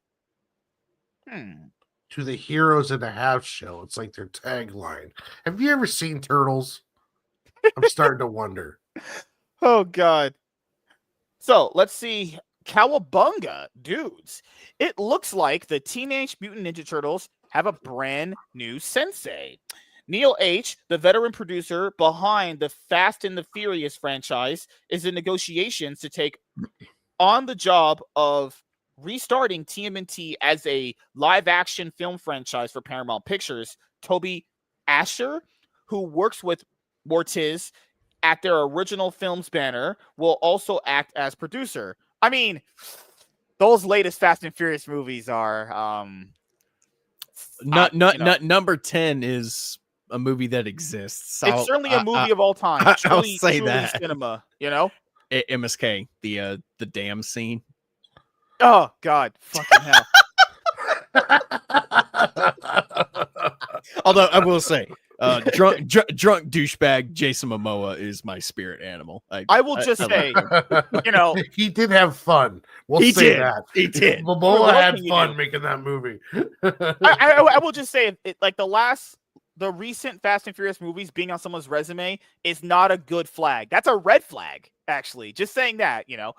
To the heroes in a half shell. It's like their tagline. Have you ever seen Turtles? I'm starting to wonder. Oh, God. So, let's see. Cowabunga, dudes. It looks like the Teenage Mutant Ninja Turtles have a brand new sensei. Neil H., the veteran producer behind the Fast and the Furious franchise, is in negotiations to take on the job of restarting TMNT as a live-action film franchise for Paramount Pictures. Toby Asher, who works with Mortiz at their original films banner, will also act as producer. I mean, those latest Fast and Furious movies are Number 10 is a movie that exists. It's certainly a movie of all time. I'll say truly that. Cinema, you know? MSK, the dam scene. Oh, God. Fucking hell. Although I will say, drunk douchebag Jason Momoa is my spirit animal. I will just say, you know, he did have fun. He say did. that. He did. Momoa had fun making that movie. I will just say, like the recent Fast and Furious movies being on someone's resume is not a good flag. That's a red flag, actually. Just saying that, you know.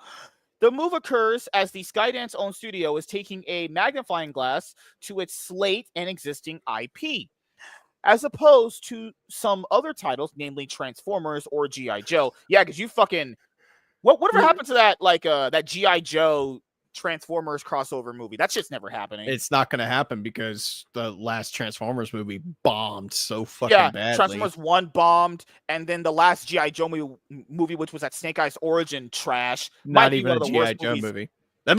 The move occurs as the Skydance-owned studio is taking a magnifying glass to its slate and existing IP, as opposed to some other titles, namely Transformers or G.I. Joe. Yeah, because you fucking... Whatever happened to that, like, that G.I. Joe Transformers crossover movie? That shit's never happening. It's not going to happen because the last Transformers movie bombed so fucking badly. Transformers 1 bombed, and then the last G.I. Joe movie, which was that Snake Eyes origin trash. Not even a G.I. Joe movie. That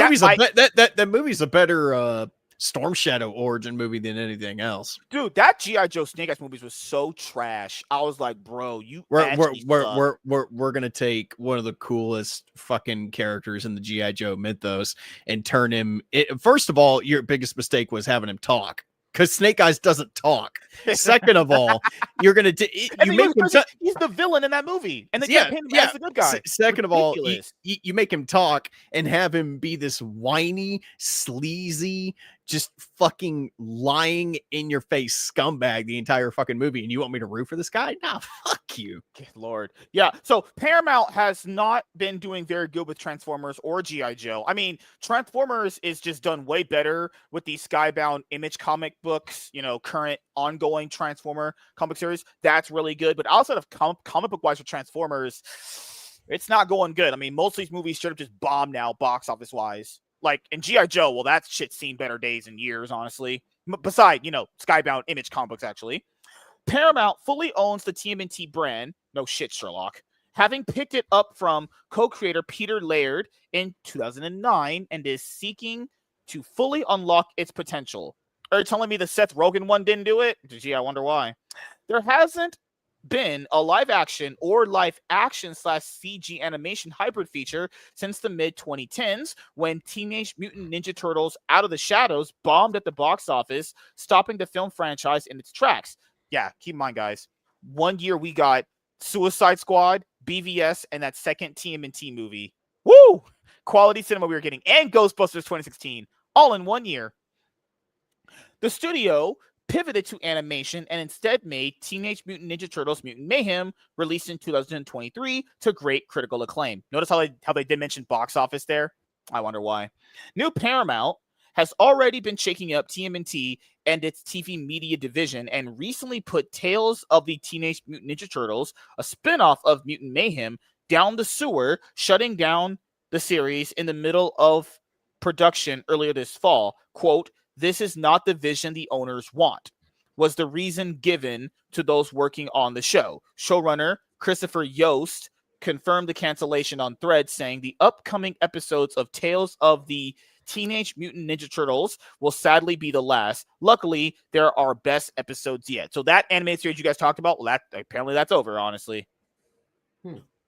movie's a better Storm Shadow origin movie than anything else. Dude, that G.I. Joe Snake Eyes movies was so trash. I was like, bro, we're gonna take one of the coolest fucking characters in the G.I. Joe mythos and turn him. First of all, your biggest mistake was having him talk. Because Snake Eyes doesn't talk. Second of all, you're gonna you make him he's the villain in that movie, and they paint him as the good guy. Second of all, you make him talk and have him be this whiny, sleazy, just fucking lying in your face scumbag the entire fucking movie, and you want me to root for this guy? Nah, fuck you. Good Lord. Yeah, so Paramount has not been doing very good with Transformers or G.I. Joe. I mean, Transformers is just done way better with the Skybound Image comic books, you know, current ongoing Transformer comic series. That's really good, but outside of comic book wise for Transformers, it's not going good. I mean, most of these movies straight up just bomb now, box office wise. Like in G.I. Joe, well, that shit's seen better days and years, honestly. Beside, you know, Skybound Image comic books, actually. Paramount fully owns the TMNT brand. No shit, Sherlock. Having picked it up from co-creator Peter Laird in 2009 and is seeking to fully unlock its potential. Are you telling me the Seth Rogen one didn't do it? Gee, I wonder why. There hasn't been a live action or live action / CG animation hybrid feature since the mid 2010s when Teenage Mutant Ninja Turtles Out of the Shadows bombed at the box office, stopping the film franchise in its tracks. Yeah, keep in mind, guys, 1 year we got Suicide Squad, BVS, and that second TMNT movie. Woo! Quality cinema we were getting, and Ghostbusters 2016, all in 1 year. The studio pivoted to animation and instead made Teenage Mutant Ninja Turtles Mutant Mayhem, released in 2023 to great critical acclaim. Notice how they did mention box office there? I wonder why. New Paramount has already been shaking up TMNT and its TV media division and recently put Tales of the Teenage Mutant Ninja Turtles, a spinoff of Mutant Mayhem, down the sewer, shutting down the series in the middle of production earlier this fall. Quote, "This is not the vision the owners want," was the reason given to those working on the show. Showrunner Christopher Yost confirmed the cancellation on Threads, saying the upcoming episodes of Tales of the Teenage Mutant Ninja Turtles will sadly be the last. Luckily, there are best episodes yet. So that animated series you guys talked about, well, apparently that's over, honestly.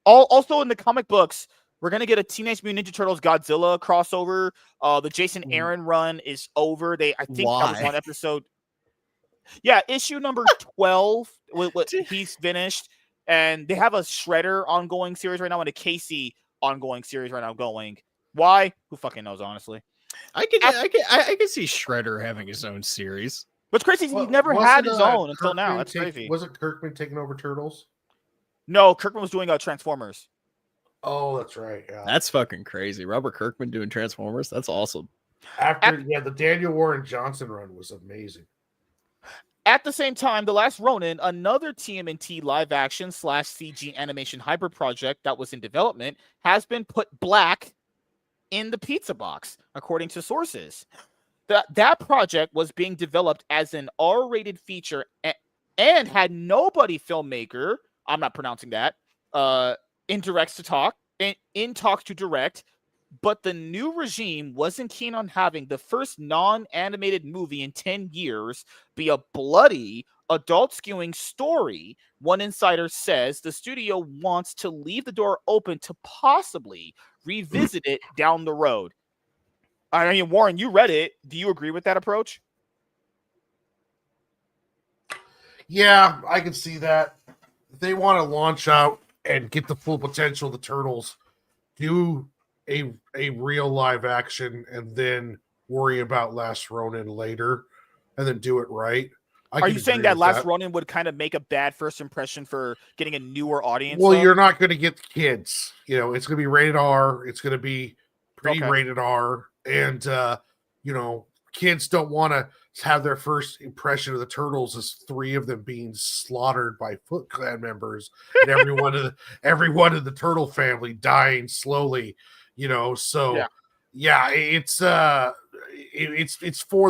Also in the comic books, We're gonna get a Teenage Mutant Ninja Turtles Godzilla crossover. The Jason Aaron run is over. I think that was one episode. Yeah, issue number 12. What he's finished, and they have a Shredder ongoing series right now and a Casey ongoing series right now going. Why? Who fucking knows? Honestly, I can see Shredder having his own series. what's crazy is he never had his own until now. That's crazy. Wasn't Kirkman taking over Turtles? No, Kirkman was doing Transformers. Oh, that's right. Yeah. That's fucking crazy. Robert Kirkman doing Transformers. That's awesome. The Daniel Warren Johnson run was amazing. At the same time, The Last Ronin, another TMNT live action / CG animation hybrid project that was in development, has been put black in the pizza box, according to sources. That project was being developed as an R-rated feature and had nobody filmmaker, I'm not pronouncing that, in talks to direct, but the new regime wasn't keen on having the first non-animated movie in 10 years be a bloody, adult-skewing story. One insider says the studio wants to leave the door open to possibly revisit it down the road. I mean, Warren, you read it. Do you agree with that approach? Yeah, I can see that. If they want to launch out and get the full potential of the Turtles, do a real live action and then worry about Last Ronin later and then do it right. Are you saying that Last Ronin would kind of make a bad first impression for getting a newer audience? Well, you're not going to get the kids. It's going to be rated R. It's going to be rated R. And, kids don't want to have their first impression of the Turtles as 3 of them being slaughtered by Foot Clan members and every one of the Turtle family dying slowly, so yeah, it's for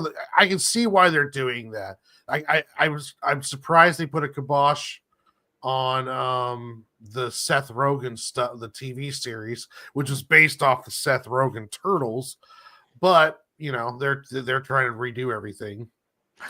the, I can see why they're doing that. I'm surprised they put a kibosh on the Seth Rogen stuff, the TV series, which was based off the Seth Rogen Turtles, but they're trying to redo everything.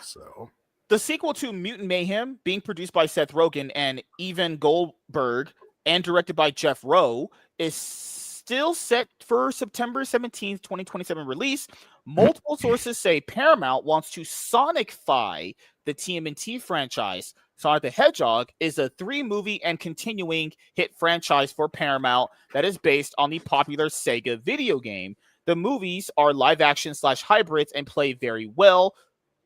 So the sequel to Mutant Mayhem, being produced by Seth Rogen and Evan Goldberg and directed by Jeff Rowe, is still set for September 17th, 2027 release. Multiple sources say Paramount wants to Sonicify the TMNT franchise. Sonic the Hedgehog is a 3-movie and continuing hit franchise for Paramount that is based on the popular Sega video game. The movies are live action / hybrids and play very well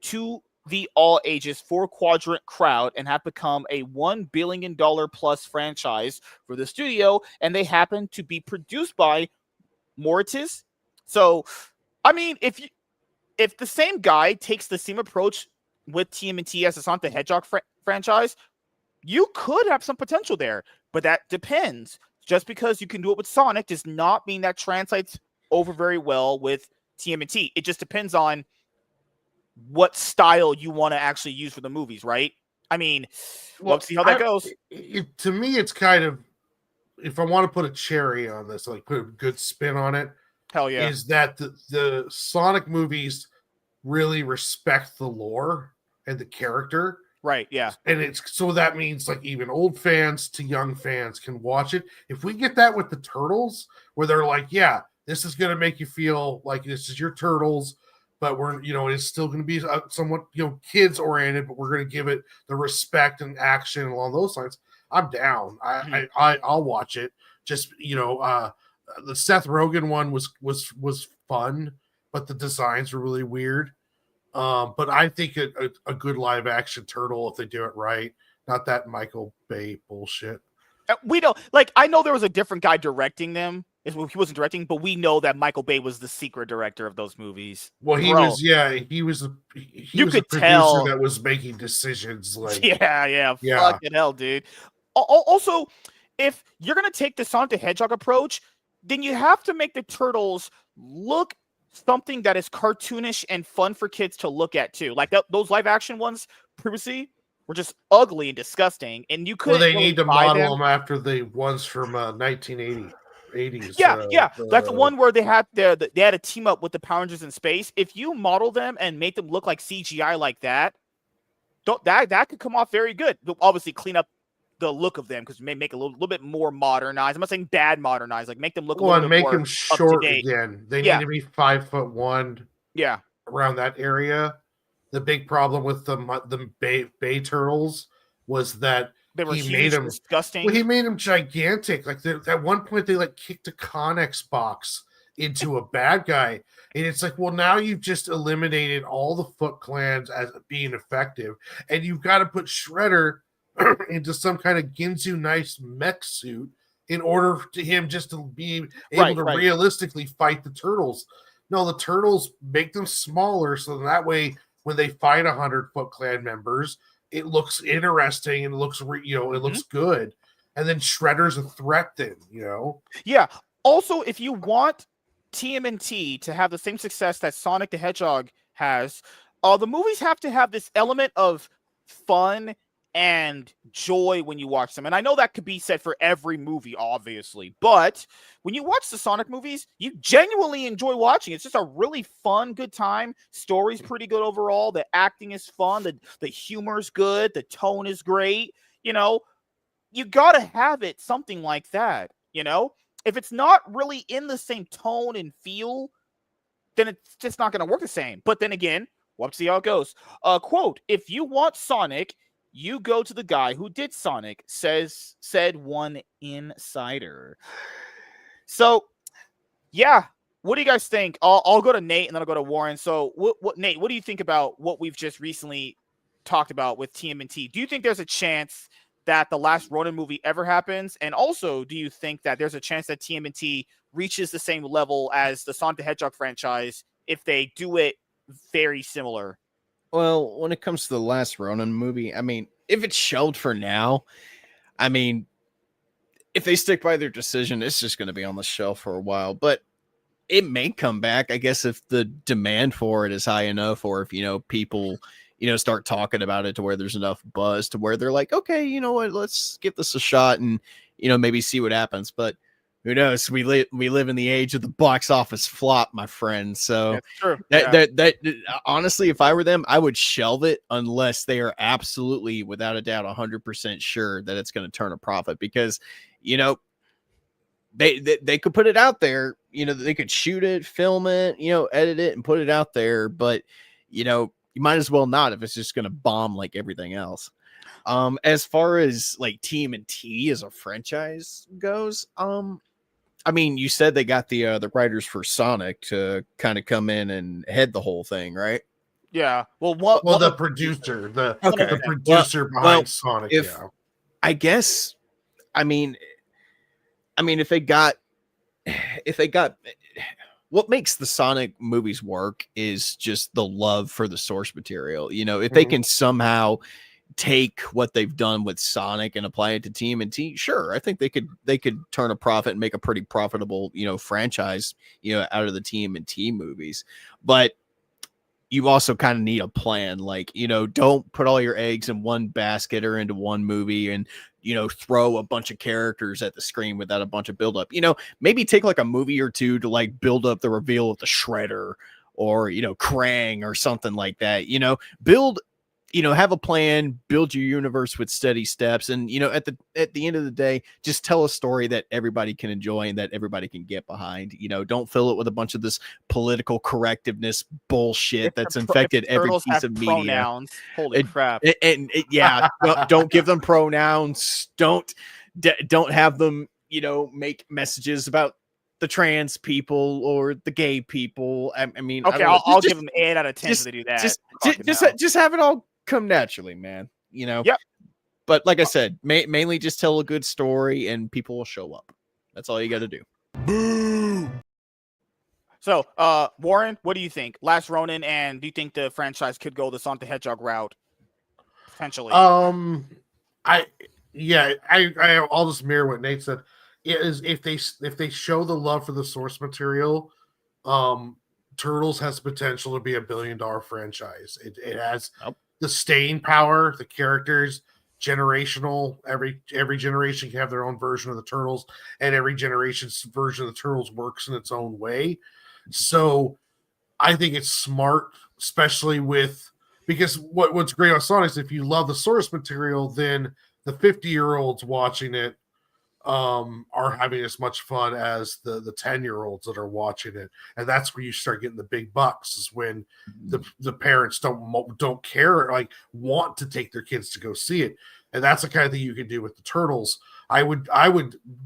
to the all ages 4-quadrant crowd and have become a $1 billion plus franchise for the studio. And they happen to be produced by Mortis. So, I mean, if the same guy takes the same approach with TMNT as the Sonic the Hedgehog franchise, you could have some potential there. But that depends. Just because you can do it with Sonic does not mean that translates over very well with TMNT. It just depends on what style you want to actually use for the movies, right? I mean, we'll see how that goes. To me, it's kind of, if I want to put a cherry on this, like put a good spin on it, hell yeah, is that the Sonic movies really respect the lore and the character. Right, yeah. And so that means like even old fans to young fans can watch it. If we get that with the Turtles, where they're like, yeah, this is going to make you feel like this is your Turtles, but we're, it's still going to be somewhat, kids oriented, but we're going to give it the respect and action along those lines. I'm down. I'll watch it. Just, the Seth Rogen one was fun, but the designs were really weird. But I think a good live action Turtle, if they do it right, not that Michael Bay bullshit. We don't I know there was a different guy directing them. He wasn't directing, but we know that Michael Bay was the secret director of those movies. Well, he was a producer tell that was making decisions. Like, yeah, fucking hell, dude. Also, if you're gonna take the Sonic the Hedgehog approach, then you have to make the Turtles look something that is cartoonish and fun for kids to look at too. Like those live action ones previously were just ugly and disgusting, and you couldn't. Well, they need to model them after the ones from 1980. 80s. Yeah. That's the one where they had a team up with the Power Rangers in space. If you model them and make them look like CGI like that, that could come off very good. They'll obviously clean up the look of them, because make a little bit more modernized. I'm not saying bad modernized, like make them look a Well, little and bit make more them up to short date. again. They Yeah. need to be 5'1" Yeah, around that area. The big problem with the bay turtles was that they were he huge, made them disgusting. well. He made them gigantic. Like at one point, they like kicked a Connex box into a bad guy, and it's like, well, now you've just eliminated all the Foot Clans as being effective, and you've got to put Shredder into some kind of Ginzu nice mech suit in order to him just to be able to realistically fight the turtles. No, the turtles make them smaller so that way when they fight 100 Foot Clan members, it looks interesting and looks it looks good. And then Shredder's a threat then, Yeah. Also, if you want TMNT to have the same success that Sonic the Hedgehog has, the movies have to have this element of fun and joy when you watch them. And I know that could be said for every movie, obviously, but when you watch the Sonic movies, you genuinely enjoy watching. It's just a really fun, good time. Story's pretty good overall. The acting is fun. The humor's good. The tone is great. You gotta have it something like that. If it's not really in the same tone and feel, then it's just not going to work the same. But then again, we'll have to see how it goes. Quote, if you want Sonic, you go to the guy who did Sonic, said one insider. So, yeah. What do you guys think? I'll go to Nate and then I'll go to Warren. So, Nate, what do you think about what we've just recently talked about with TMNT? Do you think there's a chance that the last Ronin movie ever happens? And also, do you think that there's a chance that TMNT reaches the same level as the Sonic the Hedgehog franchise if they do it very similar? Well, when it comes to the last Ronin movie, I mean, if it's shelved for now, I mean, if they stick by their decision, it's just going to be on the shelf for a while. But it may come back, I guess, if the demand for it is high enough, or if, people start talking about it to where there's enough buzz to where they're like, okay, you know what, let's give this a shot and, maybe see what happens. But who knows? We live in the age of the box office flop, my friend. So that's true. That honestly, if I were them, I would shelve it unless they are absolutely, without a doubt, 100% sure that it's going to turn a profit, because, they could put it out there, they could shoot it, film it, edit it and put it out there. But, you might as well not if it's just going to bomb like everything else. As far as like TMNT as a franchise goes, I mean, you said they got the writers for Sonic to kind of come in and head the whole thing, right? Yeah. Well, the producer, the producer behind Sonic. I guess, I mean, if they got, what makes the Sonic movies work is just the love for the source material. If they can somehow take what they've done with Sonic and apply it to TMNT, sure, I think they could turn a profit and make a pretty profitable, franchise, out of the TMNT movies. But you also kind of need a plan. Like, don't put all your eggs in one basket or into one movie and, throw a bunch of characters at the screen without a bunch of buildup. Maybe take like a movie or two to like build up the reveal of the Shredder or, Krang or something like that. Build, have a plan, build your universe with steady steps. And, at the end of the day, just tell a story that everybody can enjoy and that everybody can get behind. Don't fill it with a bunch of this political correctiveness bullshit that's infected every piece of media. Pronouns. Holy crap. Yeah, don't give them pronouns. Don't have them, make messages about the trans people or the gay people. I mean, okay, I'll give them 8 out of 10 if they do that. Just have it all come naturally, man. Yep. But like I said, mainly just tell a good story and people will show up. That's all you got to do. Boo! So, Warren, what do you think? Last Ronin, and do you think the franchise could go the Sonic the Hedgehog route potentially? I'll just mirror what Nate said. Is if they show the love for the source material, Turtles has potential to be $1 billion franchise. It has the staying power, the characters, generational. Every generation can have their own version of the Turtles, and every generation's version of the Turtles works in its own way. So I think it's smart, especially because what's great about Sonic is if you love the source material, then the 50-year-olds watching it are having as much fun as the 10-year-olds that are watching it, and that's where you start getting the big bucks. Is when the parents don't care, like want to take their kids to go see it, and that's the kind of thing you can do with the Turtles. I would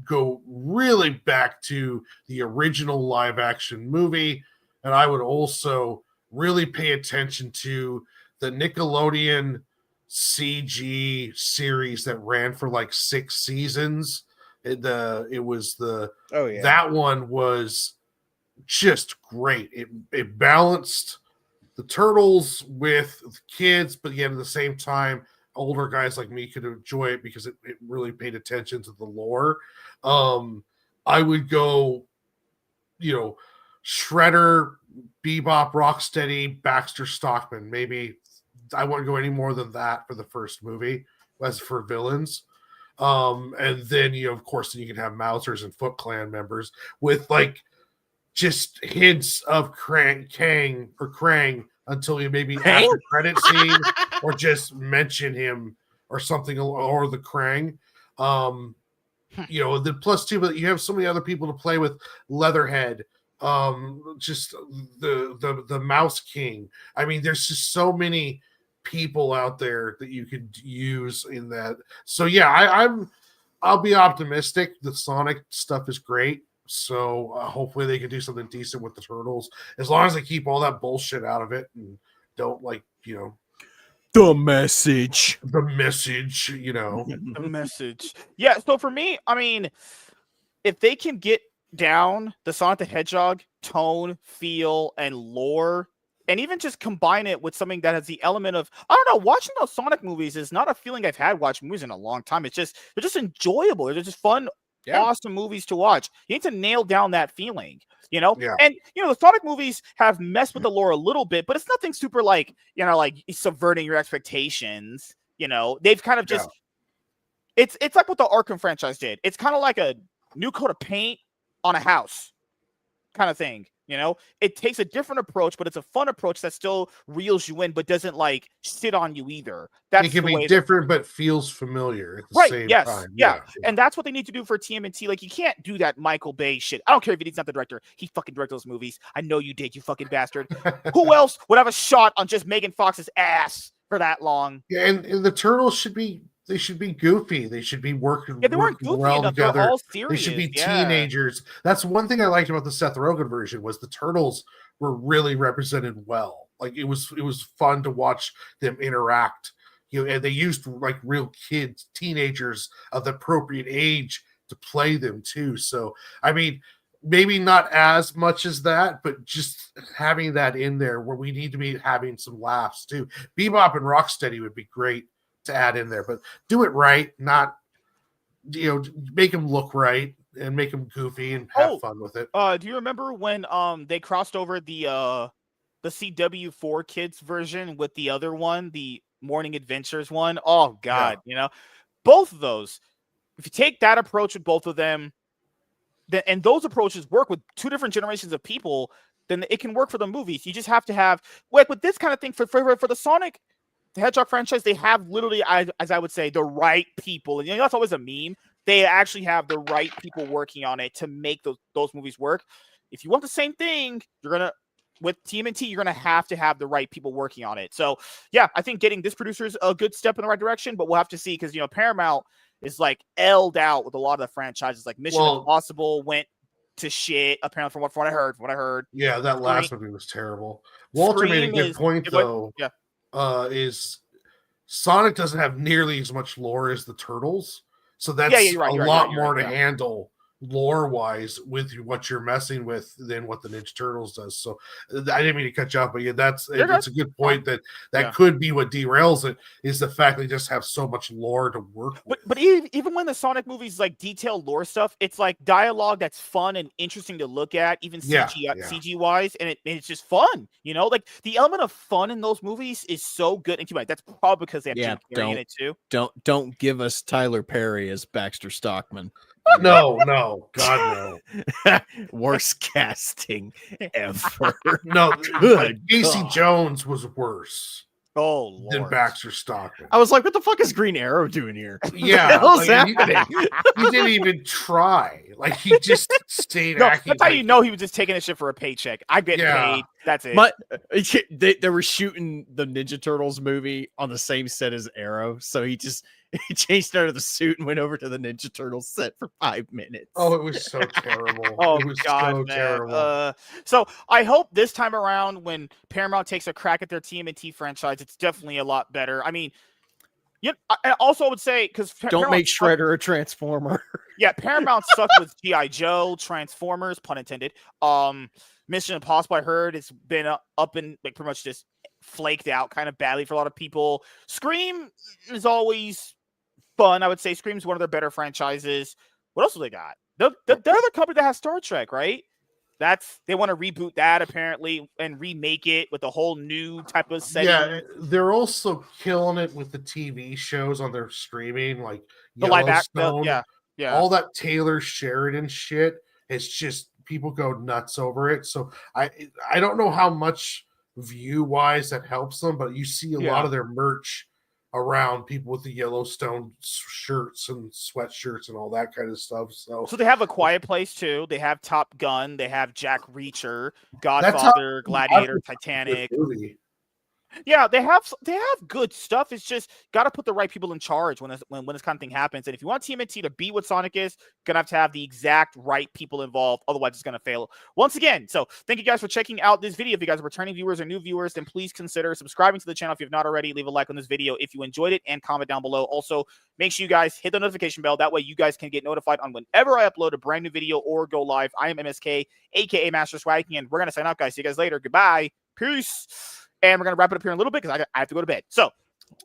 go really back to the original live action movie, and I would also really pay attention to the Nickelodeon CG series that ran for like 6 seasons. That one was just great. It balanced the Turtles with the kids, but yet at the same time, older guys like me could enjoy it because it really paid attention to the lore. I would go, Shredder, Bebop, Rocksteady, Baxter Stockman. Maybe I wouldn't go any more than that for the first movie as for villains. And then of course you can have Mousers and Foot Clan members with like just hints of Krang until you maybe after credit scene or just mention him or something, or the Krang. The plus two, but you have so many other people to play with. Leatherhead, just the Mouse King. I mean, there's just so many people out there that you could use in that. So yeah, I'll be optimistic. The Sonic stuff is great. So hopefully they can do something decent with the Turtles, as long as they keep all that bullshit out of it and don't the message. The message. Yeah. So for me, I mean, if they can get down the Sonic the Hedgehog tone, feel, and lore, and even just combine it with something that has the element of, I don't know, watching those Sonic movies is not a feeling I've had watching movies in a long time. It's just, they're just enjoyable. They're just fun, awesome movies to watch. You need to nail down that feeling, And, the Sonic movies have messed with the lore a little bit, but it's nothing super like subverting your expectations. They've kind of just, it's like what the Arkham franchise did. It's kind of like a new coat of paint on a house kind of thing. It takes a different approach, but it's a fun approach that still reels you in, but doesn't like sit on you either. That's it can be different, but feels familiar at the same time. Yeah. And that's what they need to do for TMNT. Like, you can't do that Michael Bay shit. I don't care if he's not the director. He fucking directed those movies. I know you did, you fucking bastard. Who else would have a shot on just Megan Fox's ass for that long? Yeah, and the Turtles should be goofy. They should be working, they weren't goofy well enough. together. They're all serious. They should be teenagers. That's one thing I liked about the Seth Rogen version, was the Turtles were really represented well. Like it was fun to watch them interact. And they used like real kids, teenagers of the appropriate age to play them too. So I mean, maybe not as much as that, but just having that in there where we need to be having some laughs too. Bebop and Rocksteady would be great to add in there, but do it right, not make them look right and make them goofy and have fun with it. Do you remember when they crossed over the CW4 Kids version with the other one, the Morning Adventures one? Oh god, both of those. If you take that approach with both of them, and those approaches work with two different generations of people, then it can work for the movies. You just have to have with this kind of thing for the Sonic the Hedgehog franchise. They have literally, as I would say, the right people, and that's always a meme. They actually have the right people working on it to make those movies work. If you want the same thing, with TMNT, you're gonna have to have the right people working on it. So yeah, I think getting this producer is a good step in the right direction, but we'll have to see, because Paramount is like L'd out with a lot of the franchises. Like Mission Impossible went to shit, apparently, from what I heard. Yeah, that last movie was terrible. Walter made a good point though. Is Sonic doesn't have nearly as much lore as the Turtles, so that's a lot more to handle lore wise with what you're messing with than what the Ninja Turtles does. So I didn't mean to cut you off, but it's a good point that could be what derails it, is the fact they just have so much lore to work with. But even when the Sonic movies like detailed lore stuff, it's like dialogue that's fun and interesting to look at, even CG wise, and it's just fun. Like the element of fun in those movies is so good. And that's probably because they have Jim Carrey in it too. Don't give us Tyler Perry as Baxter Stockman. No, God no. Worst casting ever. No, good. Casey Jones was worse. Oh Lord. than Baxter Stockman. I was like, what the fuck is Green Arrow doing here? Yeah, What the hell's like, happening? he didn't even try. Like he just stayed No, acting. that's how like, you know he was just taking this shit for a paycheck. I get Yeah. paid. That's it. They were shooting the Ninja Turtles movie on the same set as Arrow, so he changed out of the suit and went over to the Ninja Turtles set for 5 minutes. Oh, it was so terrible. Oh it was God, so man. terrible. So I hope this time around, when Paramount takes a crack at their TMNT franchise, it's definitely a lot better. I mean, yeah. I also would say because Don't make Shredder a Transformer. Yeah, Paramount sucked with G.I. Joe, Transformers, pun intended. Mission Impossible, I heard it's been up and like pretty much just flaked out kind of badly for a lot of people. Scream is always fun. I would say Scream's one of their better franchises. What else do they got? They're the company that has Star Trek, right? They want to reboot that apparently and remake it with a whole new type of setting. Yeah, they're also killing it with the TV shows on their streaming, like The live action, Yellowstone. yeah. All that Taylor Sheridan shit. It's just people go nuts over it. So I don't know how much view wise that helps them, but you see a lot of their merch around, people with the Yellowstone shirts and sweatshirts and all that kind of stuff. So they have A Quiet Place too. They have Top Gun. They have Jack Reacher, Godfather, Gladiator, Titanic. Yeah, they have good stuff. It's just got to put the right people in charge when this kind of thing happens. And if you want TMNT to be what Sonic is, gonna have the exact right people involved. Otherwise, it's gonna fail once again. So thank you guys for checking out this video. If you guys are returning viewers or new viewers, then please consider subscribing to the channel if you have not already. Leave a like on this video if you enjoyed it and comment down below. Also, make sure you guys hit the notification bell. That way, you guys can get notified on whenever I upload a brand new video or go live. I am MSK, aka Master Swagging, and we're gonna sign out, guys. See you guys later. Goodbye. Peace. And we're going to wrap it up here in a little bit because I have to go to bed. So,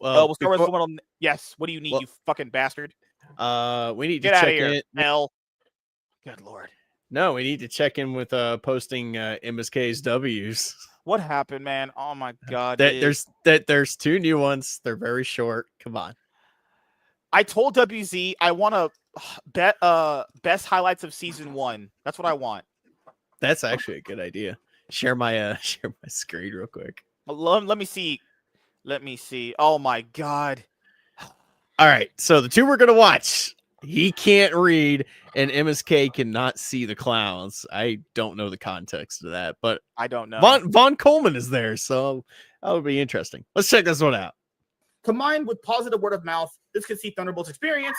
we'll start with someone. Yes, what do you need, you fucking bastard? We need Get to out check of here, in. Mel. Good Lord. No, we need to check in with posting MSK's W's. What happened, man? Oh, my God. There's 2 new ones. They're very short. Come on. I told WZ I want to bet best highlights of season 1. That's what I want. That's actually a good idea. Share my screen real quick. Let me see. Oh my God. All right. So the 2 we're going to watch, he can't read and MSK cannot see the clowns. I don't know the context of that, but I don't know. Von Coleman is there. So that would be interesting. Let's check this one out. Combined with positive word of mouth, this could see Thunderbolt's experience.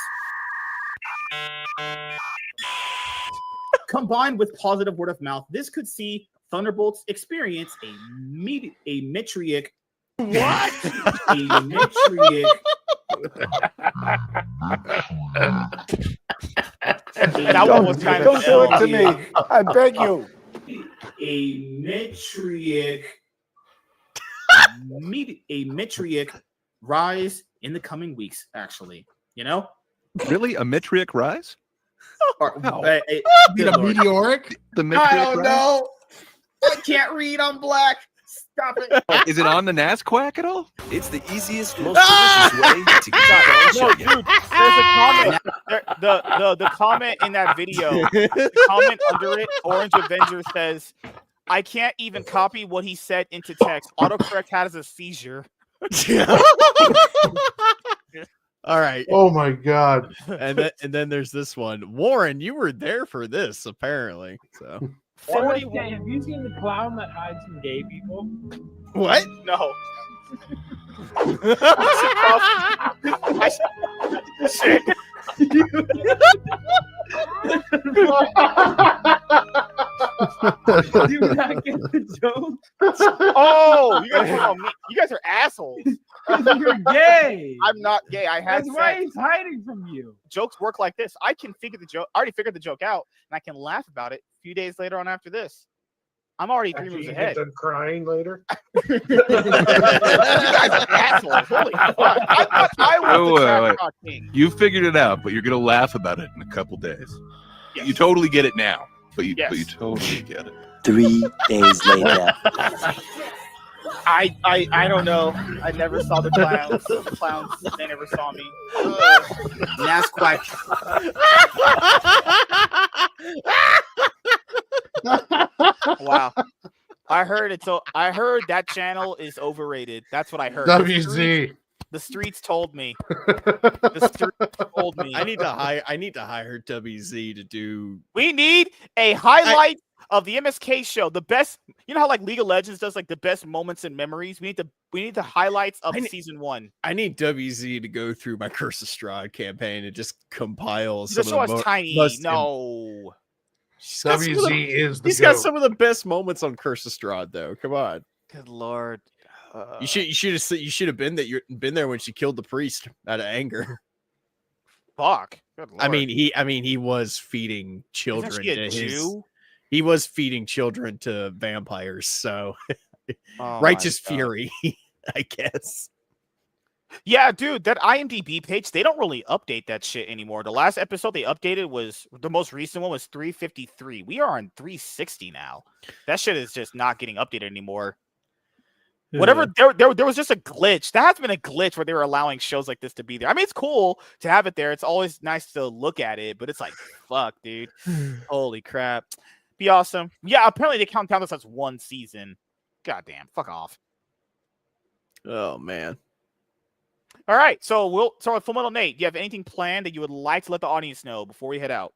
Combined with positive word of mouth, this could see Thunderbolts experience a metric. What? A metric. Don't do it to me. I beg you. A metric rise in the coming weeks, actually. You know? Really? A metric rise? a meteoric? The metric I don't rise? know. I can't read. I'm black. Stop it. Is it on the NASQuack at all? It's the easiest, most delicious way to get No, dude, there's a comment. The comment in that video, the comment under it, Orange Avenger says, I can't even copy what he said into text. Autocorrect has a seizure. All right. Oh my God. And then there's this one. Warren, you were there for this, apparently. So 41. Have you seen the clown that hides from gay people? What? No. Shit. Do you not get the joke? Oh, you guys are assholes. You're gay. I'm not gay. I had That's why sex. he's hiding from you. Jokes work like this. I can figure the joke. I already figured the joke out, and I can laugh about it a few days later on after this. I'm already 3 moves ahead. Done crying later. You guys are assholes. Holy fuck. I thought I was the trash talk king. You figured it out, but you're going to laugh about it in a couple days. Yes. You totally get it now, but you Yes. totally get it. 3 days later. I don't know. I never saw the clowns. The clowns, they never saw me. NASQuack. Wow. I heard it. So I heard that channel is overrated. That's what I heard. WZ. The streets told me. The streets told me. I need to hire WZ to do. We need a highlight of the MSK show. The best. You know how like League of Legends does like the best moments and memories. We need the highlights of season 1. I need WZ to go through my Curse of Strahd campaign and just compile The some show of the is tiny. No. WZ is the He's got some of the best moments on Curse of Strahd, though. Come on. Good lord. You should have been there when she killed the priest out of anger. Fuck. Good lord. I mean, he was feeding children Isn't she a to Jew? He was feeding children to vampires, so Oh righteous my God. fury, I guess. Yeah, dude, that IMDb page, they don't really update that shit anymore. The last episode they updated was the most recent one was 353. We are on 360 now. That shit is just not getting updated anymore. Whatever, there was just a glitch. That has been a glitch where they were allowing shows like this to be there. I mean, it's cool to have it there. It's always nice to look at it, but it's like, fuck, dude. Holy crap. Be awesome. Yeah, apparently they count this as one season. Goddamn, fuck off. Oh, man. All right, so we'll start with Full Metal Nate. Do you have anything planned that you would like to let the audience know before we head out?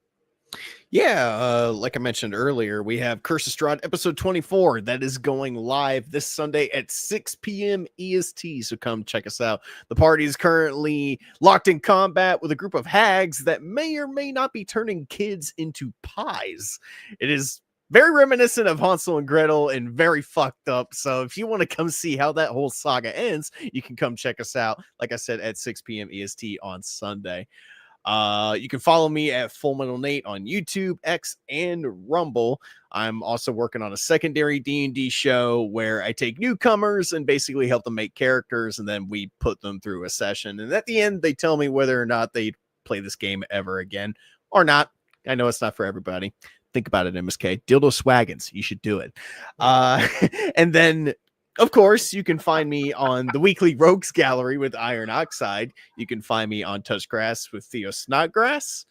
Yeah, like I mentioned earlier, we have Curse of Strahd episode 24 that is going live this Sunday at 6 p.m. EST, so come check us out. The party is currently locked in combat with a group of hags that may or may not be turning kids into pies. It is very reminiscent of Hansel and Gretel and very fucked up, so if you want to come see how that whole saga ends, you can come check us out, like I said, at 6 p.m. EST on Sunday. You can follow me at Full Metal Nate on YouTube, X, and Rumble. I'm also working on a secondary D&D show where I take newcomers and basically help them make characters, and then we put them through a session. And at the end, they tell me whether or not they'd play this game ever again or not. I know it's not for everybody. Think about it, MSK. Dildo Swaggins. You should do it. And then, of course, you can find me on the weekly Rogues Gallery with Iron Oxide. You can find me on Touch Grass with Theo Snodgrass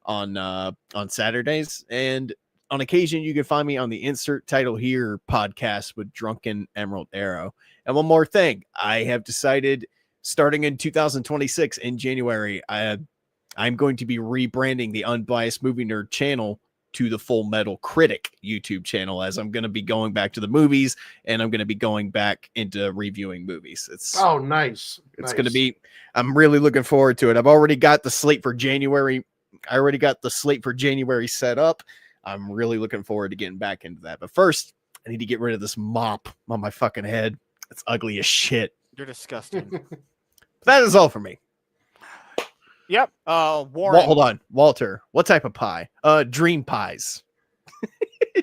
on Saturdays. And on occasion, you can find me on the Insert Title Here podcast with Drunken Emerald Arrow. And one more thing. I have decided, starting in 2026 in January, I'm going to be rebranding the Unbiased Movie Nerd channel to the Full Metal Critic YouTube channel, as I'm going to be going back to the movies and I'm going to be going back into reviewing movies. It's nice. It's going to be, I'm really looking forward to it. I've already got the slate for January. I already got the slate for January set up. I'm really looking forward to getting back into that. But first, I need to get rid of this mop on my fucking head. It's ugly as shit. You're disgusting. That is all for me. Yep. Warren. Hold on. Walter, what type of pie? Dream pies.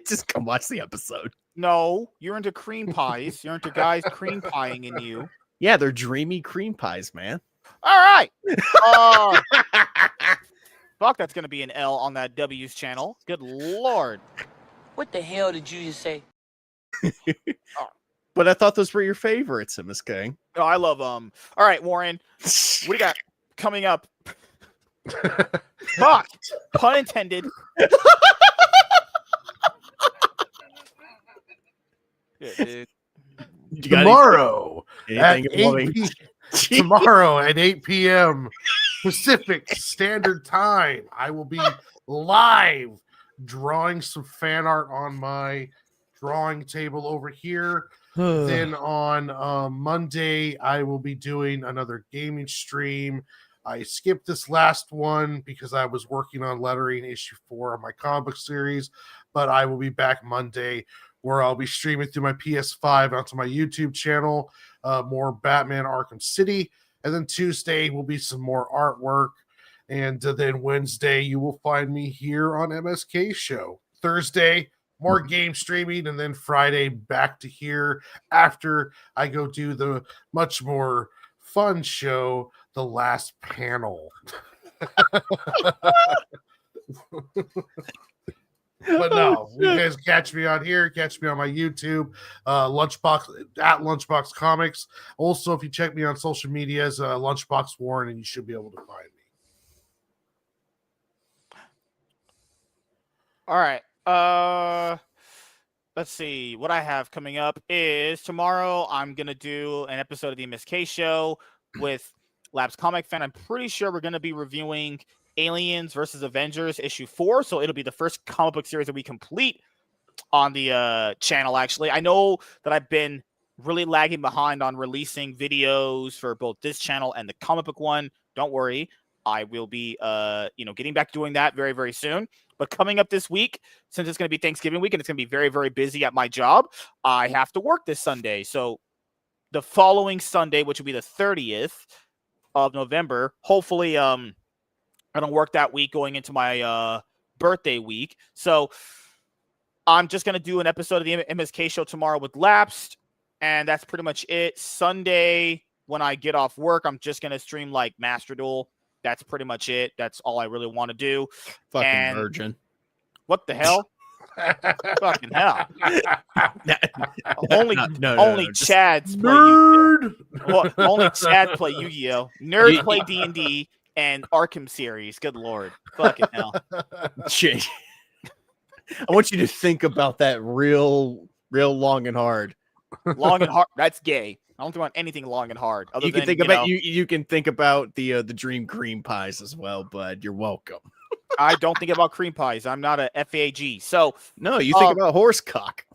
Just come watch the episode. No, you're into cream pies. You're into guys cream pieing in you. Yeah, they're dreamy cream pies, man. All right. Fuck, that's going to be an L on that W's channel. Good lord. What the hell did you just say? But I thought those were your favorites, MSK. Oh, I love them. All right, Warren. What do you got coming up? Fuck. Pun intended. Yeah, dude. Tomorrow at anything 8 tomorrow at 8 p.m. Pacific Standard Time, I will be live drawing some fan art on my drawing table over here. Then on Monday, I will be doing another gaming stream. I skipped this last one because I was working on lettering issue 4 of my comic book series, but I will be back Monday where I'll be streaming through my PS5 onto my YouTube channel, more Batman Arkham City. And then Tuesday will be some more artwork. And then Wednesday, you will find me here on MSK Show. Thursday, more game streaming. And then Friday, back to here after I go do the much more fun show, The Last Panel. But no, you guys catch me on here, catch me on my YouTube, Lunchbox at Lunchbox Comics. Also, if you check me on social media as Lunchbox Warren, and you should be able to find me. All right. let's see. What I have coming up is tomorrow I'm going to do an episode of the MSK show with Labs Comic Fan. I'm pretty sure we're going to be reviewing Aliens versus Avengers issue 4. So it'll be the first comic book series that we complete on the channel, actually. I know that I've been really lagging behind on releasing videos for both this channel and the comic book one. Don't worry. I will be, getting back to doing that very, very soon. But coming up this week, since it's going to be Thanksgiving week and it's going to be very, very busy at my job, I have to work this Sunday. So the following Sunday, which will be the 30th of November, hopefully I don't work that week going into my birthday week. So I'm just going to do an episode of the MSK show tomorrow with Lapsed, and that's pretty much it. Sunday, when I get off work, I'm just going to stream like Master Duel. That's pretty much it. That's all I really want to do. Fucking virgin. What the hell? Fucking hell. Only Chads play Yu-Gi-Oh. Well, only Chads play Yu-Gi-Oh. Nerds play D&D and Arkham series. Good Lord. Fucking hell. Shit. I want you to think about that real long and hard. Long and hard. That's gay. I don't want anything long and hard. You can think about you can think about the dream cream pies as well, bud. You're welcome. I don't think about cream pies. I'm not a FAG. So no, you think about horse cock.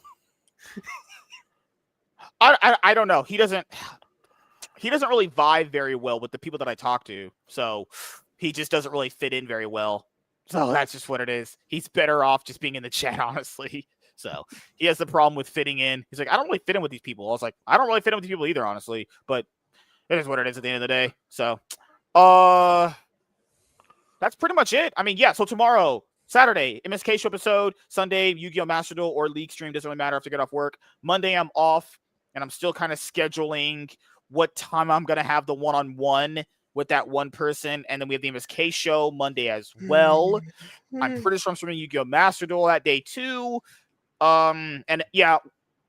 I don't know. He doesn't really vibe very well with the people that I talk to. So he just doesn't really fit in very well. So that's just what it is. He's better off just being in the chat, honestly. So he has the problem with fitting in. He's like, I don't really fit in with these people. I was like, I don't really fit in with these people either, honestly. But it is what it is at the end of the day. So that's pretty much it. I mean, yeah, so tomorrow, Saturday, MSK show episode. Sunday, Yu-Gi-Oh! Master Duel or League stream. Doesn't really matter if I get off work. Monday, I'm off, and I'm still kind of scheduling what time I'm going to have the one-on-one with that one person. And then we have the MSK show Monday as well. I'm pretty sure I'm streaming Yu-Gi-Oh! Master Duel that day, too. And yeah,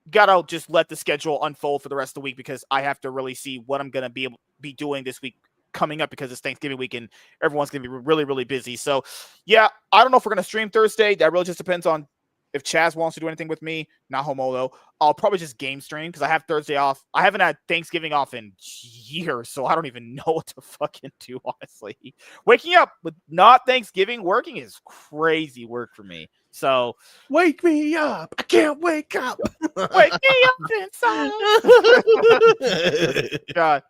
gotta just let the schedule unfold for the rest of the week because I have to really see what I'm gonna be doing this week coming up because it's Thanksgiving week and everyone's gonna be really, really busy. So yeah, I don't know if we're gonna stream Thursday. That really just depends on if Chaz wants to do anything with me. Not homo though. I'll probably just game stream because I have Thursday off. I haven't had Thanksgiving off in years, so I don't even know what to fucking do, honestly. Waking up with not Thanksgiving working is crazy work for me. So wake me up. I can't wake up. Wake me up inside. God.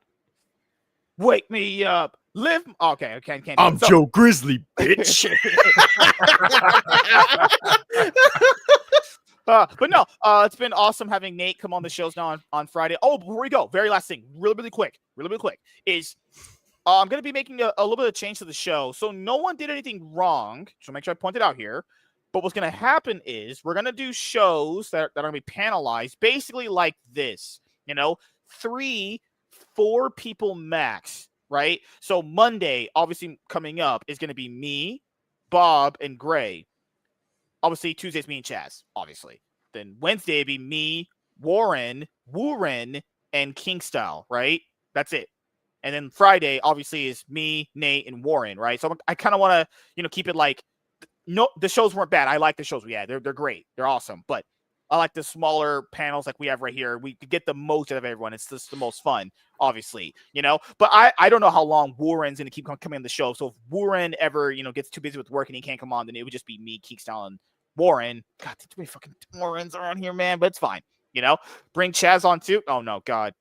Wake me up. Live. Okay, I can't. I'm Joe Grizzly, bitch. But no, it's been awesome having Nate come on the shows now on Friday. Oh, before we go, very last thing, really quick, is I'm going to be making a little bit of change to the show. So no one did anything wrong. So make sure I point it out here. But what's going to happen is we're going to do shows that are going to be panelized basically like this, 3-4 people max, right? So Monday, obviously coming up, is going to be me, Bob, and Gray. Obviously, Tuesday's me and Chaz, obviously. Then Wednesday would be me, Warren, and Kingstyle, right? That's it. And then Friday, obviously, is me, Nate, and Warren, right? So I kind of want to, keep it like, no, the shows weren't bad. I like the shows we had. They're great. They're awesome. But I like the smaller panels like we have right here. We could get the most out of everyone. It's just the most fun, obviously, But I don't know how long Warren's going to keep coming on the show. So if Warren ever, gets too busy with work and he can't come on, then it would just be me, Kingstyle, and Warren. God, too many fucking Warrens are on here, man. But it's fine, Bring Chaz on too. Oh, no, God.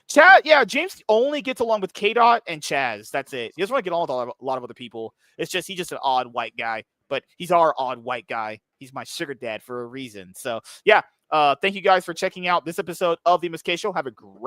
Chaz, yeah, James only gets along with K-Dot and Chaz. That's it. He doesn't want to get along with a lot of other people. It's just he's just an odd white guy. But he's our odd white guy. He's my sugar dad for a reason. So, yeah, thank you guys for checking out this episode of the MSK Show. Have a great